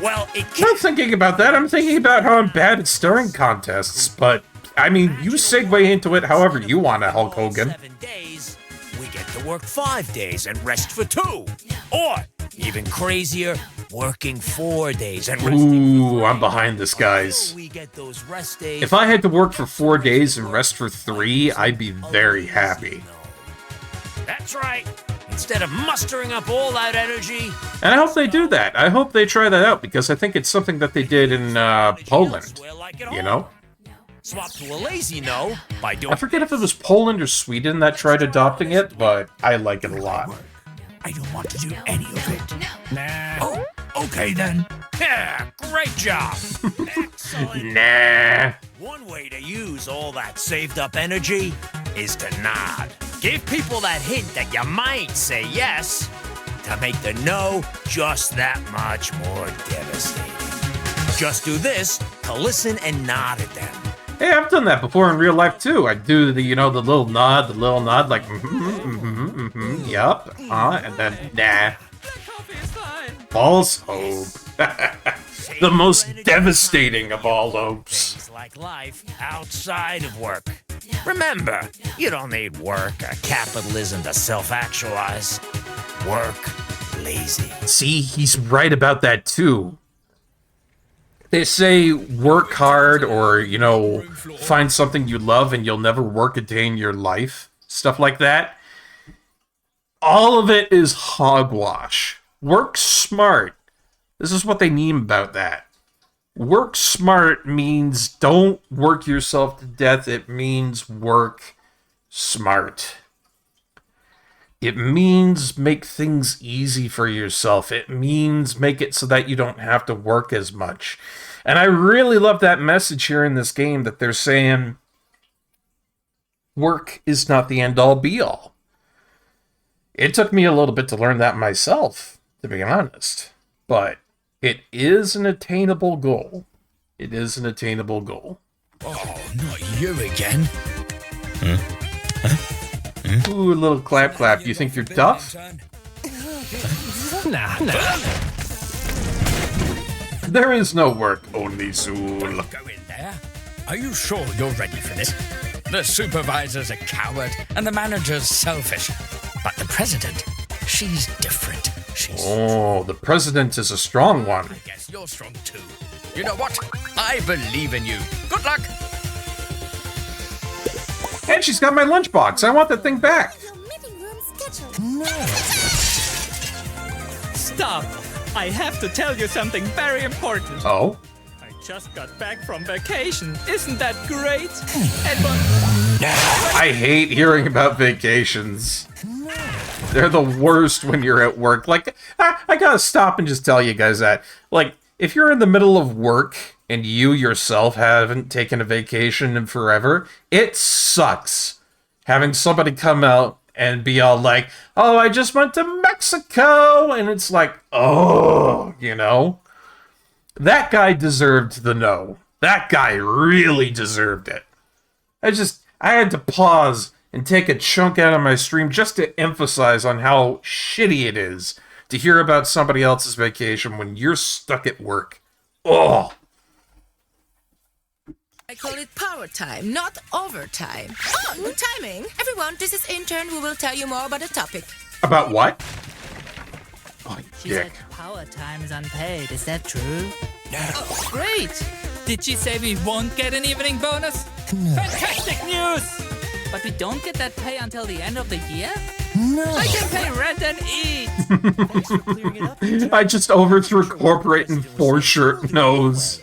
Speaker 4: Well, it
Speaker 1: I'm not thinking about that. I'm thinking about how I'm bad at stirring contests, but, I mean, you segue into it however you want to, Hulk Hogan.
Speaker 4: 7 days, we get to work 5 days and rest for 2. Or, even crazier, working 4 days and resting.
Speaker 1: Ooh, I'm behind this, guys.
Speaker 4: We get those rest days.
Speaker 1: If I had to work for 4 days and rest for 3, I'd be very happy.
Speaker 4: That's right. Instead of mustering up all that energy.
Speaker 1: And I hope they do that. I hope they try that out, because I think it's something that they did in Poland. You know?
Speaker 4: Swap to a lazy no by doing.
Speaker 1: I forget if it was Poland or Sweden that tried adopting it, but I like it a lot.
Speaker 4: I don't want to do any of it. Nah. Oh, okay then. Yeah, great job. Excellent.
Speaker 1: Nah.
Speaker 4: One way to use all that saved up energy is to nod. Give people that hint that you might say yes to make the no just that much more devastating. Just do this to listen and nod at them.
Speaker 1: Hey, I've done that before in real life too. I do the, the little nod, like, yup, and then, nah. False hope. The most devastating of all hopes.
Speaker 4: Things like life outside of work. Remember, you don't need work or capitalism to self-actualize. Work lazy.
Speaker 1: See, he's right about that too. They say work hard or, find something you love and you'll never work a day in your life. Stuff like that. All of it is hogwash. Work smart. This is what they mean about that. Work smart means don't work yourself to death. It means work smart. It means make things easy for yourself. It means make it so that you don't have to work as much. And I really love that message here in this game that they're saying work is not the end-all be-all. It took me a little bit to learn that myself, to be honest. But it is an attainable goal. It is an attainable goal.
Speaker 5: Oh, not you again.
Speaker 1: Ooh, a little clap clap. You think you're tough?
Speaker 6: Nah.
Speaker 1: There is no work, only soul.
Speaker 5: Go in there. Are you sure you're ready for this? The supervisor's a coward and the manager's selfish. But the president, she's different. She's...
Speaker 1: Oh, the president is a strong one.
Speaker 5: I guess you're strong too. You know what? I believe in you. Good luck.
Speaker 1: And she's got my lunchbox. I want that thing back.
Speaker 6: Stop. I have to tell you something very important.
Speaker 1: Oh?
Speaker 6: I just got back from vacation. Isn't that great?
Speaker 1: I hate hearing about vacations. They're the worst when you're at work. Like, I gotta stop and just tell you guys that. Like, if you're in the middle of work and you yourself haven't taken a vacation in forever, it sucks having somebody come out and be all like, oh, I just went to Mexico. And it's like, oh, you know? That guy deserved the no. That guy really deserved it. I had to pause and take a chunk out of my stream just to emphasize on how shitty it is to hear about somebody else's vacation when you're stuck at work. Oh.
Speaker 3: I call it power time, not overtime. Oh, good timing. Everyone, this is intern who will tell you more about the topic.
Speaker 1: About what? Oh,
Speaker 6: She
Speaker 1: dick.
Speaker 6: said power time is unpaid. Is that true? No. Oh, great! Did she say we won't get an evening bonus? No. Fantastic news! But we don't get that pay until the end of the year? No. I can pay rent and eat! Thanks for clearing it up.
Speaker 1: I just overthrew corporate and four shirt nose.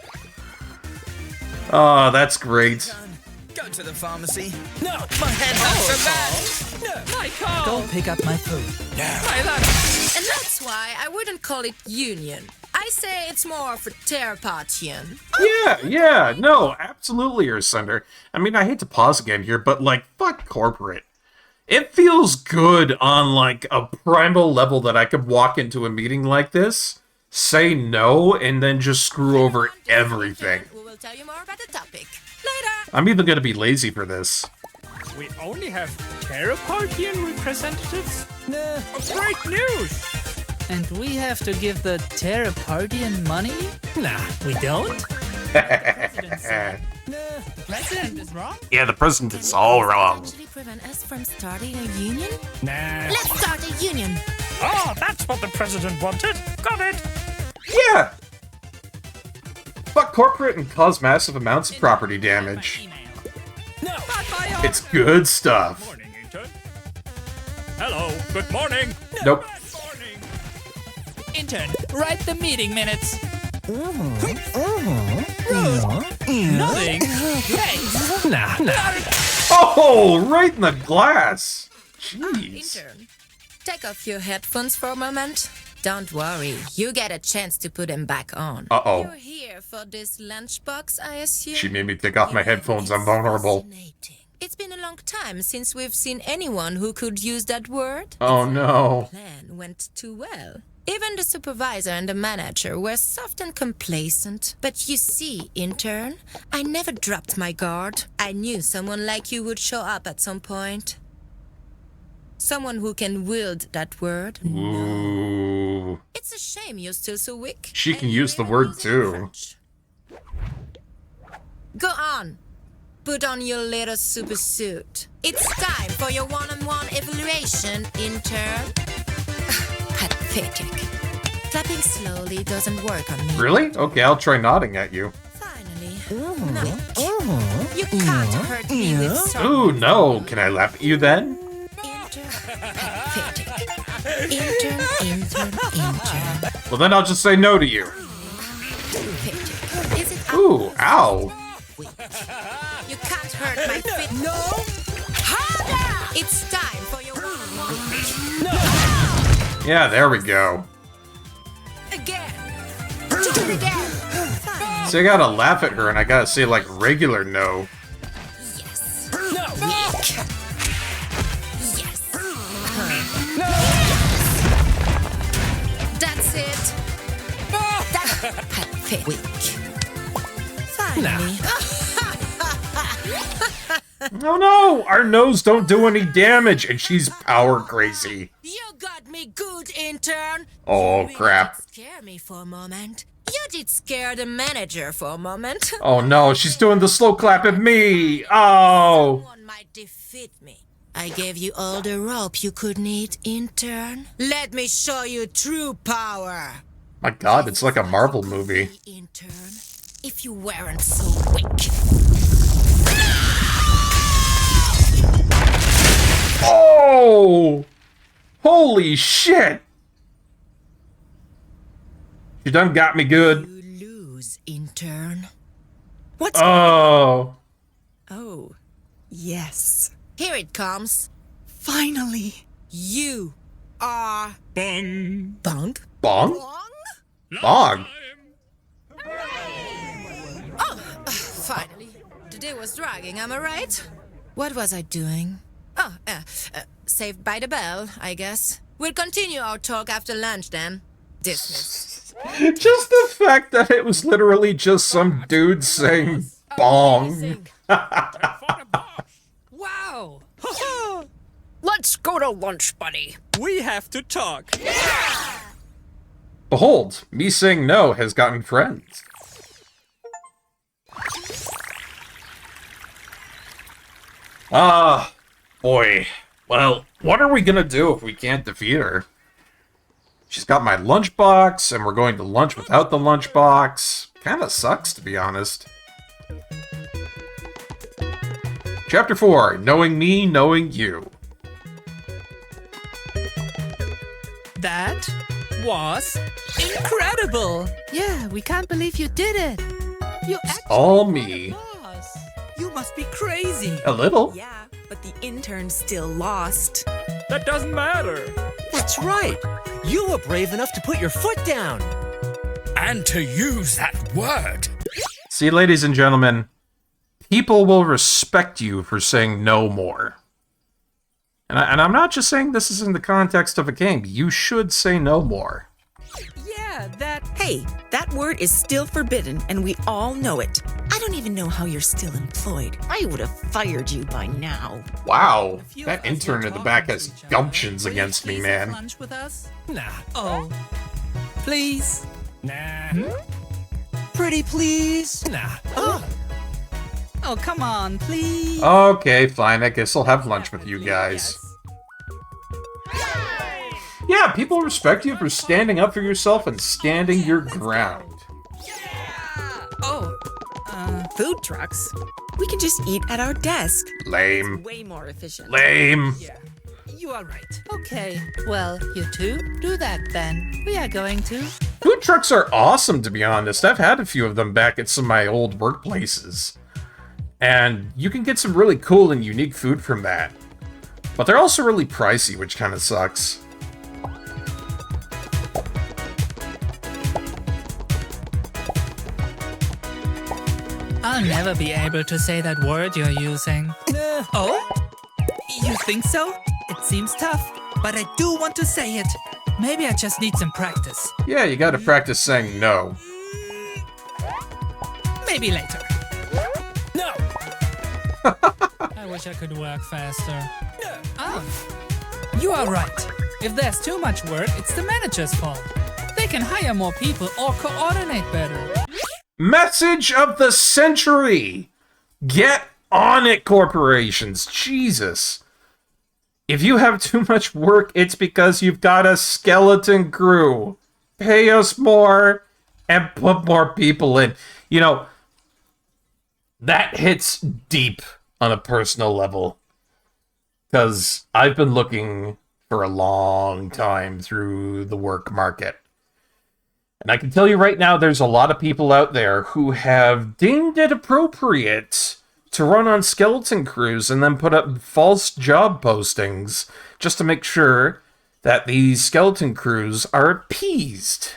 Speaker 1: Oh, that's great.
Speaker 7: Go to the pharmacy. No, my head hurts so bad.
Speaker 6: No, my call! Go pick up my food. No. My lunch!
Speaker 3: And that's why I wouldn't call it union. I say it's more of a therapatian.
Speaker 1: Yeah, no, absolutely, Ursunder. I mean, I hate to pause again here, but, like, fuck corporate. It feels good on, like, a primal level that I could walk into a meeting like this, say no, and then just screw over everything.
Speaker 3: We will tell you more about the topic later.
Speaker 1: I'm even gonna be lazy for this.
Speaker 4: We only have Terapartian representatives? No. Great news!
Speaker 6: And we have to give the Terapartian money? Nah, we don't. The president is wrong?
Speaker 1: Yeah, the president is all wrong.
Speaker 8: Actually prevent us from starting a union?
Speaker 4: Nah.
Speaker 8: Let's start a union.
Speaker 4: Oh, that's what the president wanted. Got it.
Speaker 1: Yeah! Fuck corporate and cause massive amounts of property damage.
Speaker 6: No, not my
Speaker 1: It's good stuff.
Speaker 4: Morning, intern. Hello. Good morning.
Speaker 1: Nope.
Speaker 4: Morning.
Speaker 6: intern. Write the meeting minutes. Nothing. Hey.
Speaker 4: Nah.
Speaker 1: Oh, right in the glass. Jeez.
Speaker 3: Intern, take off your headphones for a moment. Don't worry, you get a chance to put them back on.
Speaker 1: Uh-oh.
Speaker 3: You're here for this lunchbox, I assume?
Speaker 1: She made me take off my headphones. I'm
Speaker 3: It's
Speaker 1: vulnerable.
Speaker 3: fascinating. It's been a long time since we've seen anyone who could use that word.
Speaker 1: Oh, no.
Speaker 3: Plan went too well. Even the supervisor and the manager were soft and complacent. But you see, intern, I never dropped my guard. I knew someone like you would show up at some point. Someone who can wield that word.
Speaker 1: Ooh.
Speaker 3: It's a shame you're still so weak.
Speaker 1: She can
Speaker 3: and
Speaker 1: use the
Speaker 3: you're
Speaker 1: word,
Speaker 3: losing
Speaker 1: too.
Speaker 3: French. Go on. Put on your little super suit. It's time for your one-on-one evaluation, intern. Pathetic. Clapping slowly doesn't work on me.
Speaker 1: Really? Okay, I'll try nodding at you.
Speaker 3: Finally. No. You can't hurt me with so
Speaker 1: Ooh, no. Can I laugh at you then?
Speaker 3: intern. Pathetic. Intern.
Speaker 1: Well, then I'll just say no to you.
Speaker 3: Pathetic. Is it
Speaker 1: Ooh, ow.
Speaker 3: You can't hurt my fit. No! Harder! It's time for your
Speaker 1: Yeah, there we go.
Speaker 3: again. Do it again. Fine.
Speaker 1: So I gotta laugh at her and I gotta say, like, regular no.
Speaker 3: Yes. No. Weak. Yes. No. That's it. That's pathetic. Weak. Finally.
Speaker 1: Oh no! Our no's don't do any damage and she's power crazy.
Speaker 3: You got me good, intern.
Speaker 1: Oh,
Speaker 3: You really
Speaker 1: crap.
Speaker 3: did scare me for a moment. You did scare the manager for a moment.
Speaker 1: Oh no, she's doing the slow clap at me! Oh!
Speaker 3: Someone might defeat me. I gave you all the rope you could need, intern. Let me show you true power.
Speaker 1: My god, it's like a Marvel movie.
Speaker 3: Intern, if you weren't so weak.
Speaker 1: Oh! Holy shit! She done got me good.
Speaker 3: You lose, intern. What's
Speaker 1: Oh.
Speaker 3: Oh, yes. Here it comes. Finally. You are
Speaker 4: Bung.
Speaker 3: Bunk.
Speaker 1: Bong?
Speaker 3: Bong?
Speaker 1: Bong?
Speaker 3: the day was dragging, am I right? What was I doing? Oh, saved by the bell, I guess. We'll continue our talk after lunch then. Dismissed.
Speaker 1: Just the fact that it was literally just some dude saying bong.
Speaker 3: Amazing.
Speaker 6: Wow!
Speaker 7: Let's go to lunch, buddy.
Speaker 6: We have to talk.
Speaker 1: Behold, me saying no has gotten friends. Ah, boy. Well, what are we gonna do if we can't defeat her? She's got my lunchbox, and we're going to lunch without the lunchbox. Kinda sucks, to be honest. Chapter 4, Knowing Me, Knowing You.
Speaker 6: That was incredible. Yeah, we can't believe you did it. You actually
Speaker 1: All me.
Speaker 6: lost. You must be crazy.
Speaker 1: A little.
Speaker 10: Yeah, but the intern still lost.
Speaker 6: That doesn't matter.
Speaker 11: That's right. You were brave enough to put your foot down.
Speaker 5: And to use that word.
Speaker 1: See, ladies and gentlemen, people will respect you for saying no more. And I'm not just saying this is in the context of a game. You should say no more.
Speaker 6: Yeah, that.
Speaker 10: Hey, that word is still forbidden, and we all know it. I don't even know how you're still employed. I would have fired you by now.
Speaker 1: Wow,
Speaker 6: A few
Speaker 1: that
Speaker 6: of us
Speaker 1: intern
Speaker 6: were
Speaker 1: in the
Speaker 6: talking
Speaker 1: back
Speaker 6: to
Speaker 1: has
Speaker 6: each other.
Speaker 1: gumptions
Speaker 6: Will you
Speaker 1: against me,
Speaker 6: please have
Speaker 1: man.
Speaker 6: lunch with us?
Speaker 11: Nah.
Speaker 6: Oh, please.
Speaker 5: Nah.
Speaker 11: Pretty please? Nah.
Speaker 6: Oh, come on, please.
Speaker 1: Okay, fine. I guess I'll have lunch with you guys. Yeah, people respect you for standing up for yourself and standing your ground.
Speaker 6: Oh,
Speaker 10: Food trucks? We can just eat at our desk.
Speaker 1: Lame.
Speaker 10: Way more efficient.
Speaker 1: Lame.
Speaker 6: yeah. You are right. Okay, well, you two, do that then. We are going to.
Speaker 1: Food trucks are awesome, to be honest. I've had a few of them back at some of my old workplaces. And you can get some really cool and unique food from that. But they're also really pricey, which kind of sucks.
Speaker 6: I'll never be able to say that word you're using. Oh? You think so? It seems tough, but I do want to say it. Maybe I just need some practice.
Speaker 1: Yeah, you gotta practice saying no.
Speaker 6: Maybe later.
Speaker 5: No.
Speaker 6: I wish I could work faster. Oh, you are right. If there's too much work, it's the manager's fault. They can hire more people or coordinate better.
Speaker 1: Message of the century! Get on it, corporations. Jesus. If you have too much work, it's because you've got a skeleton crew. Pay us more and put more people in. You know, that hits deep on a personal level. Because I've been looking for a long time through the work market. And I can tell you right now, there's a lot of people out there who have deemed it appropriate to run on skeleton crews and then put up false job postings just to make sure that these skeleton crews are appeased.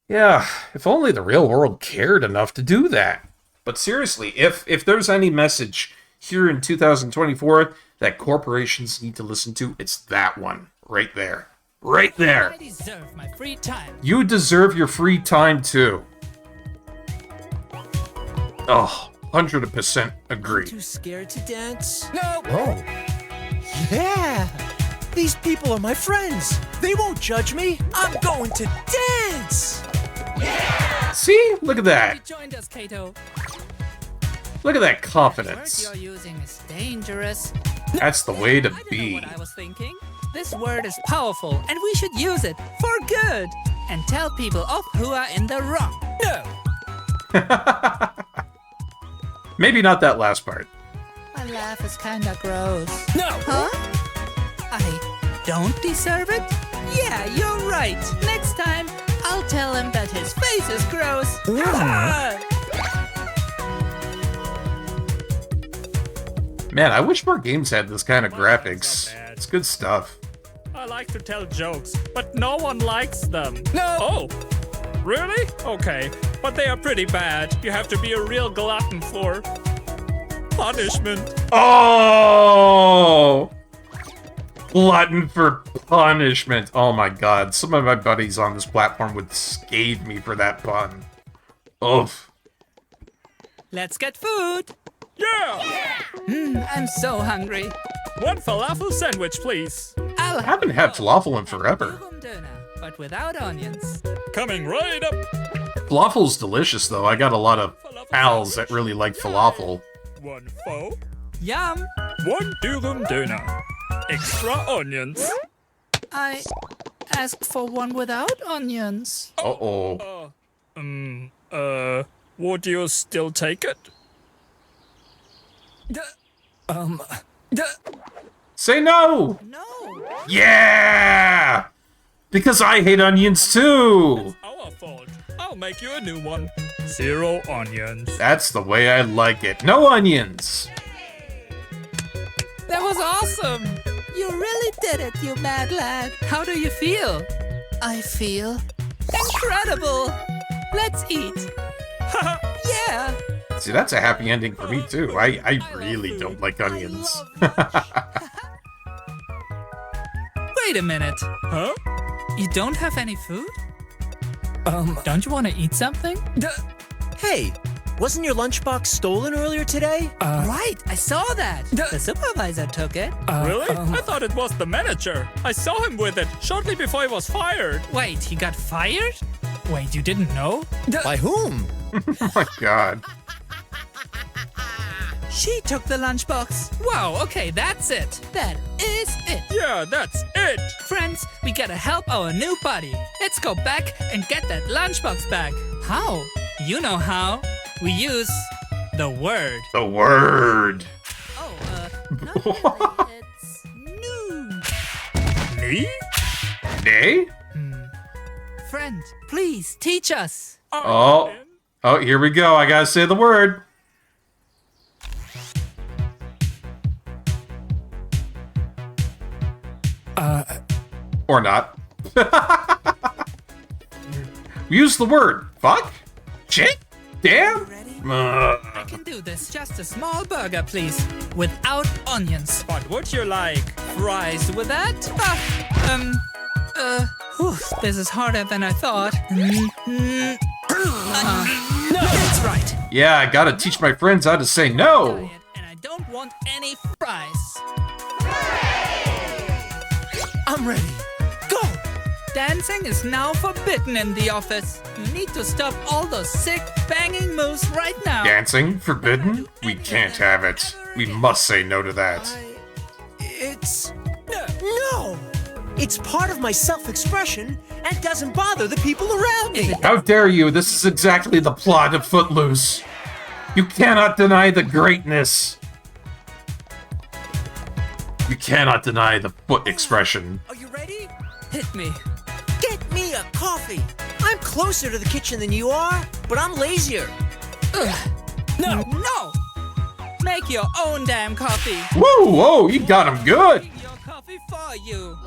Speaker 1: Yeah, if only the real world cared enough to do that. But seriously, if there's any message here in 2024 that corporations need to listen to, it's that one right there. Right there.
Speaker 6: I deserve my free time.
Speaker 1: You deserve your free time too. Oh, 100% agree.
Speaker 11: Too scared to dance?
Speaker 5: No.
Speaker 11: Oh. Yeah. These people are my friends. They won't judge me. I'm going to dance.
Speaker 1: See? Look at
Speaker 6: You
Speaker 1: that.
Speaker 6: joined us, Kato.
Speaker 1: Look at that
Speaker 6: The word
Speaker 1: confidence.
Speaker 6: you're using is dangerous.
Speaker 1: That's the way to
Speaker 6: I don't know
Speaker 1: be.
Speaker 6: what I was thinking. This word is powerful, and we should use it for good. And tell people off who are in the wrong.
Speaker 5: No.
Speaker 1: Maybe not that last part.
Speaker 6: My laugh is kinda gross.
Speaker 5: No.
Speaker 6: Huh? I don't deserve it? Yeah, you're right. Next time, I'll tell him that his face is gross. Ah!
Speaker 1: Man, I wish more games had this kind of graphics. It's good stuff.
Speaker 12: I like to tell jokes, but no one likes them.
Speaker 5: No.
Speaker 12: Oh, really? Okay, but they are pretty bad. You have to be a real glutton for. punishment.
Speaker 1: Oh! Glutton for punishment. Oh my god. Some of my buddies on this platform would scathe me for that pun. Oof.
Speaker 6: Let's get food.
Speaker 12: Yeah!
Speaker 6: I'm so hungry.
Speaker 12: One falafel sandwich, please.
Speaker 1: I haven't had falafel in forever.
Speaker 6: Doner, but without onions.
Speaker 12: Coming right up.
Speaker 1: Falafel's delicious, though. I got a lot of pals that really like falafel.
Speaker 12: One pho.
Speaker 6: Yum.
Speaker 12: One dürüm doner. Extra onions.
Speaker 6: I asked for one without onions.
Speaker 1: Uh-oh.
Speaker 12: Would you still take it?
Speaker 1: Say no!
Speaker 6: No.
Speaker 1: Yeah! Because I hate onions, too!
Speaker 12: Our fault. I'll make you a new one. 0 onions.
Speaker 1: That's the way I like it. No onions!
Speaker 6: That was awesome. You really did it, you mad lad. How do you feel? I feel incredible. Let's eat. Yeah.
Speaker 1: See, that's a happy ending for me, too. I really don't like onions.
Speaker 6: Wait a minute.
Speaker 12: Huh?
Speaker 6: You don't have any food? Don't you want to eat something?
Speaker 11: Hey, wasn't your lunchbox stolen earlier today?
Speaker 6: Right, I saw that. The supervisor took it.
Speaker 12: Really? I thought it was the manager. I saw him with it shortly before he was fired.
Speaker 6: Wait, he got fired? Wait, you didn't know?
Speaker 11: By whom?
Speaker 1: Oh my god.
Speaker 6: She took the lunchbox. Wow, okay, that's it. That is it.
Speaker 12: Yeah, that's it.
Speaker 6: Friends, we gotta help our new buddy. Let's go back and get that lunchbox back. How? You know how. We use the word.
Speaker 1: The word.
Speaker 6: Oh, no, it's new.
Speaker 12: Me?
Speaker 1: Nay?
Speaker 6: Friend, please teach us.
Speaker 1: Oh. Oh, here we go. I gotta say the word. Or not. Use the word. Fuck? Shit? Damn?
Speaker 6: I can do this. Just a small burger, please. Without onions.
Speaker 12: But would you like?
Speaker 6: Fries with that? This is harder than I thought. That's right.
Speaker 1: Yeah, I gotta teach my friends how to say no.
Speaker 6: And I don't want any fries.
Speaker 11: I'm ready. Go!
Speaker 6: Dancing is now forbidden in the office. You need to stop all those sick, banging moves right now.
Speaker 1: Dancing? Forbidden? We can't have it. We must say no to that.
Speaker 11: It's... No! It's part of my self-expression and doesn't bother the people around me.
Speaker 1: How dare you? This is exactly the plot of Footloose. You cannot deny the greatness. You cannot deny the foot expression.
Speaker 11: Are you ready?
Speaker 6: Hit me.
Speaker 11: Get me a coffee. I'm closer to the kitchen than you are, but I'm lazier.
Speaker 6: No! No! Make your own damn coffee.
Speaker 1: Whoa, whoa, you got him good.
Speaker 6: Make your coffee for you.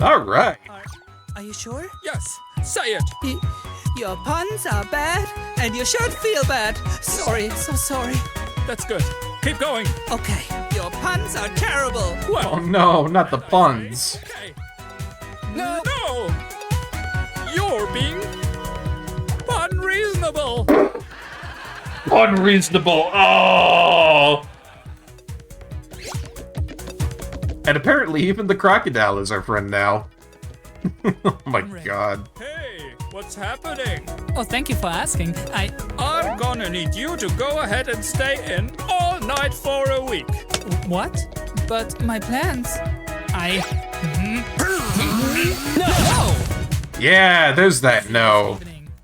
Speaker 1: All right.
Speaker 6: Are you sure?
Speaker 12: Yes. Say it.
Speaker 6: Your puns are bad, and you should feel bad. Sorry, so sorry.
Speaker 12: That's good. Keep going.
Speaker 6: Okay, your puns are terrible.
Speaker 12: Well,
Speaker 1: Oh no, not the puns.
Speaker 12: okay. No. You're being unreasonable.
Speaker 1: Unreasonable. Oh. And apparently even the crocodile is our friend now. Oh my god.
Speaker 12: Hey, what's happening?
Speaker 6: Oh, thank you for asking.
Speaker 12: I'm gonna need you to go ahead and stay in all night for a week.
Speaker 6: What? But my plans... No!
Speaker 1: Yeah, there's that no.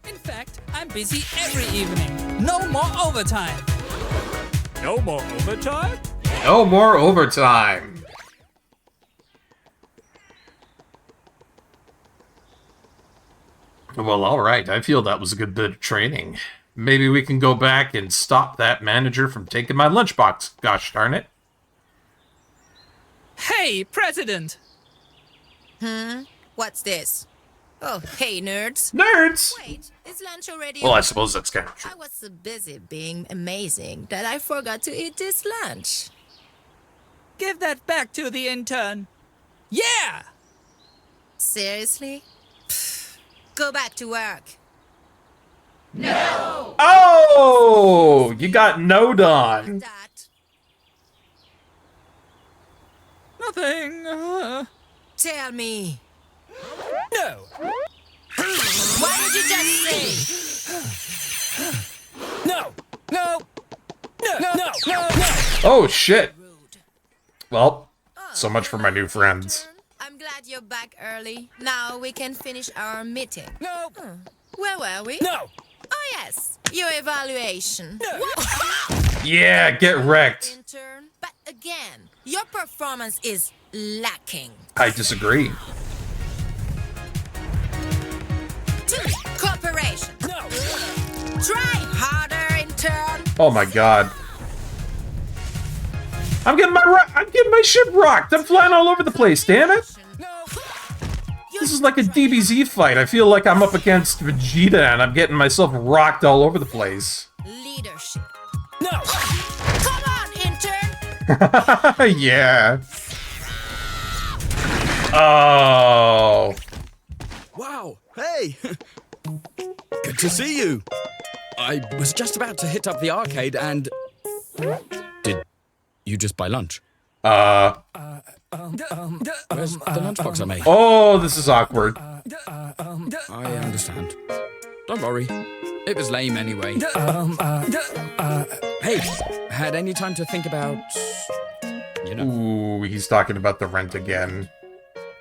Speaker 6: In fact, I'm busy every evening. No more overtime.
Speaker 12: No more overtime?
Speaker 1: No more overtime. Well, alright. I feel that was a good bit of training. Maybe we can go back and stop that manager from taking my lunchbox. Gosh darn it.
Speaker 6: Hey, President!
Speaker 3: What's this? Oh, hey, nerds.
Speaker 1: Nerds!
Speaker 3: Wait, is lunch already
Speaker 1: Well, I
Speaker 3: over?
Speaker 1: suppose that's kind of true.
Speaker 3: I was so busy being amazing that I forgot to eat this lunch.
Speaker 6: Give that back to the intern. Yeah!
Speaker 3: Seriously? Go back to work.
Speaker 1: Oh! You got no on.
Speaker 3: That.
Speaker 6: Nothing.
Speaker 3: Tell me.
Speaker 6: No.
Speaker 3: What did you just say?
Speaker 6: No. No. No. No. No. No.
Speaker 1: Oh, shit. Well, so much for my new friends.
Speaker 3: I'm glad you're back early. Now we can finish our meeting.
Speaker 6: No.
Speaker 3: Where were we?
Speaker 6: No.
Speaker 3: Oh, yes. Your evaluation.
Speaker 1: Yeah, get wrecked.
Speaker 3: Intern. But again, your performance is lacking.
Speaker 1: I disagree.
Speaker 3: 2. Cooperation.
Speaker 6: No.
Speaker 3: Try harder, intern.
Speaker 1: Oh my god. I'm getting my ship rocked. I'm flying all over the place, damn it.
Speaker 6: No.
Speaker 1: This is like a DBZ fight. I feel like I'm up against Vegeta and I'm getting myself rocked all over the place.
Speaker 3: Leadership.
Speaker 6: No.
Speaker 3: Come on, intern.
Speaker 1: Yeah. Oh.
Speaker 13: Wow, hey! Good to see you. I was just about to hit up the arcade and... Did you just buy lunch? Where's the lunchbox I made?
Speaker 1: Oh, this is awkward.
Speaker 13: I understand. Don't worry. It was lame anyway. Hey, had any time to think about... You know...
Speaker 1: Ooh, he's talking about the rent again.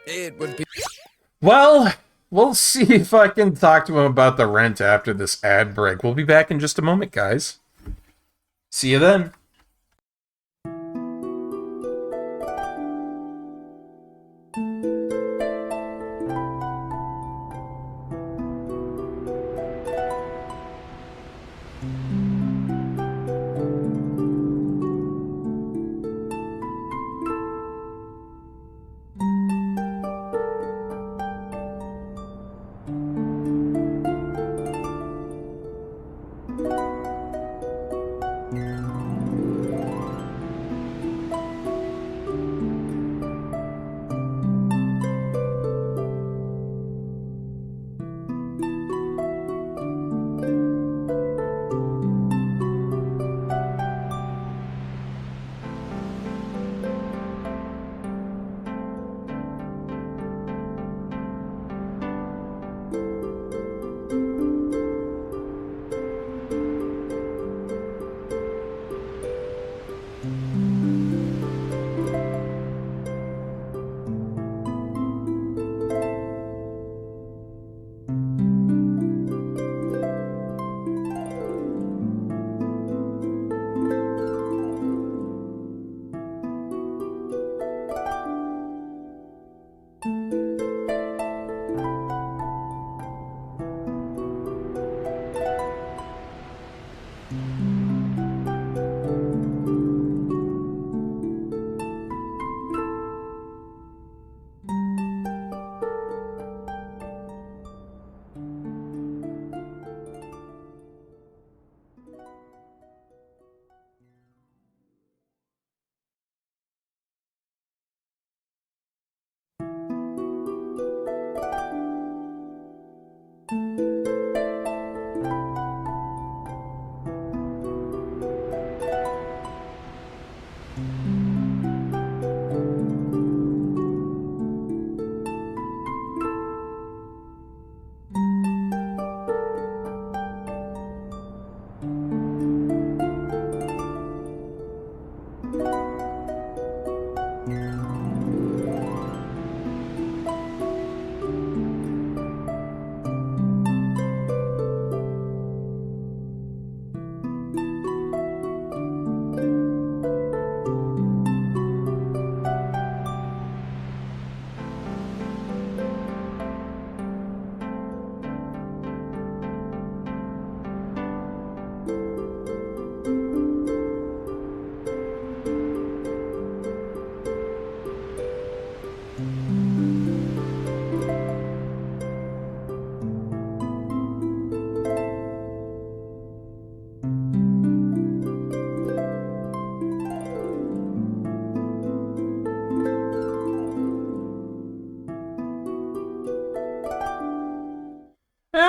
Speaker 13: It would be...
Speaker 1: Well, we'll see if I can talk to him about the rent after this ad break. We'll be back in just a moment, guys. See you then.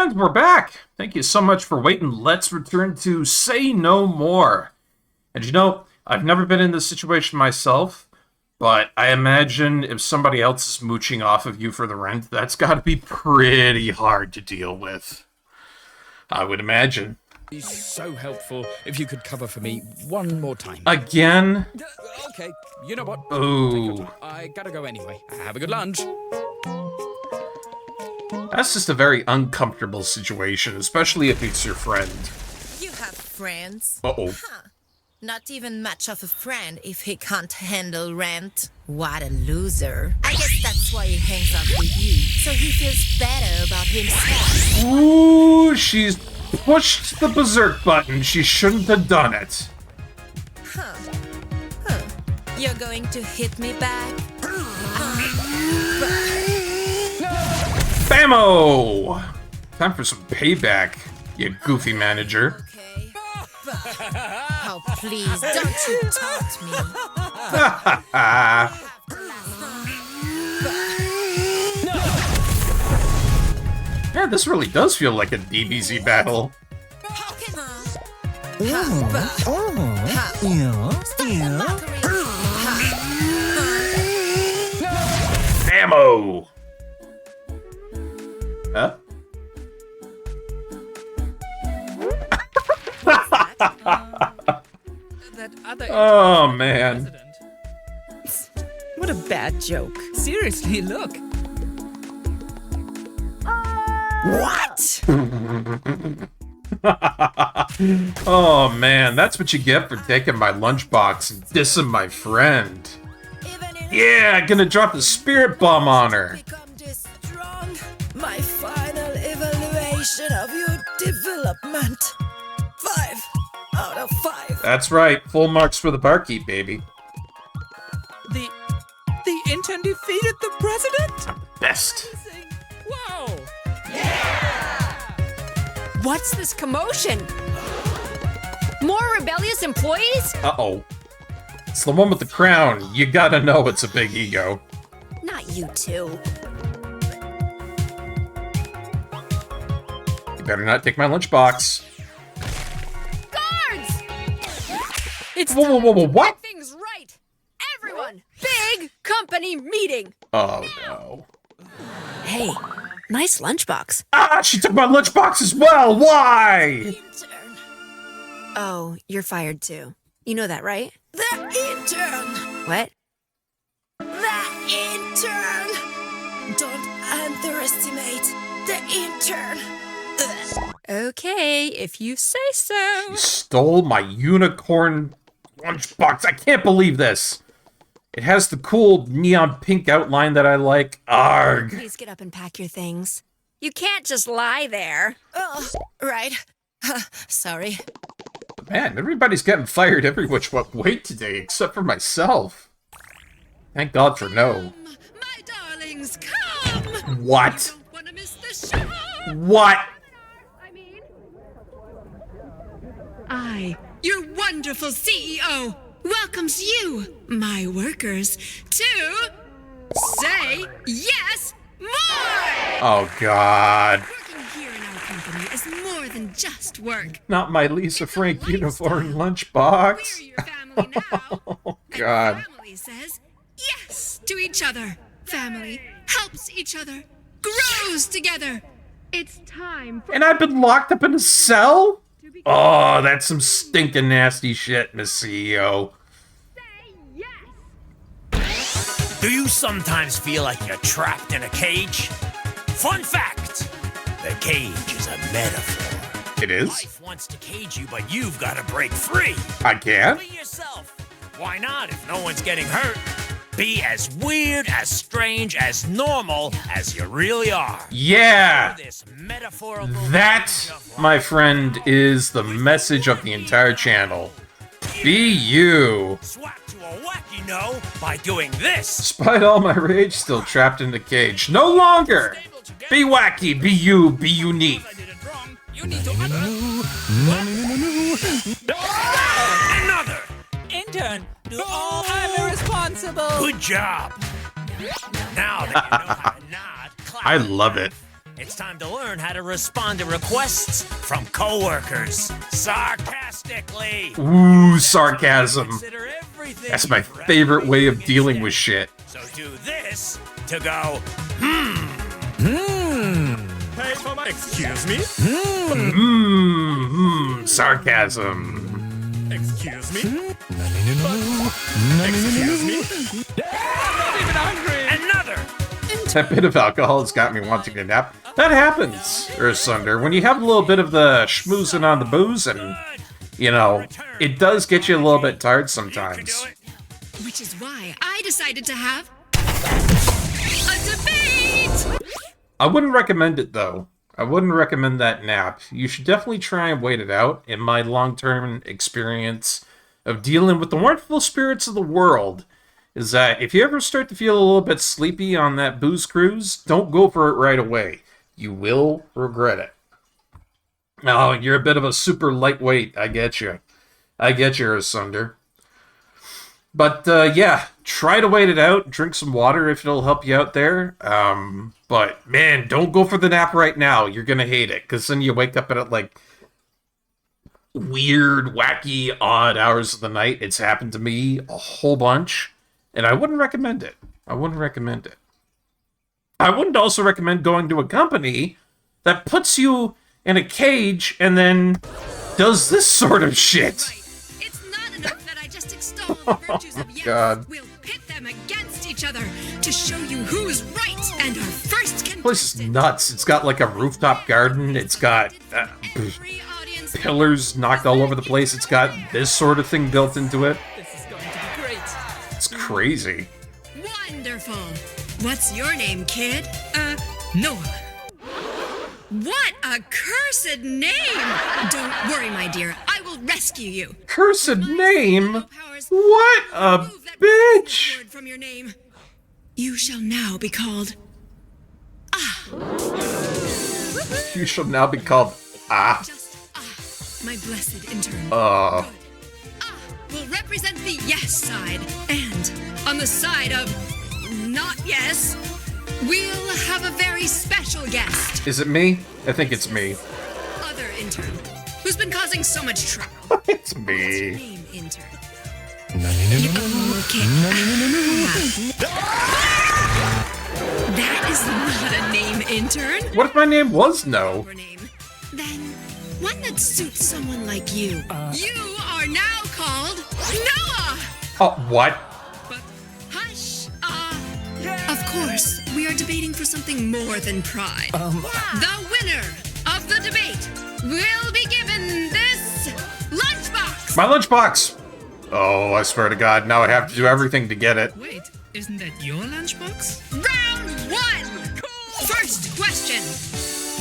Speaker 1: And we're back. Thank you so much for waiting. Let's return to Say No More. And you know, I've never been in this situation myself, but I imagine if somebody else is mooching off of you for the rent, that's got to be pretty hard to deal with. I would imagine.
Speaker 13: It's so helpful if you could cover for me one more time.
Speaker 1: Again?
Speaker 13: Okay, you know what?
Speaker 1: Ooh.
Speaker 13: I gotta go anyway. Have a good lunch.
Speaker 1: That's just a very uncomfortable situation, especially if it's your friend.
Speaker 3: You have friends?
Speaker 1: Uh-oh.
Speaker 3: Huh. Not even much of a friend if he can't handle rent. What a loser. I guess that's why he hangs out with you, so he feels better about himself.
Speaker 1: Ooh, she's pushed the berserk button. She shouldn't have done it.
Speaker 3: Huh. You're going to hit me back?
Speaker 1: Bammo! Time for some payback, you goofy manager.
Speaker 3: Okay. Oh, please, don't you taunt me.
Speaker 1: Yeah, this really does feel like a DBZ battle. Ammo! Huh? Oh, man.
Speaker 10: What a bad joke.
Speaker 6: Seriously, look.
Speaker 10: What?
Speaker 1: Oh, man, that's what you get for taking my lunchbox and dissing my friend. Yeah, gonna drop the spirit bomb on her.
Speaker 10: My final evaluation of your development. 5 out of 5.
Speaker 1: That's right, full marks for the barkeep, baby.
Speaker 6: The intern defeated the president?
Speaker 1: I'm the best.
Speaker 6: Wow.
Speaker 9: What's this commotion? More rebellious employees?
Speaker 1: Uh-oh. It's the one with the crown. You gotta know it's a big ego.
Speaker 9: Not you two.
Speaker 1: You better not take my lunchbox.
Speaker 9: Guards! It's
Speaker 1: Whoa, what?
Speaker 9: things right. Everyone, big company meeting.
Speaker 1: Oh, no.
Speaker 10: Hey, nice lunchbox.
Speaker 1: Ah, she took my lunchbox as well! Why?
Speaker 9: Oh, you're fired too. You know that, right?
Speaker 10: The intern!
Speaker 9: What?
Speaker 10: The intern! Don't underestimate the intern!
Speaker 9: Okay, if you say so.
Speaker 1: She stole my unicorn lunchbox. I can't believe this. It has the cool neon pink outline that I like. Arg.
Speaker 9: Please get up and pack your things. You can't just lie there.
Speaker 3: Oh, right. Sorry.
Speaker 1: Man, everybody's getting fired every which way today, except for myself. Thank God for no.
Speaker 3: My darlings, come!
Speaker 1: What?
Speaker 3: You don't want to miss the show!
Speaker 1: What?
Speaker 3: Your wonderful CEO, welcomes you, my workers, to Say Yes More!
Speaker 1: Oh, God.
Speaker 3: Working here in our company is more than just work.
Speaker 1: Not my Lisa Frank uniform lunchbox.
Speaker 3: We're your family now.
Speaker 1: Oh, God.
Speaker 3: Family says yes to each other. Family helps each other, grows together. It's time for...
Speaker 1: And I've been locked up in a cell? Oh, that's some stinking nasty shit, Miss CEO.
Speaker 4: Do you sometimes feel like you're trapped in a cage? Fun fact, the cage is a metaphor.
Speaker 1: It is?
Speaker 4: Life wants to cage you, but you've got to break free.
Speaker 1: I can?
Speaker 4: Be yourself. Why not if no one's getting hurt? Be as weird, as strange, as normal as you really are.
Speaker 1: Yeah!
Speaker 4: This metaphorical
Speaker 1: That, my friend, is the message of the entire channel. Be you.
Speaker 4: Swap to a wacky no by doing this.
Speaker 1: Despite all my rage, still trapped in the cage. No longer! Be wacky, be you, be unique.
Speaker 4: You need to Another!
Speaker 6: Intern, do all I'm irresponsible.
Speaker 4: Good job. Now that you know how to nod, clap.
Speaker 1: I love it.
Speaker 4: It's time to learn how to respond to requests from coworkers sarcastically.
Speaker 1: Ooh, sarcasm.
Speaker 4: Consider everything
Speaker 1: That's my
Speaker 4: you've read
Speaker 1: favorite way of dealing with shit.
Speaker 4: So do this to go,
Speaker 12: Pay for my... Excuse me?
Speaker 1: Sarcasm.
Speaker 12: Excuse me? Excuse me? I'm not even hungry!
Speaker 4: another.
Speaker 1: That bit of alcohol has got me wanting to nap. That happens, Ursunder. When you have a little bit of the schmoozing on the booze, and, you know, it does get you a little bit tired sometimes.
Speaker 3: Which is why I decided to have a debate!
Speaker 1: I wouldn't recommend it, though. I wouldn't recommend that nap. You should definitely try and wait it out. In my long-term experience of dealing with the wonderful spirits of the world, is that if you ever start to feel a little bit sleepy on that booze cruise, don't go for it right away. You will regret it. Oh, you're a bit of a super lightweight. I get you. I get you, Asunder. But, yeah, try to wait it out. Drink some water if it'll help you out there. But, man, don't go for the nap right now. You're going to hate it. Because then you wake up at, like, weird, wacky, odd hours of the night. It's happened to me a whole bunch. And I wouldn't recommend it. I wouldn't recommend it. I wouldn't also recommend going to a company that puts you in a cage and then does this sort of shit.
Speaker 3: It's not enough that I just extol the virtues of yes.
Speaker 1: God.
Speaker 3: We'll pit them against each other to show you who's right and our first
Speaker 1: This place is nuts. It's got like a rooftop garden. It's got pillars knocked all over the place. It's got this sort of thing built into it.
Speaker 6: This is going to be great.
Speaker 1: It's crazy.
Speaker 3: Wonderful. What's your name, kid?
Speaker 6: Noah.
Speaker 3: What a cursed name! Don't worry, my dear. I will rescue you.
Speaker 1: Cursed name? What a bitch!
Speaker 3: Word from your name. You shall now be called
Speaker 1: You shall now be called
Speaker 3: my blessed intern.
Speaker 1: Good.
Speaker 3: Will represent the yes side, and on the side of not yes, we'll have a very special guest.
Speaker 1: Is it me? I think it's me.
Speaker 3: Other intern, who's been causing so much trouble.
Speaker 1: It's me.
Speaker 3: Name intern. That is not a name, intern.
Speaker 1: What if my name was No?
Speaker 3: Then one that suits someone like you. You are now called Noah.
Speaker 1: Oh, what?
Speaker 3: Hush. Of course, we are debating for something more than pride. The winner of the debate will be given this lunchbox.
Speaker 1: My lunchbox! Oh, I swear to God, now I have to do everything to get it.
Speaker 6: Wait, isn't that your lunchbox?
Speaker 3: Round one. Cool. First question.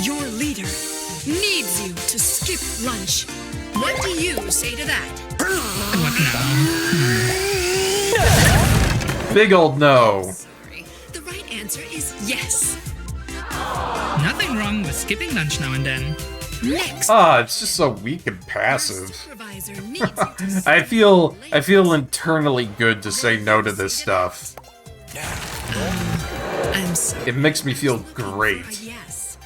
Speaker 3: Your leader needs you to skip lunch. What do you say to that?
Speaker 6: What now?
Speaker 1: Big old no.
Speaker 3: Sorry. The right answer is yes.
Speaker 6: Nothing wrong with skipping lunch now and then.
Speaker 3: Next.
Speaker 1: It's just so weak and passive.
Speaker 3: Supervisor needs you to
Speaker 1: I feel internally good to say no to this stuff.
Speaker 3: I'm sorry.
Speaker 1: It makes me feel great.
Speaker 3: Yes.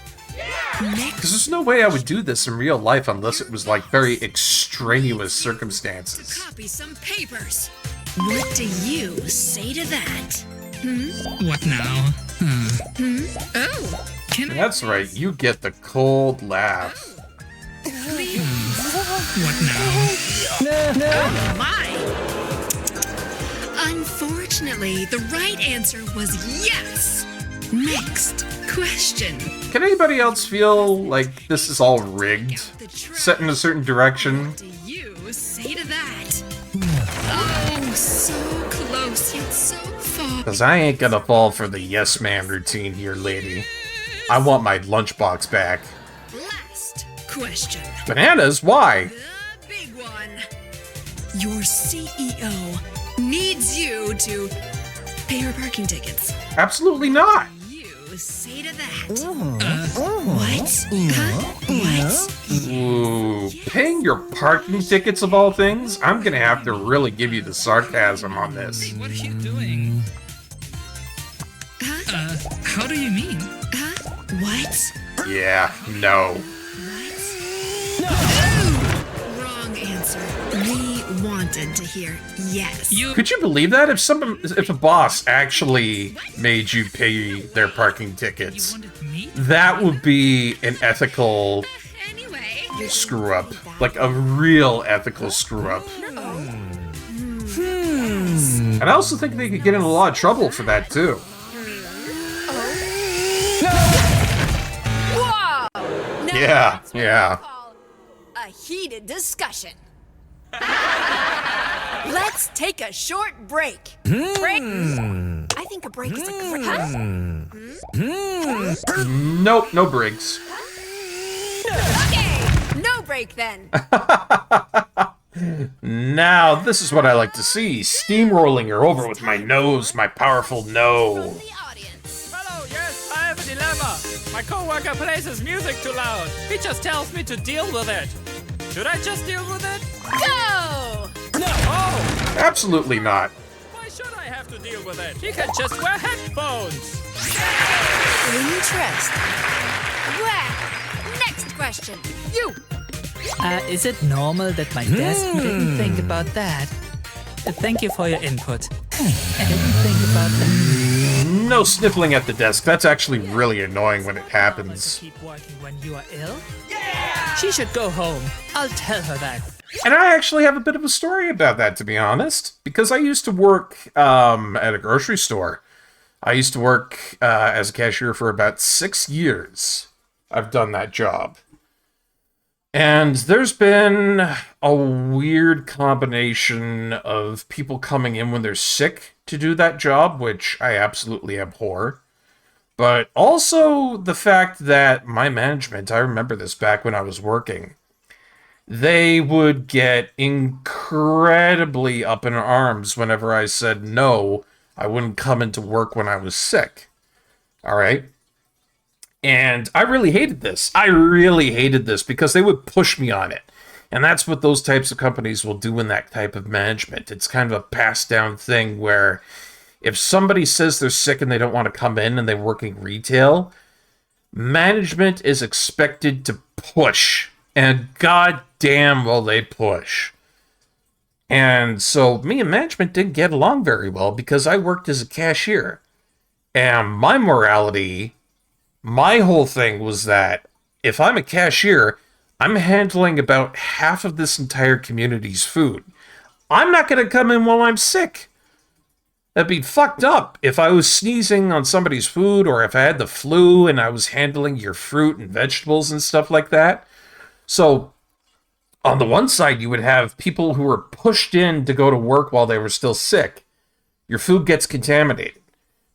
Speaker 1: Because there's no way I would do this in real life unless it was like very extraneous circumstances.
Speaker 3: Copy some papers. What do you say to that?
Speaker 6: What now?
Speaker 3: Oh.
Speaker 1: That's right, you get the cold laugh.
Speaker 6: What now?
Speaker 3: Oh my! Unfortunately, the right answer was yes. Next question.
Speaker 1: Can anybody else feel like this is all rigged? Set in a certain direction?
Speaker 3: What do you say to that? Oh, so close yet so far.
Speaker 1: Because I ain't gonna fall for the yes man routine here, lady. I want my lunchbox back.
Speaker 3: Last question.
Speaker 1: Bananas? Why?
Speaker 3: The big one. Your CEO needs you to pay her parking tickets.
Speaker 1: Absolutely not.
Speaker 3: You say to that. What? Huh? What?
Speaker 1: Ooh, paying your parking tickets of all things? I'm gonna have to really give you the sarcasm on this.
Speaker 6: What are you doing? How do you mean?
Speaker 3: Huh? What?
Speaker 1: Yeah, no.
Speaker 3: Wrong answer. We wanted to hear yes.
Speaker 1: Could you believe that? If a boss actually made you pay their parking tickets, that would be an ethical screw up. Like a real ethical screw up. And I also think they could get in a lot of trouble for that too.
Speaker 9: Whoa!
Speaker 1: Yeah, yeah.
Speaker 9: A heated discussion. Let's take a short break. Break? I think a break is a great...
Speaker 1: Nope, no breaks.
Speaker 9: Okay, no break then.
Speaker 1: Now, this is what I like to see. Steamrolling her over with my nose, my powerful no.
Speaker 12: Hello, yes, I have a dilemma. My coworker plays his music too loud. He just tells me to deal with it. Should I just deal with it?
Speaker 9: Go!
Speaker 12: No! Oh!
Speaker 1: Absolutely not.
Speaker 12: Why should I have to deal with it? He can just wear headphones.
Speaker 9: Interesting. Well, next question. You!
Speaker 6: Is it normal that my desk didn't think about that? Thank you for your input. I didn't think about that.
Speaker 1: No sniffling at the desk. That's actually really annoying when it happens.
Speaker 6: Keep working when you are ill? Yeah! She should go home. I'll tell her that.
Speaker 1: And I actually have a bit of a story about that, to be honest. Because I used to work at a grocery store. I used to work as a cashier for about 6 years. I've done that job. And there's been a weird combination of people coming in when they're sick to do that job, which I absolutely abhor. But also the fact that my management, I remember this back when I was working, they would get incredibly up in arms whenever I said no, I wouldn't come into work when I was sick. All right? And I really hated this. I really hated this because they would push me on it. And that's what those types of companies will do in that type of management. It's kind of a passed down thing where if somebody says they're sick and they don't want to come in and they're working retail, management is expected to push. And goddamn will they push. And so me and management didn't get along very well because I worked as a cashier. And my morality, my whole thing was that if I'm a cashier, I'm handling about half of this entire community's food. I'm not going to come in while I'm sick. That'd be fucked up if I was sneezing on somebody's food or if I had the flu and I was handling your fruit and vegetables and stuff like that. So on the one side, you would have people who were pushed in to go to work while they were still sick. Your food gets contaminated.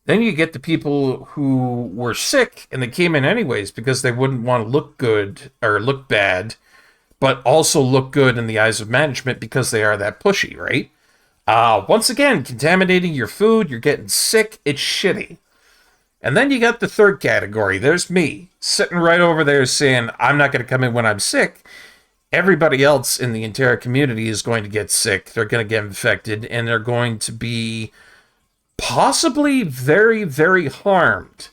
Speaker 1: Then you get the people who were sick and they came in anyways because they wouldn't want to look good or look bad, but also look good in the eyes of management because they are that pushy, right? Once again, contaminating your food, you're getting sick, it's shitty. And then you got the third category. There's me, sitting right over there saying, I'm not going to come in when I'm sick. Everybody else in the entire community is going to get sick. They're going to get infected, and they're going to be possibly very, very harmed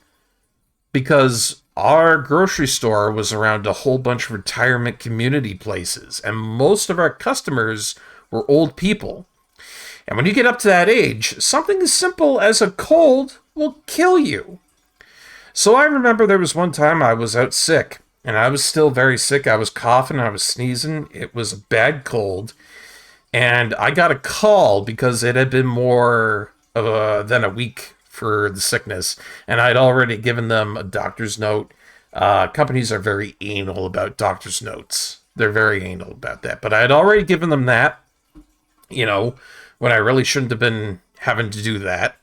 Speaker 1: because our grocery store was around a whole bunch of retirement community places, and most of our customers were old people. And when you get up to that age, something as simple as a cold will kill you. So I remember there was one time I was out sick, and I was still very sick. I was coughing, I was sneezing. It was a bad cold. And I got a call because it had been more than a week for the sickness. And I'd already given them a doctor's note. Companies are very anal about doctor's notes. They're very anal about that. But I had already given them that, you know, when I really shouldn't have been having to do that.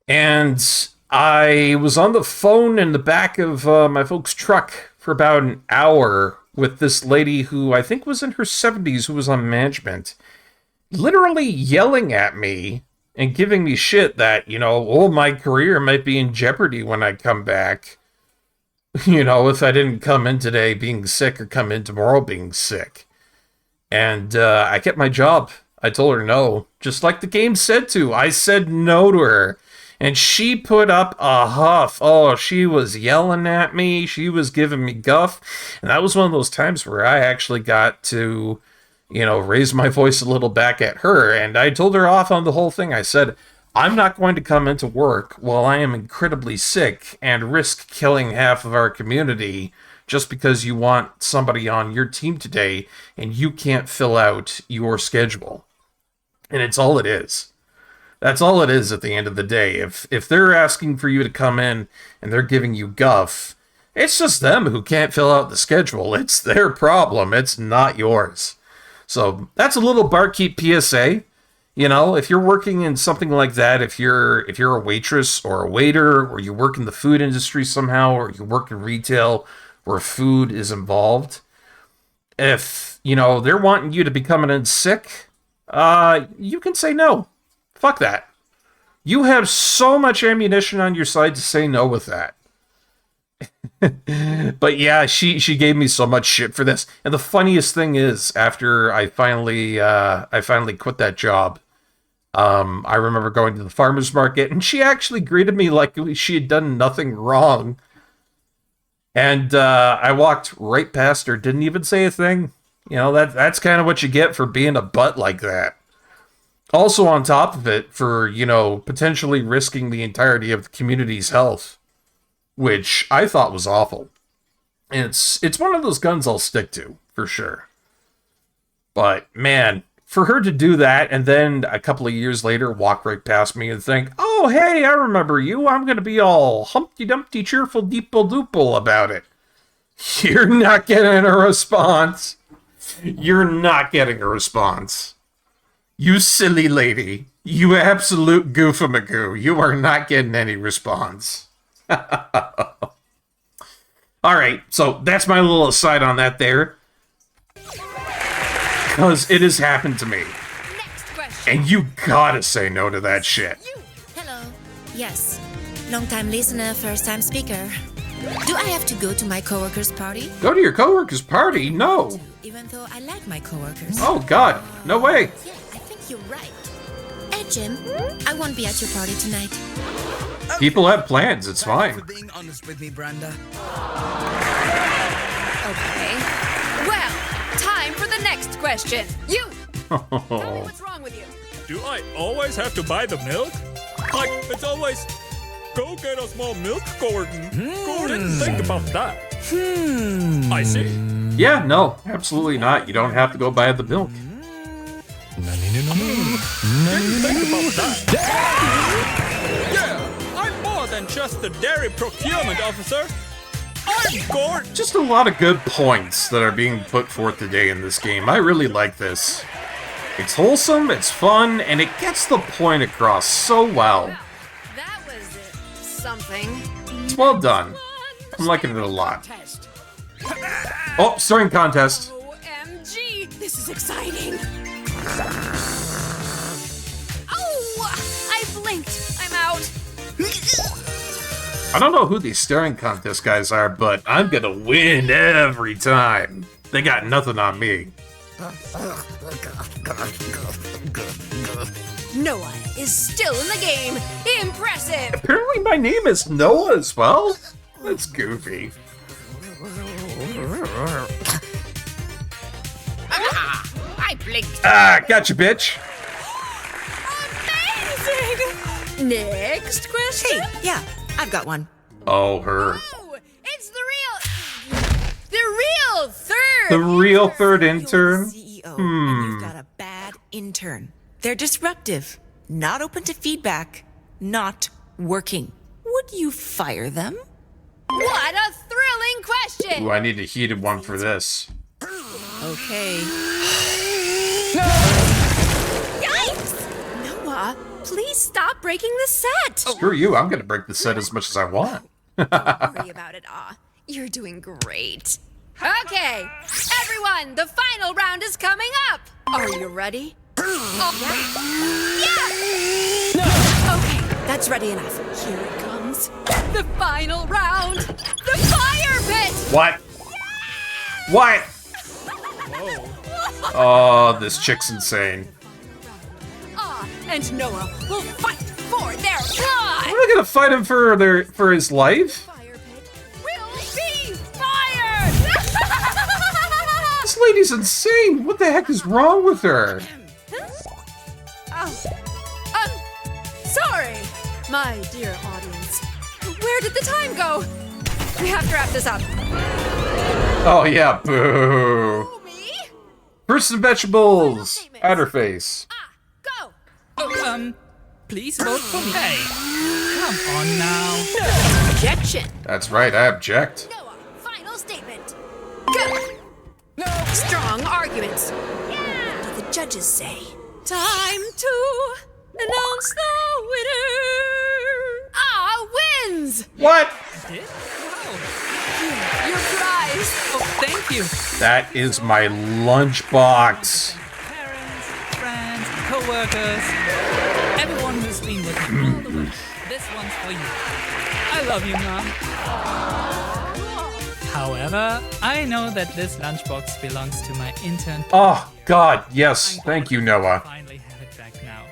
Speaker 1: And I was on the phone in the back of my folks' truck for about an hour with this lady who I think was in her 70s who was on management, literally yelling at me and giving me shit that, you know, oh, my career might be in jeopardy when I come back. You know, if I didn't come in today being sick or come in tomorrow being sick. And I kept my job. I told her no, just like the game said to. I said no to her. And she put up a huff. Oh, she was yelling at me. She was giving me guff. And that was one of those times where I actually got to, raise my voice a little back at her. And I told her off on the whole thing. I said, I'm not going to come into work while I am incredibly sick and risk killing half of our community just because you want somebody on your team today and you can't fill out your schedule. And it's all it is. That's all it is at the end of the day. If they're asking for you to come in and they're giving you guff, it's just them who can't fill out the schedule. It's their problem. It's not yours. So that's a little Barkeep PSA. If you're working in something like that, if you're a waitress or a waiter, or you work in the food industry somehow, or you work in retail where food is involved, if, they're wanting you to be coming in sick, you can say no. Fuck that. You have so much ammunition on your side to say no with that. But yeah, she gave me so much shit for this. And the funniest thing is, after I finally quit that job, I remember going to the farmer's market, and she actually greeted me like she had done nothing wrong. And I walked right past her, didn't even say a thing. That's kind of what you get for being a butt like that. Also, on top of it, for, potentially risking the entirety of the community's health, which I thought was awful. And it's one of those guns I'll stick to, for sure. But, man, for her to do that and then a couple of years later walk right past me and think, oh, hey, I remember you. I'm going to be all Humpty-Dumpty cheerful deeple-doople about it. You're not getting a response. You're not getting a response. You silly lady. You absolute goofamagoo. You are not getting any response. Alright, so that's my little aside on that there. Because it has happened to me.
Speaker 3: Next question.
Speaker 1: And you gotta say no to that shit.
Speaker 3: Hello. Yes. Long-time listener, first-time speaker. Do I have to go to my coworker's party?
Speaker 1: Go to your coworker's party? No.
Speaker 3: Even though I like my coworkers.
Speaker 1: Oh, God. No way.
Speaker 3: Yeah, I think you're right. Hey, Jim. I won't be at your party tonight.
Speaker 1: People have plans. It's fine.
Speaker 7: For being honest with me, Brenda.
Speaker 14: Okay. Well, time for the next question. You! Tell me what's wrong with you.
Speaker 12: Do I always have to buy the milk? Like, it's always, go get a small milk, Gordon. Gordon, think about that. I see.
Speaker 1: Yeah, no, absolutely not. You don't have to go buy the milk.
Speaker 12: Didn't think about that. Yeah, I'm more than just the dairy procurement officer. I'm Gordon.
Speaker 1: Just a lot of good points that are being put forth today in this game. I really like this. It's wholesome, it's fun, and it gets the point across so well.
Speaker 14: That was something.
Speaker 1: It's well done. I'm liking it a lot. Oh, stirring contest.
Speaker 14: OMG, this is exciting. Oh, I blinked. I'm out.
Speaker 1: I don't know who these stirring contest guys are, but I'm gonna win every time. They got nothing on me.
Speaker 14: Noah is still in the game. Impressive.
Speaker 1: Apparently my name is Noah as well? That's goofy.
Speaker 14: I blinked.
Speaker 1: Ah, gotcha, bitch.
Speaker 14: Amazing. Next question.
Speaker 10: Hey, yeah, I've got one.
Speaker 1: Oh, her.
Speaker 14: Oh, it's the real third.
Speaker 1: The real third intern?
Speaker 10: CEO, and you've got a bad intern. They're disruptive, not open to feedback, not working. Would you fire them?
Speaker 14: What a thrilling question.
Speaker 1: Ooh, I need a heated one for this.
Speaker 10: Okay.
Speaker 14: Yikes! Noah, please stop breaking the set.
Speaker 1: Screw you, I'm gonna break the set as much as I want.
Speaker 14: Don't worry about it, you're doing great. Okay, everyone, the final round is coming up. Are you ready? Yeah! Okay, that's ready enough. Here it comes. The final round. The fire pit!
Speaker 1: What? What? Oh, this chick's insane.
Speaker 14: And Noah will fight for their blood!
Speaker 1: We're gonna fight him for his life?
Speaker 14: Will be fired!
Speaker 1: This lady's insane. What the heck is wrong with her?
Speaker 14: Sorry, my dear audience. Where did the time go? We have to wrap this up.
Speaker 1: Oh yeah, boo. Fruits and vegetables. Outer face.
Speaker 14: Go!
Speaker 6: Oh, please vote for me. Hey, come on now.
Speaker 14: Objection.
Speaker 1: That's right, I object.
Speaker 14: Noah, final statement. Go! No! Strong arguments. Yeah! What do the judges say? Time to announce the winner! Wins!
Speaker 1: What?
Speaker 6: Did? Wow.
Speaker 14: Your prize!
Speaker 6: Oh, thank you.
Speaker 1: That is my lunchbox.
Speaker 6: Parents, friends, co-workers, everyone who's been with me all the way. This one's for you. I love you, Mom. However, I know that this lunchbox belongs to my intern.
Speaker 1: Oh, God, yes. Thank you, Noah.
Speaker 6: Finally have it back now.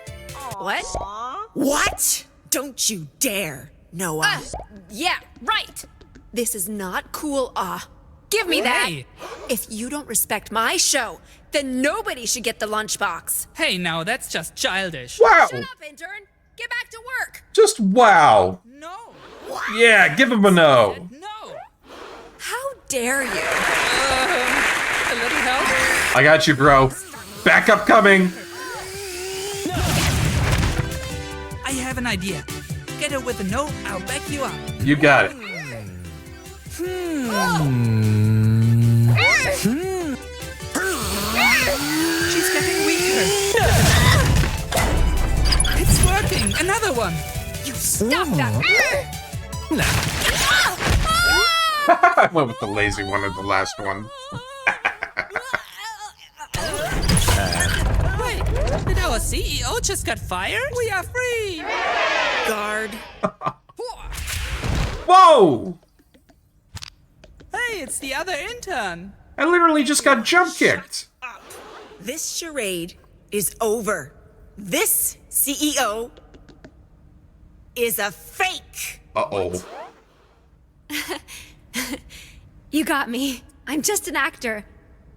Speaker 10: What? What? Don't you dare, Noah.
Speaker 14: Yeah, right. This is not cool, Give me that.
Speaker 6: Hey.
Speaker 14: If you don't respect my show, then nobody should get the lunchbox.
Speaker 6: Hey, now that's just childish.
Speaker 1: Wow.
Speaker 14: Shut up, intern. Get back to work.
Speaker 1: Just wow.
Speaker 6: No.
Speaker 1: Yeah, give him a no.
Speaker 6: No.
Speaker 14: How dare you?
Speaker 6: A little help?
Speaker 1: I got you, bro. Backup coming.
Speaker 6: I have an idea. Get her with a no, I'll back you up.
Speaker 1: You got it.
Speaker 6: She's getting weaker. It's working. Another one.
Speaker 14: You stop that.
Speaker 1: I went with the lazy one of the last one.
Speaker 6: Wait, did our CEO just got fired? We are free.
Speaker 10: Guard.
Speaker 1: Whoa!
Speaker 6: Hey, it's the other intern.
Speaker 1: I literally just got jump kicked.
Speaker 10: This charade is over. This CEO is a fake.
Speaker 1: Uh-oh.
Speaker 14: You got me. I'm just an actor.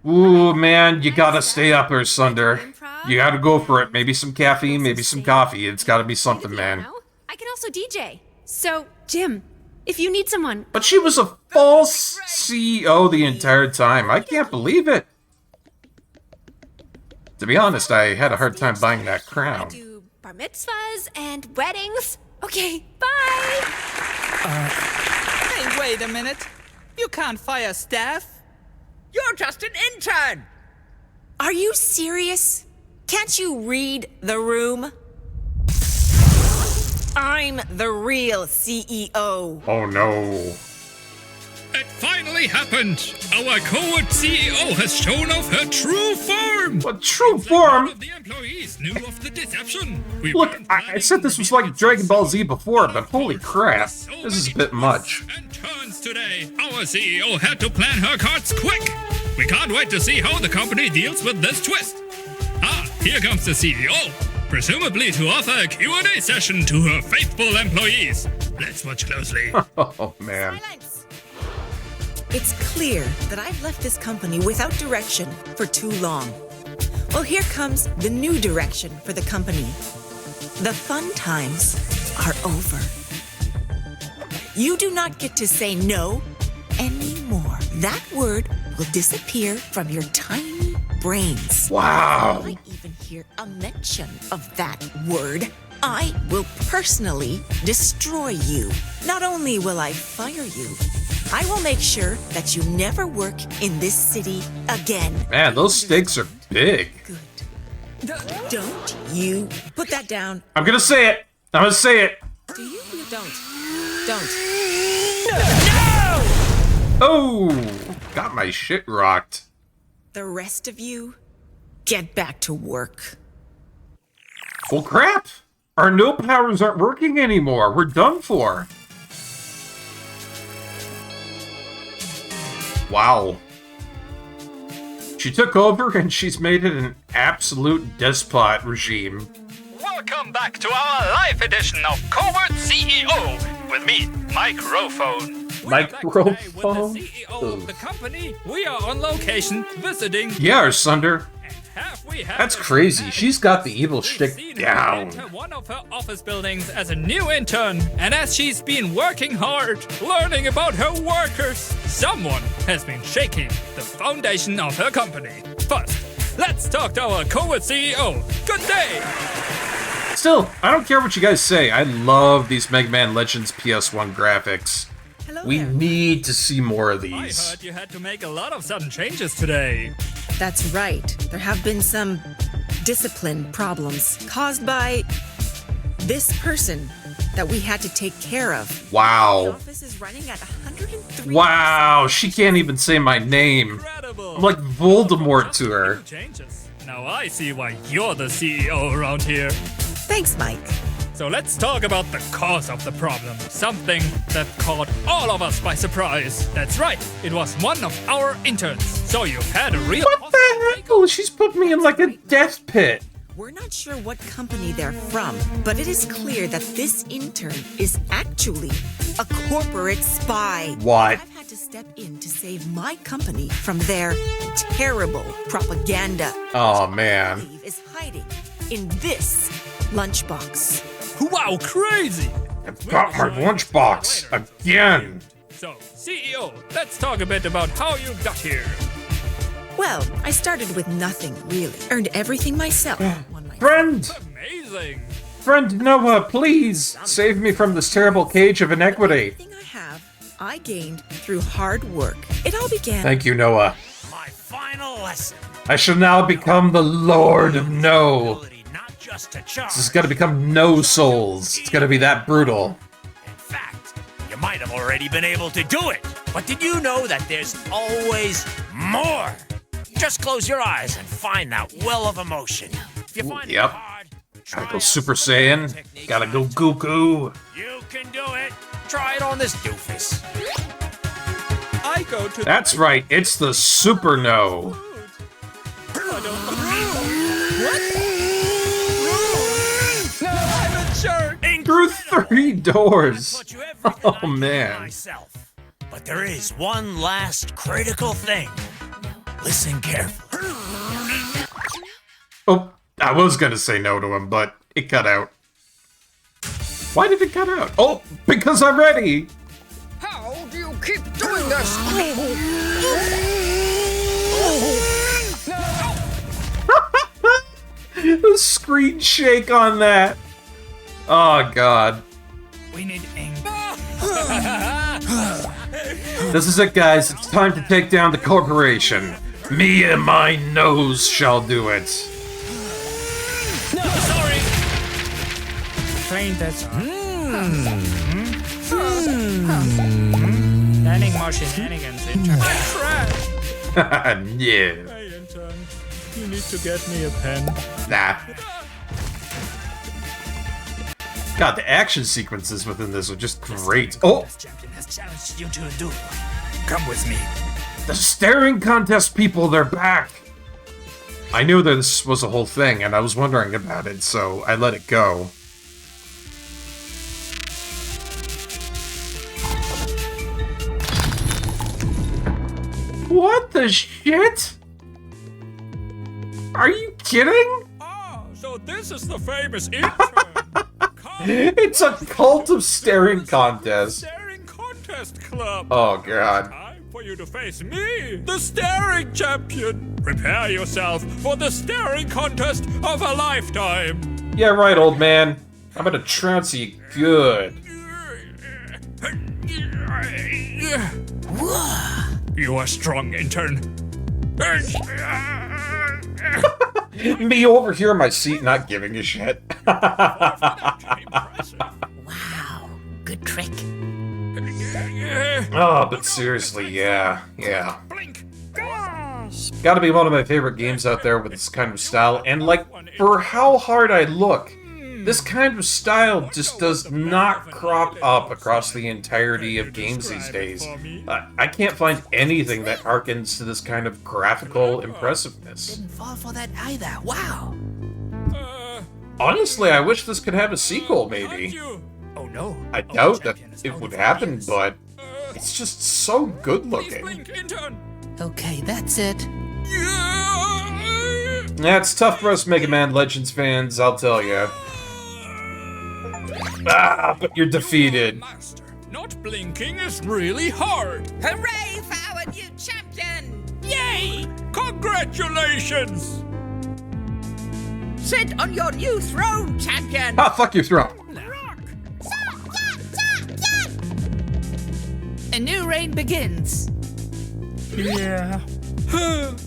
Speaker 1: Ooh, man, you gotta stay up there, Sunder. You gotta go for it. Maybe some caffeine, maybe some coffee. It's gotta be something, man.
Speaker 14: I can also DJ. So, Jim, if you need someone.
Speaker 1: But she was a false CEO the entire time. I can't believe it. To be honest, I had a hard time buying that crown.
Speaker 14: Do bar mitzvahs and weddings. Okay, bye.
Speaker 6: Hey, wait a minute. You can't fire staff.
Speaker 7: You're just an intern!
Speaker 10: Are you serious? Can't you read the room? I'm the real CEO.
Speaker 1: Oh no.
Speaker 5: It finally happened! Our coward CEO has shown off her true form!
Speaker 1: What true form?
Speaker 5: The employees knew of the deception. We
Speaker 1: Look, I said this was like Dragon Ball Z before, but holy crap. This is a bit much.
Speaker 5: and turns today. Our CEO had to plan her cards quick. We can't wait to see how the company deals with this twist. Here comes the CEO, presumably to offer a Q&A session to her faithful employees. Let's watch closely.
Speaker 1: Oh, man.
Speaker 10: It's clear that I've left this company without direction for too long. Well, here comes the new direction for the company. The fun times are over. You do not get to say no anymore. That word will disappear from your tiny brains.
Speaker 1: Wow.
Speaker 10: If I even hear a mention of that word, I will personally destroy you. Not only will I fire you, I will make sure that you never work in this city again.
Speaker 1: Man, those stakes are big.
Speaker 10: Don't you put that down.
Speaker 1: I'm gonna say it. I'm gonna say it.
Speaker 10: Do you? Don't. Don't.
Speaker 1: Oh, got my shit rocked.
Speaker 10: The rest of you, get back to work.
Speaker 1: Well, crap. Our no powers aren't working anymore. We're done for. Wow. She took over and she's made it an absolute despot regime.
Speaker 15: Welcome
Speaker 5: Welcome back to our live edition of Covert CEO with me, Microphone.
Speaker 1: Microphone?
Speaker 5: CEO of the company, we are on location visiting.
Speaker 1: Yeah, Sunder.
Speaker 5: We have
Speaker 1: That's crazy. She's got the evil shtick down.
Speaker 5: Enter one of her office buildings as a new intern, and as she's been working hard, learning about her workers, someone has been shaking the foundation of her company. First, let's talk to our covert CEO. Good day!
Speaker 1: Still, I don't care what you guys say. I love these Mega Man Legends PS1 graphics. We need to see more of these.
Speaker 5: I heard you had to make a lot of sudden changes today.
Speaker 10: That's right. There have been some discipline problems caused by this person that we had to take care of.
Speaker 1: Wow.
Speaker 10: The office is running at 103.
Speaker 1: Wow, she can't even say my name. I'm like Voldemort to her.
Speaker 5: Now I see why you're the CEO around here.
Speaker 10: Thanks, Mike.
Speaker 5: So let's talk about the cause of the problem. Something that caught all of us by surprise. That's right, it was one of our interns. So you've had a real...
Speaker 1: What the hell? She's put me in like a death pit.
Speaker 10: We're not sure what company they're from, but it is clear that this intern is actually a corporate spy.
Speaker 1: What?
Speaker 10: I've had to step in to save my company from their terrible propaganda.
Speaker 1: Oh, man.
Speaker 10: Which I believe is hiding in this lunchbox.
Speaker 5: Wow, crazy!
Speaker 1: I've got my lunchbox again.
Speaker 5: So, CEO, let's talk a bit about how you got here.
Speaker 10: Well, I started with nothing, really. Earned everything myself.
Speaker 1: Friend!
Speaker 5: Amazing!
Speaker 1: Friend Noah, please save me from this terrible cage of inequity.
Speaker 10: Everything I have, I gained through hard work. It all began...
Speaker 1: Thank you, Noah.
Speaker 4: My final lesson.
Speaker 1: I shall now become the Lord of No. This is gonna become No Souls. It's gonna be that brutal.
Speaker 4: In fact, you might have already been able to do it. But did you know that there's always more? Just close your eyes and find that well of emotion. If you find it hard,
Speaker 1: gotta go Super Saiyan. Gotta go Goku.
Speaker 4: You can do it. Try it on this doofus.
Speaker 5: I go to...
Speaker 1: That's right, it's the Super No. Through 3 doors. Oh, man.
Speaker 4: But there is one last critical thing. Listen carefully.
Speaker 1: Oh, I was gonna say no to him, but it cut out. Why did it cut out? Oh, because I'm ready.
Speaker 7: How do you keep doing this?
Speaker 1: The screen shake on that. Oh, God.
Speaker 5: We need ink.
Speaker 1: This is it, guys. It's time to take down the corporation. Me and my nose shall do it.
Speaker 5: No, sorry. Plain that's Planning more shenanigans intern. Trash.
Speaker 1: Yeah.
Speaker 12: Hey, intern. You need to get me a pen.
Speaker 1: Nah. God, the action sequences within this are just great. Oh!
Speaker 4: This champion has challenged you to a duel. Come with me.
Speaker 1: The staring contest people, they're back! I knew that this was a whole thing, and I was wondering about it, so I let it go. What the shit? Are you kidding?
Speaker 12: Oh, so this is the famous intern.
Speaker 1: It's a cult of staring contest.
Speaker 12: Staring contest club.
Speaker 1: Oh, God.
Speaker 12: Time for you to face me, the staring champion. Prepare yourself for the staring contest of a lifetime.
Speaker 1: Yeah, right, old man. I'm gonna trounce you good.
Speaker 12: You are strong, intern.
Speaker 1: Me over here in my seat not giving a shit.
Speaker 2: Wow, good trick.
Speaker 1: Oh, but seriously, yeah. Gotta be one of my favorite games out there with this kind of style, and like, for how hard I look, this kind of style just does not crop up across the entirety of games these days. I can't find anything that harkens to this kind of graphical impressiveness.
Speaker 2: Didn't fall for that either. Wow.
Speaker 1: Honestly, I wish this could have a sequel, maybe.
Speaker 4: Oh no.
Speaker 1: I doubt that it would happen, but it's just so good looking.
Speaker 6: Okay, that's it.
Speaker 1: Yeah, it's tough for us Mega Man Legends fans, I'll tell you. Ah, but you're defeated.
Speaker 5: Not blinking is really hard.
Speaker 7: Hooray for our new champion!
Speaker 5: Yay! Congratulations!
Speaker 7: Sit on your new throne, champion!
Speaker 1: Ah, fuck your throne.
Speaker 6: A new reign begins.
Speaker 12: Yeah. Hope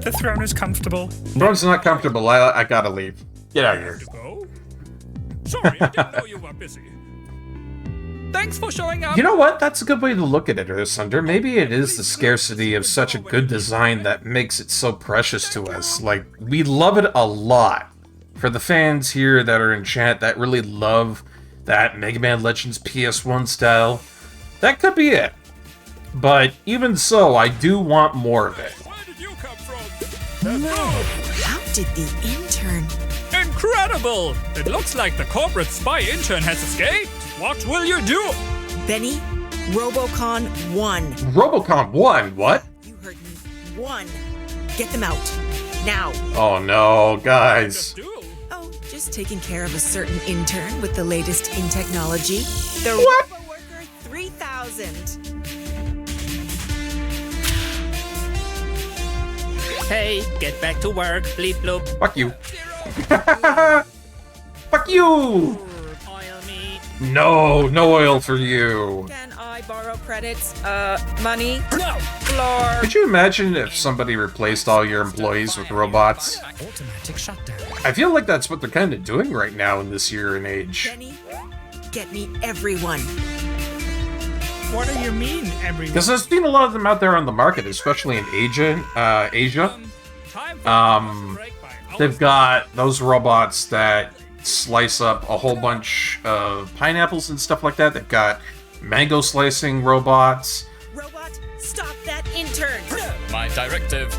Speaker 12: the throne is comfortable.
Speaker 1: Throne's not comfortable. I gotta leave. Get out of here.
Speaker 5: Sorry, I didn't know you were busy.
Speaker 12: Thanks for showing up.
Speaker 1: You know what? That's a good way to look at it, Sunder. Maybe it is the scarcity of such a good design that makes it so precious to us. Like, we love it a lot. For the fans here that are in chat that really love that Mega Man Legends PS1 style, that could be it. But even so, I do want more of it.
Speaker 10: How did the intern...
Speaker 12: Incredible! It looks like the corporate spy intern has escaped. What will you do?
Speaker 10: Benny, Robocon 1.
Speaker 1: Robocon 1? What?
Speaker 10: You heard me. 1. Get them out. Now.
Speaker 1: Oh no, guys.
Speaker 10: Oh, just taking care of a certain intern with the latest in technology. The RoboWorker 3000.
Speaker 6: Hey, get back to work, bleep bloop.
Speaker 1: Fuck you. Fuck you! No oil for you.
Speaker 10: Can I borrow credits? Money?
Speaker 6: No!
Speaker 10: Floor?
Speaker 1: Could you imagine if somebody replaced all your employees with robots?
Speaker 7: Automatic shutdown.
Speaker 1: I feel like that's what they're kind of doing right now in this year and age.
Speaker 10: Benny, get me everyone.
Speaker 12: What do you mean, everyone?
Speaker 1: Because there's been a lot of them out there on the market, especially in Asia. They've got those robots that slice up a whole bunch of pineapples and stuff like that. They've got mango slicing robots.
Speaker 10: Robot, stop that intern.
Speaker 13: My directive.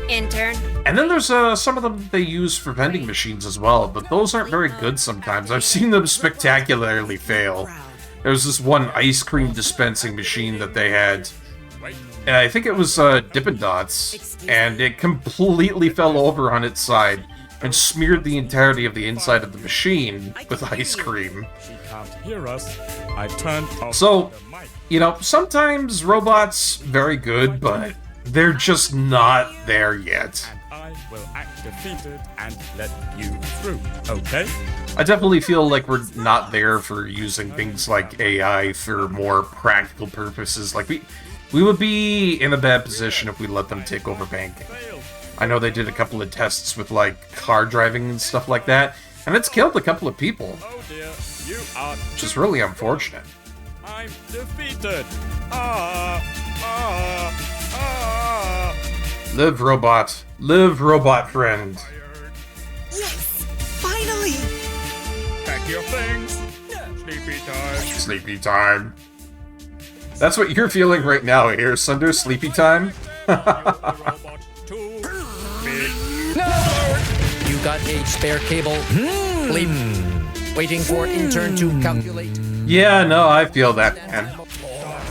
Speaker 14: Intern.
Speaker 1: And then there's some of them they use for vending machines as well, but those aren't very good sometimes. I've seen them spectacularly fail. There's this one ice cream dispensing machine that they had. And I think it was Dippin' Dots, and it completely fell over on its side and smeared the entirety of the inside of the machine with ice cream.
Speaker 12: She can't hear us. I turned off
Speaker 1: So,
Speaker 12: the mic.
Speaker 1: you know, sometimes robots, very good, but they're just not there yet.
Speaker 12: I will act defeated and let you through, okay?
Speaker 1: I definitely feel like we're not there for using things like AI for more practical purposes. Like, we would be in a bad position if we let them take over banking. I know they did a couple of tests with, like, car driving and stuff like that, and it's killed a couple of people.
Speaker 12: Oh dear, you are...
Speaker 1: Which is really unfortunate.
Speaker 12: I'm defeated.
Speaker 1: Live, robot. Live, robot friend.
Speaker 10: Yes, finally.
Speaker 12: Pack your things. Sleepy time.
Speaker 1: Sleepy time. That's what you're feeling right now here, Sunder. Sleepy time?
Speaker 7: You got a spare cable? Bleep. Waiting for intern to calculate.
Speaker 1: Yeah, no, I feel that, man.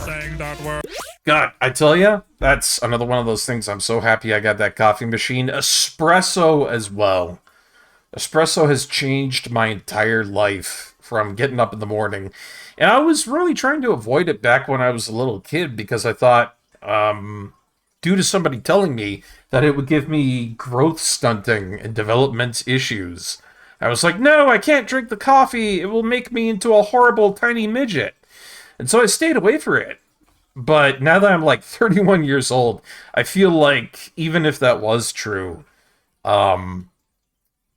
Speaker 12: Saying that word.
Speaker 1: God, I tell ya, that's another one of those things. I'm so happy I got that coffee machine. Espresso as well. Espresso has changed my entire life from getting up in the morning. And I was really trying to avoid it back when I was a little kid because I thought, due to somebody telling me that it would give me growth stunting and development issues. I was like, no, I can't drink the coffee. It will make me into a horrible tiny midget. And so I stayed away from it. But now that I'm like 31 years old, I feel like even if that was true, the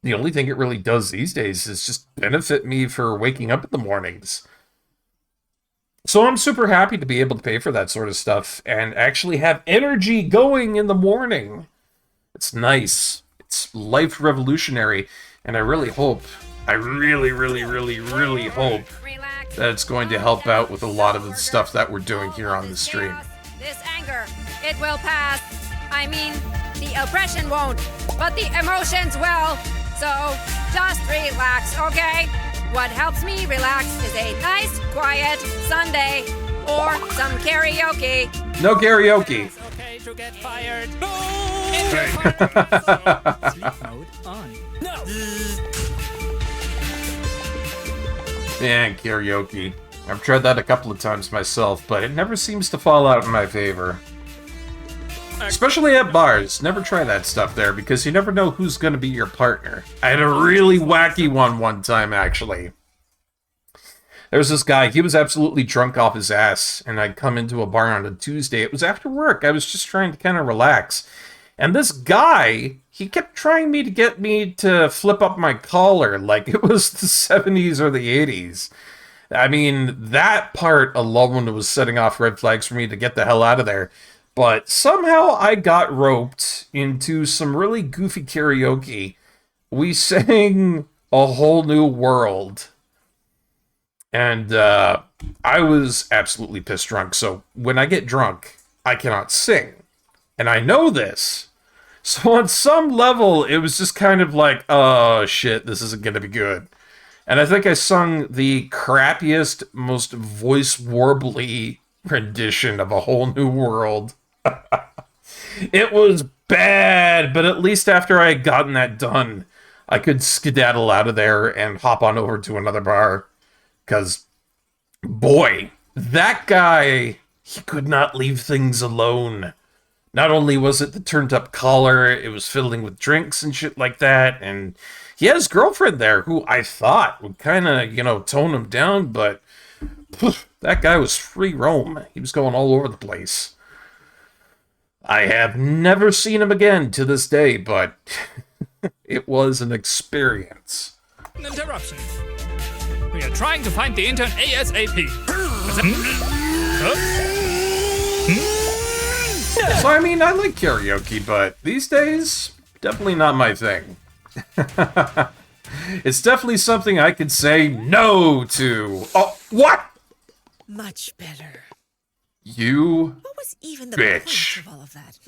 Speaker 1: only thing it really does these days is just benefit me for waking up in the mornings. So I'm super happy to be able to pay for that sort of stuff and actually have energy going in the morning. It's nice. It's life revolutionary. And I really hope, I really hope that it's going to help out with a lot of the stuff that we're doing here on the stream.
Speaker 14: This anger, it will pass. I mean, the oppression won't, but the emotions will. So just relax, okay? What helps me relax is a nice, quiet Sunday or some karaoke.
Speaker 1: No karaoke.
Speaker 6: It's okay to get fired. Sleep mode on. No.
Speaker 1: Yeah, karaoke. I've tried that a couple of times myself, but it never seems to fall out in my favor. Especially at bars. Never try that stuff there, because you never know who's going to be your partner. I had a really wacky one time, actually. There was this guy, he was absolutely drunk off his ass, and I'd come into a bar on a Tuesday. It was after work. I was just trying to kind of relax. And this guy, he kept trying to get me to flip up my collar like it was the 70s or the 80s. I mean, that part alone was setting off red flags for me to get the hell out of there. But somehow I got roped into some really goofy karaoke. We sang A Whole New World. And I was absolutely pissed drunk. So when I get drunk, I cannot sing. And I know this. So on some level, it was just kind of like, oh shit, this isn't going to be good. And I think I sung the crappiest, most voice-warbly rendition of A Whole New World. It was bad, but at least after I had gotten that done, I could skedaddle out of there and hop on over to another bar. Because, boy, that guy, he could not leave things alone. Not only was it the turned-up collar, it was fiddling with drinks and shit like that, and he had his girlfriend there, who I thought would kind of, tone him down, but that guy was free roam. He was going all over the place. I have never seen him again to this day, but it was an experience.
Speaker 5: An interruption. We are trying to find the intern ASAP.
Speaker 1: So, I mean, I like karaoke, but these days, definitely not my thing. It's definitely something I could say no to. Oh, what?
Speaker 10: Much better.
Speaker 1: You
Speaker 10: What was even the
Speaker 1: bitch.
Speaker 10: point of all of that?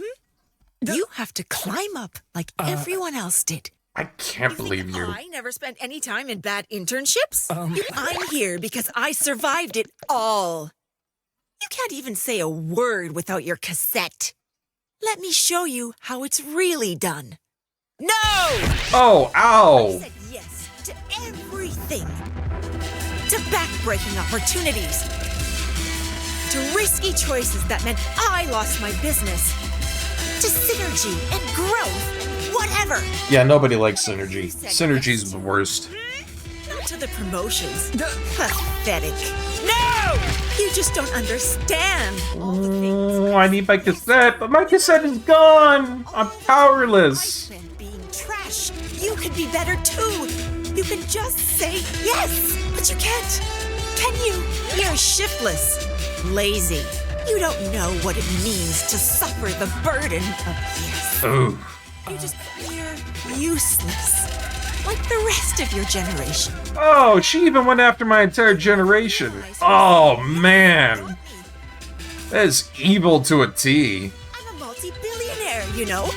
Speaker 10: You have to climb up like everyone else did.
Speaker 1: I can't believe you.
Speaker 10: I never spent any time in bad internships. I'm here because I survived it all. You can't even say a word without your cassette. Let me show you how it's really done. No!
Speaker 1: Oh, ow!
Speaker 10: I said yes to everything. To backbreaking opportunities. To risky choices that meant I lost my business. To synergy and growth. Whatever.
Speaker 1: Yeah, nobody likes synergy. Synergy's the worst.
Speaker 10: Not to the promotions. Pathetic. No! You just don't understand.
Speaker 1: Oh, I need my cassette, but my cassette is gone. I'm powerless.
Speaker 10: Being trash. You could be better too. You can just say yes, but you can't. Can you? You're shiftless, lazy. You don't know what it means to suffer the burden of yes.
Speaker 1: Ooh.
Speaker 10: You're useless, like the rest of your generation.
Speaker 1: Oh, she even went after my entire generation. Oh, man. That is evil to a T.
Speaker 10: I'm a multi-billionaire, you know.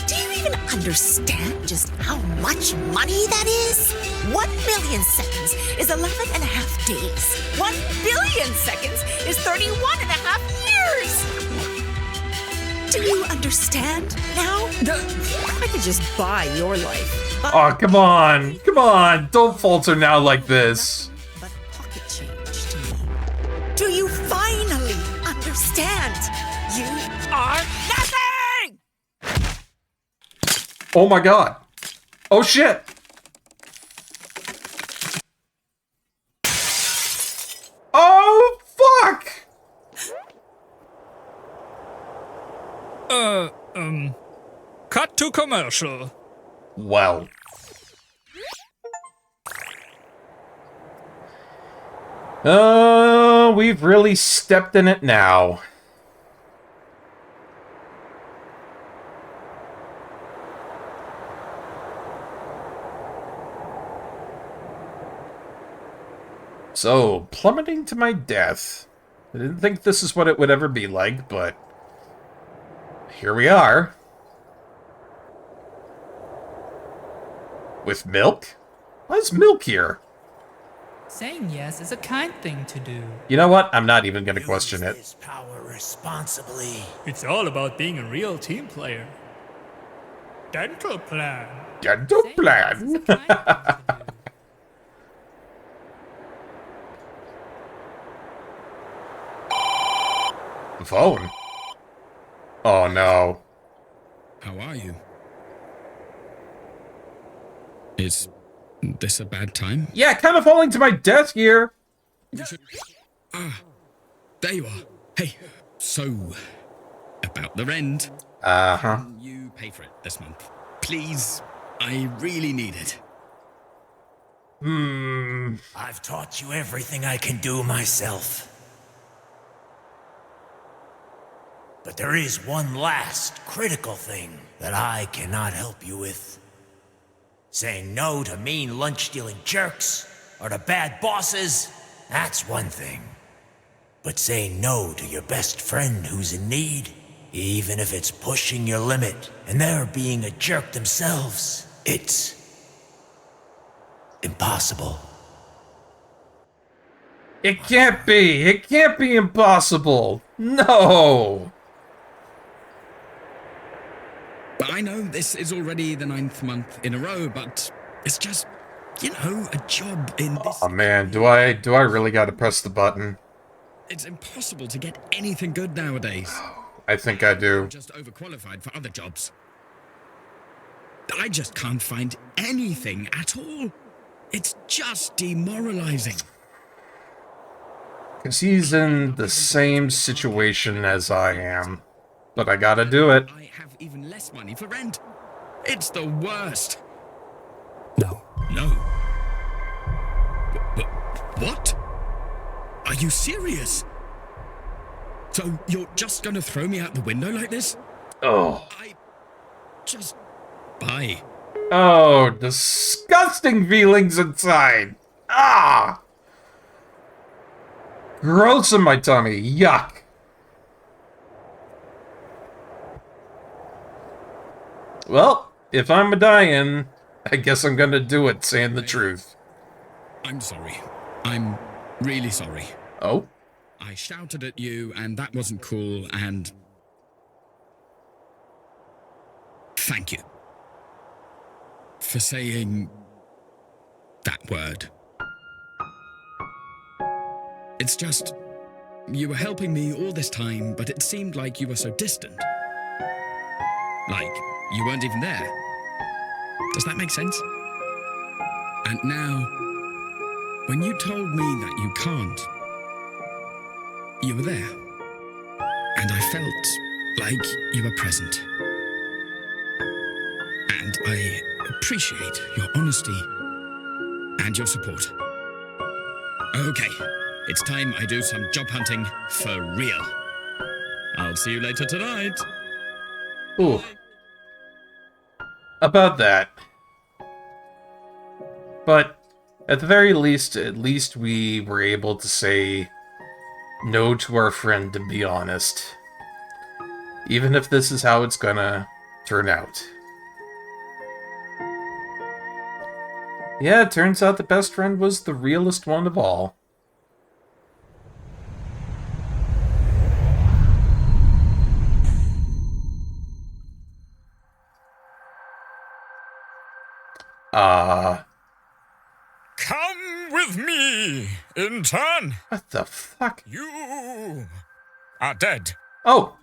Speaker 10: Do you even understand just how much money that is? 1 million seconds is 11 and a half days. 1 billion seconds is 31 and a half years. Do you understand now? I could just buy your life.
Speaker 1: Oh, come on. Come on. Don't falter now like this.
Speaker 10: But pocket change to me. Do you finally understand? You are nothing!
Speaker 1: Oh my god. Oh shit. Oh fuck!
Speaker 5: Cut to commercial.
Speaker 1: Well. We've really stepped in it now. So, plummeting to my death. I didn't think this is what it would ever be like, but here we are. With milk? Why is milk here?
Speaker 6: Saying yes is a kind thing to do.
Speaker 1: You know what? I'm not even gonna question it.
Speaker 4: Use this power responsibly.
Speaker 12: It's all about being a real team player. Dental plan.
Speaker 1: Dental plan. The phone. Oh no.
Speaker 13: How are you? Is this a bad time?
Speaker 1: Yeah, kind of falling to my death here.
Speaker 13: You should... Ah, there you are. Hey, so, about the rent.
Speaker 1: Uh-huh.
Speaker 13: Can you pay for it this month? Please, I really need it.
Speaker 4: I've taught you everything I can do myself. But there is one last critical thing that I cannot help you with. Saying no to mean lunch-stealing jerks or to bad bosses, that's one thing. But saying no to your best friend who's in need, even if it's pushing your limit and they're being a jerk themselves, it's impossible.
Speaker 1: It can't be. It can't be impossible. No.
Speaker 13: I know this is already the 9th month in a row, but it's just, you know, a job in this...
Speaker 1: Oh man, do I really gotta press the button?
Speaker 13: It's impossible to get anything good nowadays.
Speaker 1: I think I do.
Speaker 13: I'm just overqualified for other jobs. I just can't find anything at all. It's just demoralizing.
Speaker 1: Because he's in the same situation as I am. But I gotta do it.
Speaker 13: I have even less money for rent. It's the worst.
Speaker 11: No.
Speaker 13: No. What? Are you serious? So you're just gonna throw me out the window like this?
Speaker 1: Oh.
Speaker 13: Bye.
Speaker 1: Oh, disgusting feelings inside. Ah! Gross in my tummy. Yuck. Well, if I'm a-dying, I guess I'm gonna do it, saying the truth.
Speaker 13: I'm sorry. I'm really sorry.
Speaker 1: Oh?
Speaker 13: I shouted at you, and that wasn't cool, and... Thank you. For saying... that word. It's just... you were helping me all this time, but it seemed like you were so distant. Like, you weren't even there. Does that make sense? And now, when you told me that you can't, you were there. And I felt like you were present. And I appreciate your honesty and your support. Okay, it's time I do some job hunting for real. I'll see you later tonight.
Speaker 1: Ooh. About that. But, at the very least, at least we were able to say no to our friend, to be honest. Even if this is how it's gonna turn out. Yeah, it turns out the best friend was the realest one of all.
Speaker 12: Come with me, intern.
Speaker 1: What the fuck?
Speaker 12: You are dead.
Speaker 1: Oh.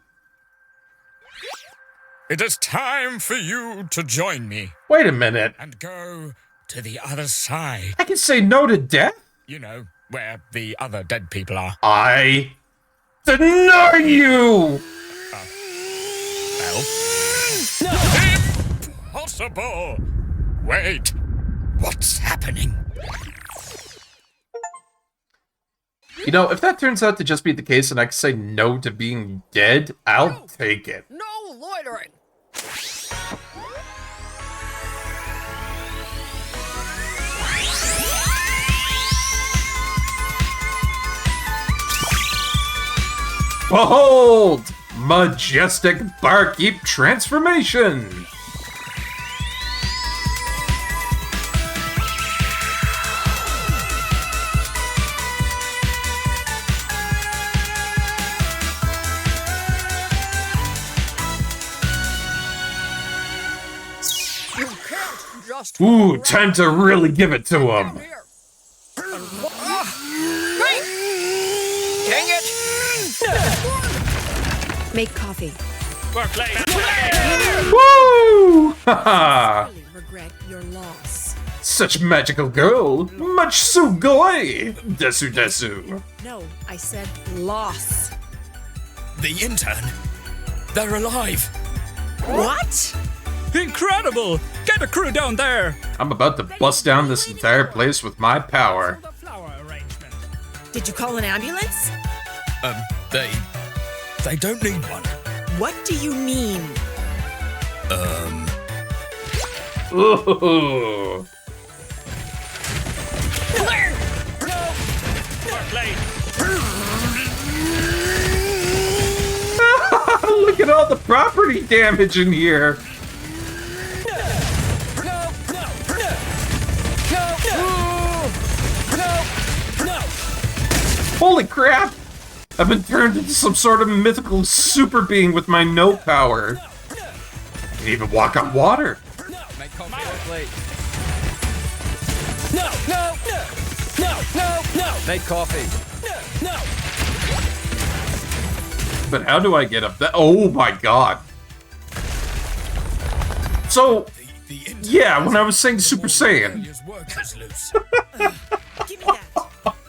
Speaker 12: It is time for you to join me.
Speaker 1: Wait a minute.
Speaker 12: And go to the other side.
Speaker 1: I can say no to death?
Speaker 12: You know, where the other dead people are.
Speaker 1: I deny you!
Speaker 12: Well? Impossible! Wait. What's happening?
Speaker 1: You know, if that turns out to just be the case and I can say no to being dead, I'll take it.
Speaker 14: No loitering!
Speaker 1: Behold! Majestic Barkeep transformation!
Speaker 13: just...
Speaker 1: Ooh, time to really give it to him.
Speaker 7: Dang it!
Speaker 9: Make coffee.
Speaker 4: Work late.
Speaker 1: Woo! Haha!
Speaker 10: Really regret your loss.
Speaker 1: Such magical girl. Much sugoi. Desu desu.
Speaker 10: No, I said loss.
Speaker 13: The intern? They're alive!
Speaker 10: What?
Speaker 12: Incredible! Get a crew down there!
Speaker 1: I'm about to bust down this entire place with my power.
Speaker 12: The flower arrangement.
Speaker 10: Did you call an ambulance?
Speaker 13: They don't need one.
Speaker 10: What do you mean?
Speaker 1: Ooh.
Speaker 4: Work late.
Speaker 1: Look at all the property damage in here. Holy crap! I've been turned into some sort of mythical super being with my no power. I can even walk on water.
Speaker 13: Make coffee late.
Speaker 11: No!
Speaker 13: Make coffee.
Speaker 1: But how do I get up that? Oh my god. So, yeah, when I was saying Super Saiyan.
Speaker 10: Give me that.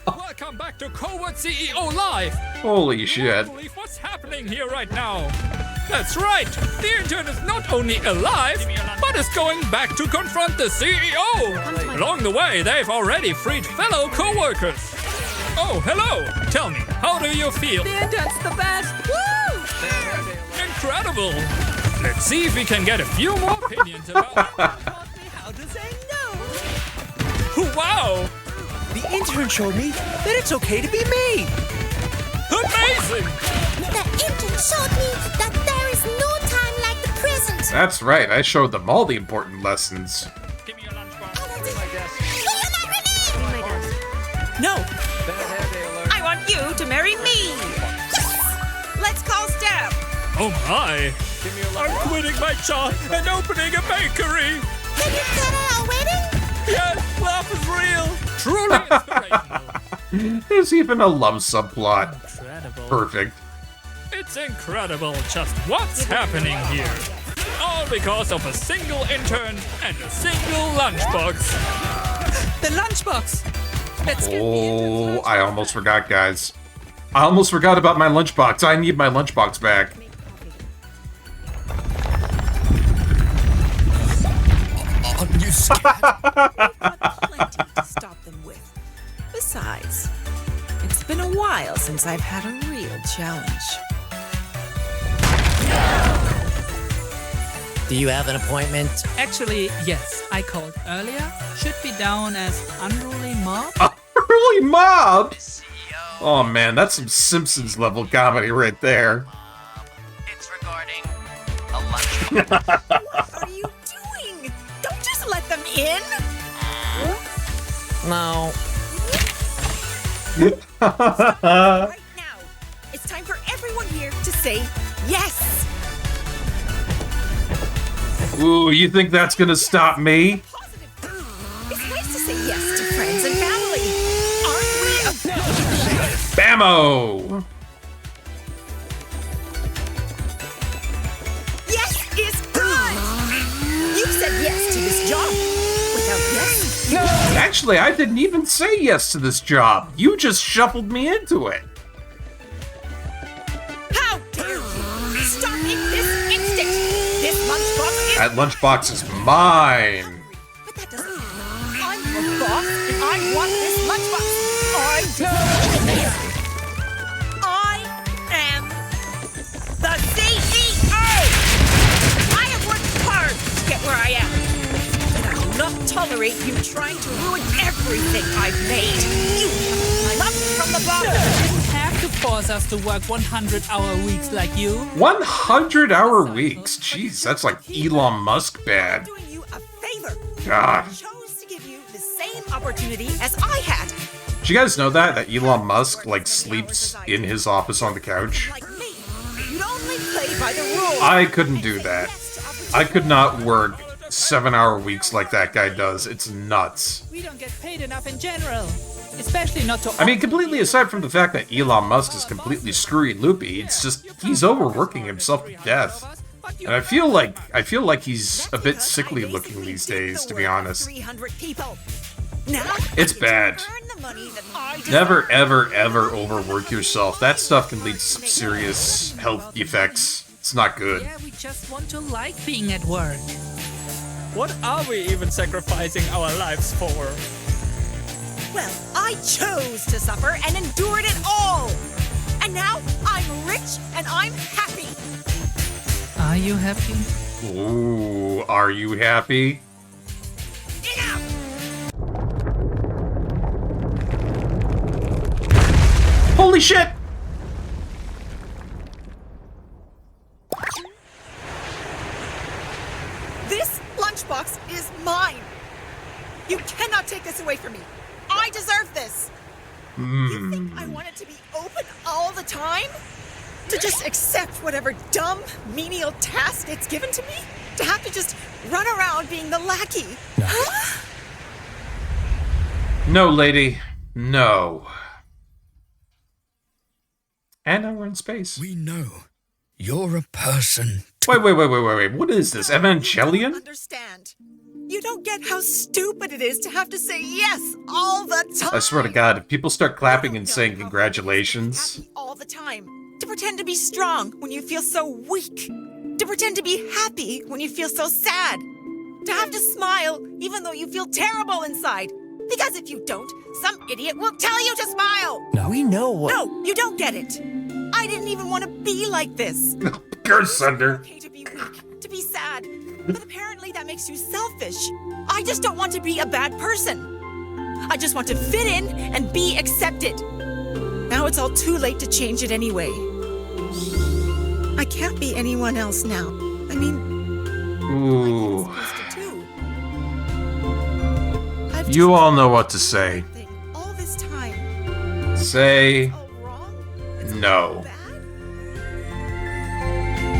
Speaker 12: Welcome back to Covert CEO Live!
Speaker 1: Holy
Speaker 12: You
Speaker 1: shit.
Speaker 12: won't believe what's happening here right now. That's right, the intern is not only alive, but is going back to confront the CEO. Along the way, they've already freed fellow co-workers. Oh, hello! Tell me, how do you feel?
Speaker 14: The intern's the best. Woo!
Speaker 12: Incredible! Let's see if we can get a few more opinions about it.
Speaker 10: How to say no?
Speaker 12: Wow!
Speaker 11: The intern showed me that it's okay to be me.
Speaker 12: Amazing!
Speaker 8: The intern showed me that there is no time like the present.
Speaker 1: That's right, I showed them all the important lessons.
Speaker 12: Give me your lunchbox.
Speaker 10: No. I want you to marry me. Let's call Steph.
Speaker 12: Oh my! I'm quitting my job and opening a bakery!
Speaker 8: Can you plan our wedding?
Speaker 12: Yes, love is real! Truly inspirational!
Speaker 1: There's even a love subplot.
Speaker 12: Incredible.
Speaker 1: Perfect.
Speaker 12: It's incredible just what's happening here. All because of a single intern and a single lunchbox.
Speaker 6: The lunchbox! Let's get
Speaker 1: Oh, I almost forgot, guys. I almost forgot about my lunchbox. I need my lunchbox back.
Speaker 13: Aren't you scared?
Speaker 10: Plenty to stop them with. Besides, it's been a while since I've had a real challenge.
Speaker 15: Do you have an appointment?
Speaker 6: Actually, yes, I called earlier. Should be down as unruly mob.
Speaker 1: Unruly mob? Oh man, that's some Simpsons level comedy right there.
Speaker 15: It's regarding a lunch.
Speaker 10: What are you doing? Don't just let them in.
Speaker 15: No.
Speaker 10: Right now, it's time for everyone here to say yes.
Speaker 1: Ooh, you think that's gonna stop me?
Speaker 10: It's nice to say yes to friends and family. Aren't we?
Speaker 1: Bammo!
Speaker 10: Yes is good. You said yes to this job. Without yes, no.
Speaker 1: Actually, I didn't even say yes to this job. You just shuffled me into it.
Speaker 10: How dare you? Stop it this instant. This lunchbox is.
Speaker 1: That lunchbox is mine.
Speaker 10: But that doesn't. I'm the boss, and I want this lunchbox. I am the CEO. I have worked hard to get where I am, and I will not tolerate you trying to ruin everything I've made. You climb up from the bottom.
Speaker 6: Didn't have to force us to work 100-hour weeks like you.
Speaker 1: 100-hour weeks? Jeez, that's like Elon Musk bad.
Speaker 10: Doing you a favor.
Speaker 1: God.
Speaker 10: I chose to give you the same opportunity as I had.
Speaker 1: Did you guys know that Elon Musk, like, sleeps in his office on the couch?
Speaker 10: Like me, you'd only play by the rules.
Speaker 1: I couldn't do that. I could not work 7-hour weeks like that guy does. It's nuts.
Speaker 6: We don't get paid enough in general. Especially not to...
Speaker 1: I mean, completely aside from the fact that Elon Musk is completely screwy loopy, it's just he's overworking himself to death. And I feel like he's a bit sickly looking these days, to be honest.
Speaker 10: 300 people. Now
Speaker 1: It's bad. Never, ever, ever overwork yourself. That stuff can lead to some serious health effects. It's not good.
Speaker 6: Yeah, we just want to like being at work. What are we even sacrificing our lives for?
Speaker 10: Well, I chose to suffer and endured it all. And now I'm rich and I'm happy.
Speaker 6: Are you happy?
Speaker 1: Ooh, are you happy? Holy shit!
Speaker 10: This lunchbox is mine. You cannot take this away from me. I deserve this. You think I want it to be open all the time? To just accept whatever dumb, menial task it's given to me? To have to just run around being the lackey? Huh?
Speaker 1: No, lady. No. And now we're in space.
Speaker 7: We know. You're a person.
Speaker 1: Wait. What is this? Evangelion?
Speaker 10: Understand. You don't get how stupid it is to have to say yes all the time.
Speaker 1: I swear to God, if people start clapping and saying congratulations.
Speaker 10: All the time. To pretend to be strong when you feel so weak. To pretend to be happy when you feel so sad. To have to smile even though you feel terrible inside. Because if you don't, some idiot will tell you to smile.
Speaker 11: No, we know what...
Speaker 10: No, you don't get it. I didn't even want to be like this.
Speaker 1: Curse Thunder.
Speaker 10: Okay to be weak, to be sad. But apparently that makes you selfish. I just don't want to be a bad person. I just want to fit in and be accepted. Now it's all too late to change it anyway. I can't be anyone else now. I mean...
Speaker 1: Ooh. You all know what to say.
Speaker 10: All this time.
Speaker 1: Say... no.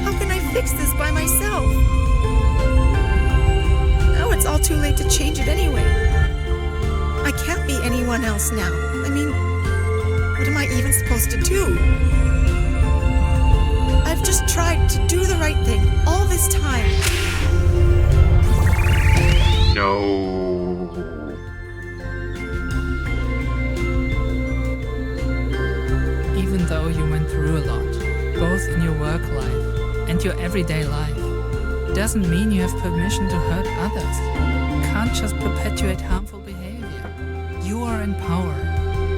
Speaker 10: How can I fix this by myself? Now it's all too late to change it anyway. I can't be anyone else now. I mean, what am I even supposed to do? I've just tried to do the right thing all this time.
Speaker 1: No.
Speaker 6: Even though you went through a lot, both in your work life and your everyday life, doesn't mean you have permission to hurt others. You can't just perpetuate harmful behavior. You are in power.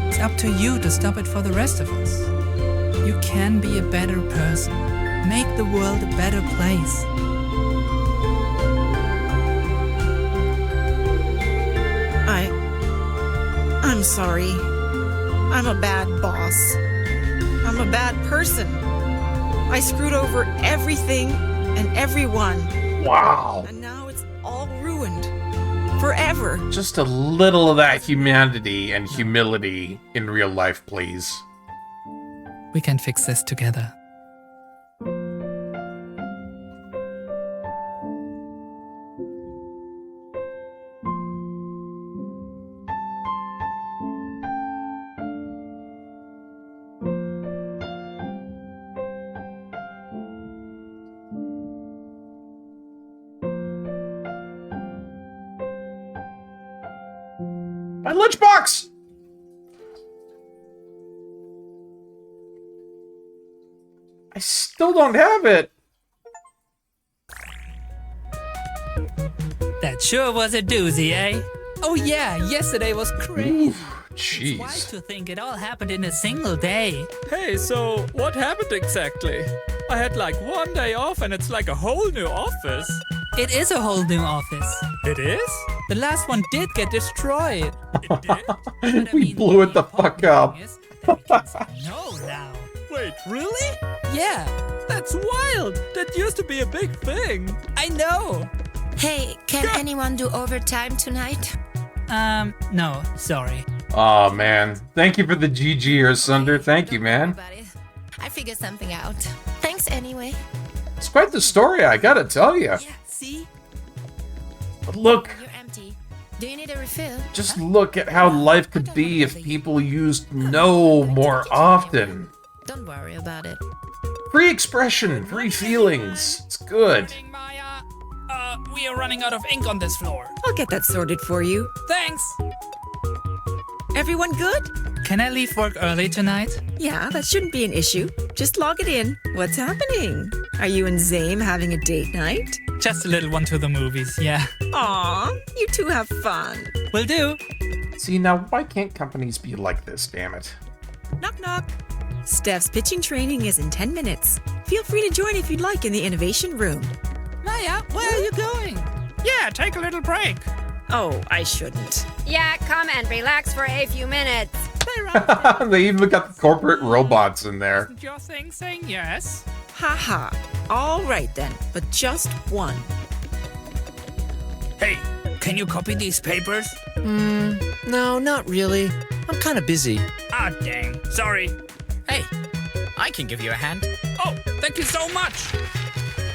Speaker 6: It's up to you to stop it for the rest of us. You can be a better person. Make the world a better place.
Speaker 10: I'm sorry. I'm a bad boss. I'm a bad person. I screwed over everything and everyone.
Speaker 1: Wow.
Speaker 10: And now it's all ruined. Forever.
Speaker 1: Just a little of that humanity and humility in real life, please.
Speaker 6: We can fix this together.
Speaker 1: My lunchbox! I still don't have it.
Speaker 6: That sure was a doozy, eh? Oh yeah, yesterday was crazy.
Speaker 1: Jeez.
Speaker 6: It's wild to think it all happened in a single day.
Speaker 12: Hey, so what happened exactly? I had like one day off and it's like a whole new office.
Speaker 6: It is a whole new office.
Speaker 12: It is?
Speaker 6: The last one did get destroyed.
Speaker 12: It did?
Speaker 1: We blew it the fuck up.
Speaker 6: No, now.
Speaker 12: Wait, really?
Speaker 6: Yeah.
Speaker 12: That's wild. That used to be a big thing.
Speaker 6: I know.
Speaker 3: Hey, can anyone do overtime tonight?
Speaker 6: No, sorry.
Speaker 1: Oh man, thank you for the GG, Sunder. Thank you, man.
Speaker 3: I figured something out. Thanks anyway.
Speaker 1: It's quite the story, I gotta tell you.
Speaker 6: See?
Speaker 1: But look,
Speaker 3: You're empty. Do you need a refill?
Speaker 1: just look at how life could be if people used no more often.
Speaker 3: Don't worry about it.
Speaker 1: Free expression, free feelings. It's good.
Speaker 6: We are running out of ink on this floor.
Speaker 10: I'll get that sorted for you.
Speaker 6: Thanks.
Speaker 10: Everyone good?
Speaker 6: Can I leave work early tonight?
Speaker 10: Yeah, that shouldn't be an issue. Just log it in. What's happening? Are you and Zame having a date night?
Speaker 6: Just a little one to the movies, yeah.
Speaker 10: Aw, you two have fun.
Speaker 6: Will do.
Speaker 1: See, now why can't companies be like this, damn it?
Speaker 10: Knock knock. Steph's pitching training is in 10 minutes. Feel free to join if you'd like in the innovation room.
Speaker 6: Maya, where are you going? Yeah, take a little break.
Speaker 10: Oh, I shouldn't.
Speaker 14: Yeah, come and relax for a few minutes.
Speaker 1: They even got the corporate robots in there.
Speaker 6: Isn't your thing saying yes?
Speaker 10: Haha. All right then, but just one.
Speaker 6: Hey, can you copy these papers?
Speaker 15: No, not really. I'm kind of busy.
Speaker 6: Ah, dang. Sorry.
Speaker 7: Hey, I can give you a hand.
Speaker 6: Oh, thank you so much.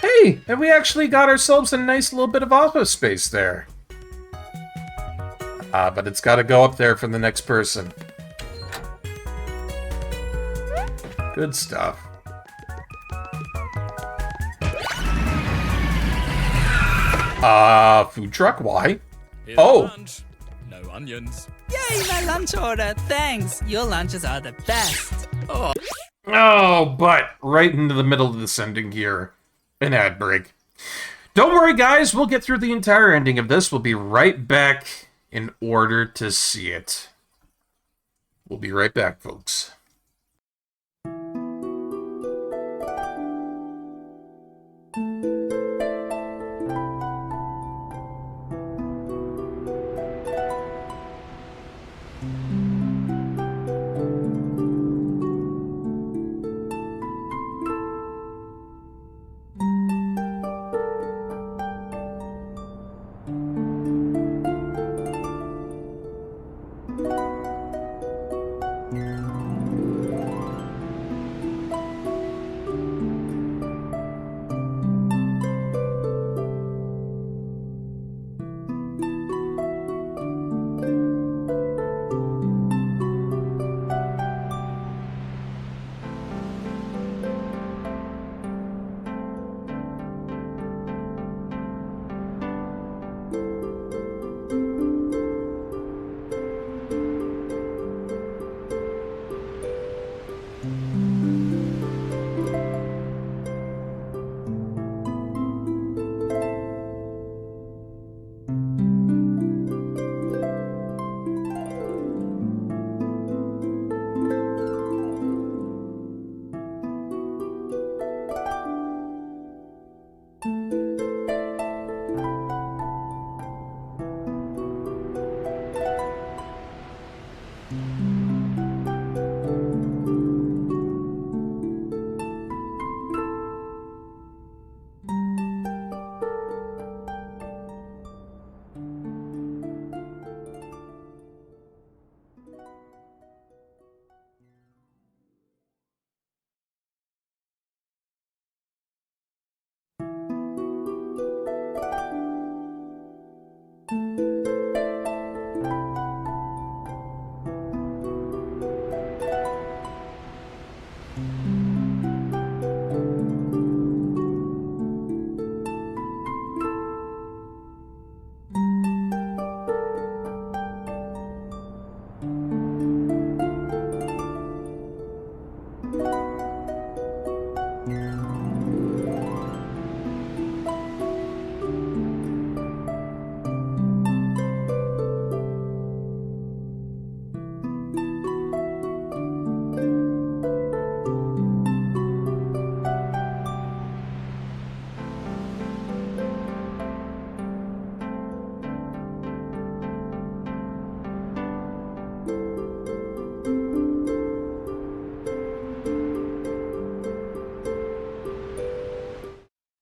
Speaker 1: Hey, and we actually got ourselves a nice little bit of office space there. But it's got to go up there for the next person. Good stuff. Food truck, why?
Speaker 13: Here's
Speaker 1: Oh!
Speaker 13: lunch. No onions.
Speaker 6: Yay, my lunch order. Thanks. Your lunches are the best.
Speaker 1: Oh, but right into the middle of this ending here. An ad break. Don't worry, guys. We'll get through the entire ending of this. We'll be right back in order to see it. We'll be right back, folks.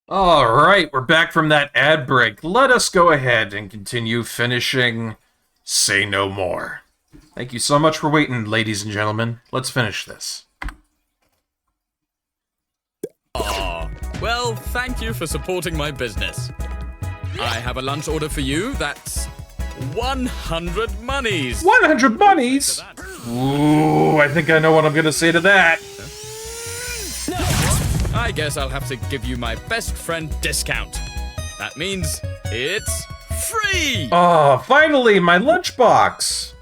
Speaker 1: Alright, we're back from that ad break. Let us go ahead and continue finishing Say No More. Thank you so much for waiting, ladies and gentlemen. Let's finish this.
Speaker 13: Well, thank you for supporting my business. I have a lunch order for you that's 100 monies.
Speaker 1: 100 monies? Ooh, I think I know what I'm gonna say to that.
Speaker 13: I guess I'll have to give you my best friend discount. That means it's free!
Speaker 1: Oh, finally, my lunchbox!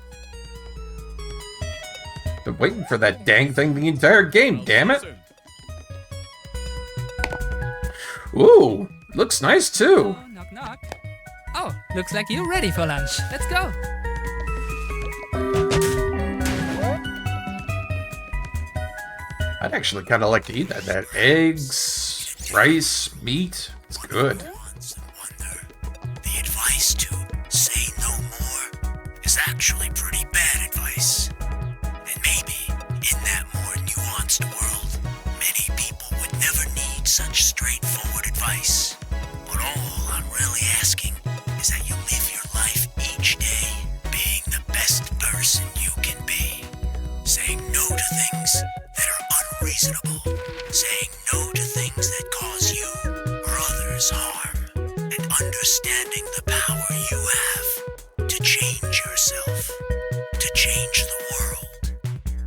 Speaker 1: Been waiting for that dang thing the entire game, damn it! Ooh, looks nice too.
Speaker 12: Knock, knock. Oh, looks like you're ready for lunch. Let's go.
Speaker 1: I'd actually kind of like to eat that. That eggs, rice, meat. It's good.
Speaker 4: The advice to say no more is actually pretty bad advice. And maybe in that more nuanced world, many people would never need such straightforward advice. But all I'm really asking is that you live your life each day being the best person you can be. Saying no to things that are unreasonable. Saying no to things that cause you or others harm. And understanding the power you have to change yourself, to change the world,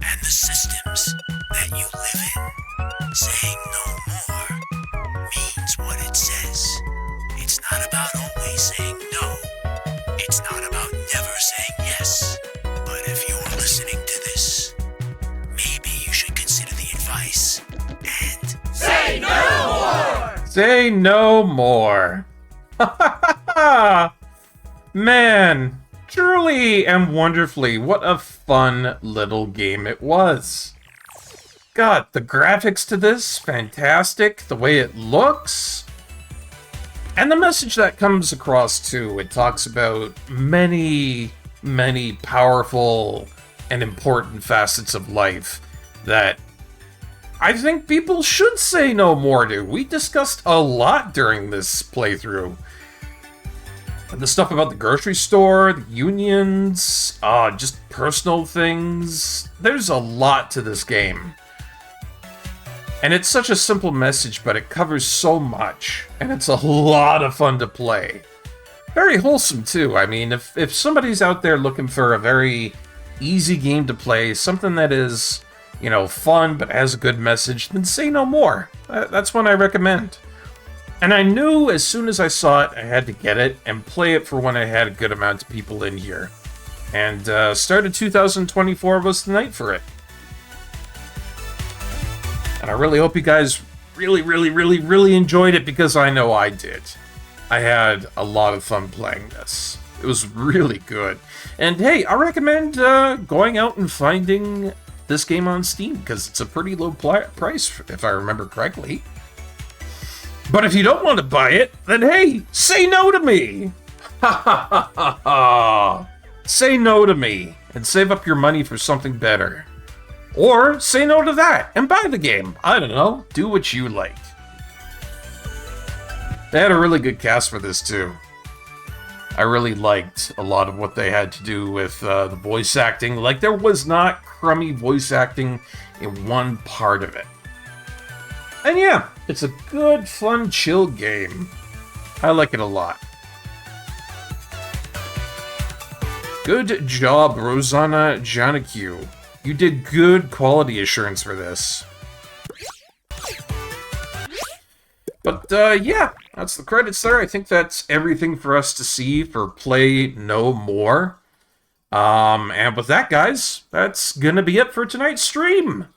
Speaker 4: and the systems that you live in. Saying no more means what it says. It's not about always saying no. It's not about never saying yes. But if you're listening to this, maybe you should consider the advice and say no more!
Speaker 1: Say no more. Man, truly and wonderfully, what a fun little game it was. God, the graphics to this, fantastic. The way it looks. And the message that comes across too. It talks about many, many powerful and important facets of life that I think people should say no more to. We discussed a lot during this playthrough. The stuff about the grocery store, the unions, just personal things. There's a lot to this game. And it's such a simple message, but it covers so much. And it's a lot of fun to play. Very wholesome, too. I mean, if somebody's out there looking for a very easy game to play, something that is, you know, fun but has a good message, then say no more. That's one I recommend. And I knew as soon as I saw it, I had to get it and play it for when I had a good amount of people in here. And start of 2024 was the night for it. And I really hope you guys really enjoyed it, because I know I did. I had a lot of fun playing this. It was really good. And hey, I recommend going out and finding this game on Steam, because it's a pretty low price, if I remember correctly. But if you don't want to buy it, then hey, say no to me! Ha ha ha ha ha! Say no to me, and save up your money for something better. Or say no to that, and buy the game. I don't know, do what you like. They had a really good cast for this too. I really liked a lot of what they had to do with the voice acting. Like, there was not crummy voice acting in one part of it. And yeah, it's a good, fun, chill game. I like it a lot. Good job, Rosanna Janaque. You did good quality assurance for this. But yeah, that's the credits there. I think that's everything for us to see for Play No More. And with that, guys, that's gonna be it for tonight's stream.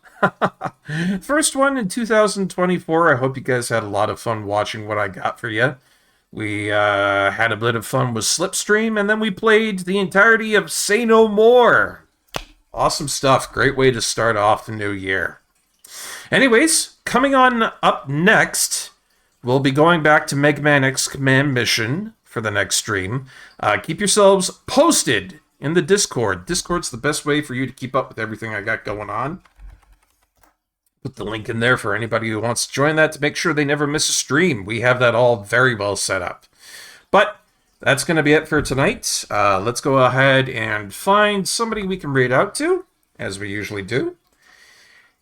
Speaker 1: First one in 2024. I hope you guys had a lot of fun watching what I got for you. We had a bit of fun with Slipstream, and then we played the entirety of Say No More. Awesome stuff. Great way to start off the new year. Anyways, coming on up next, we'll be going back to Mega Man X Command Mission for the next stream. Keep yourselves posted in the Discord. Discord's the best way for you to keep up with everything I got going on. Put the link in there for anybody who wants to join that to make sure they never miss a stream. We have that all very well set up. But that's going to be it for tonight. Let's go ahead and find somebody we can raid out to, as we usually do.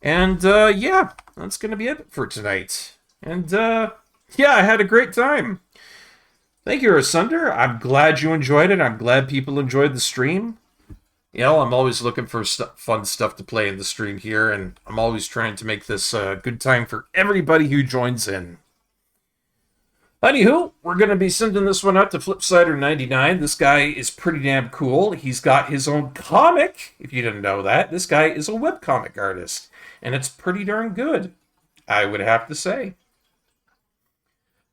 Speaker 1: And yeah, that's going to be it for tonight. And yeah, I had a great time. Thank you, Asunder. I'm glad you enjoyed it. I'm glad people enjoyed the stream. You know, I'm always looking for fun stuff to play in the stream here, and I'm always trying to make this a good time for everybody who joins in. Anywho, we're going to be sending this one out to Flipsider99. This guy is pretty damn cool. He's got his own comic, if you didn't know that. This guy is a webcomic artist, and it's pretty darn good, I would have to say.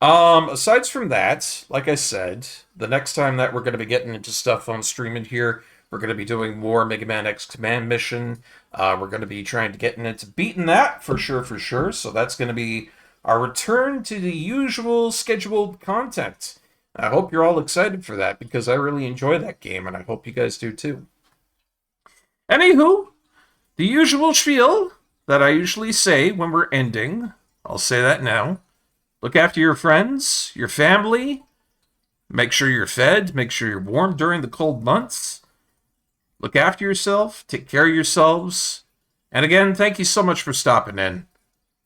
Speaker 1: Aside from that, like I said, the next time that we're going to be getting into stuff on streaming here, we're going to be doing more Mega Man X Command Mission. We're going to be trying to get into beating that, for sure. So that's going to be our return to the usual scheduled content. I hope you're all excited for that, because I really enjoy that game, and I hope you guys do too. Anywho, the usual spiel that I usually say when we're ending, I'll say that now. Look after your friends, your family. Make sure you're fed. Make sure you're warm during the cold months. Look after yourself. Take care of yourselves. And again, thank you so much for stopping in.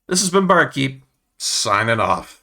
Speaker 1: This has been Barkeep, signing off.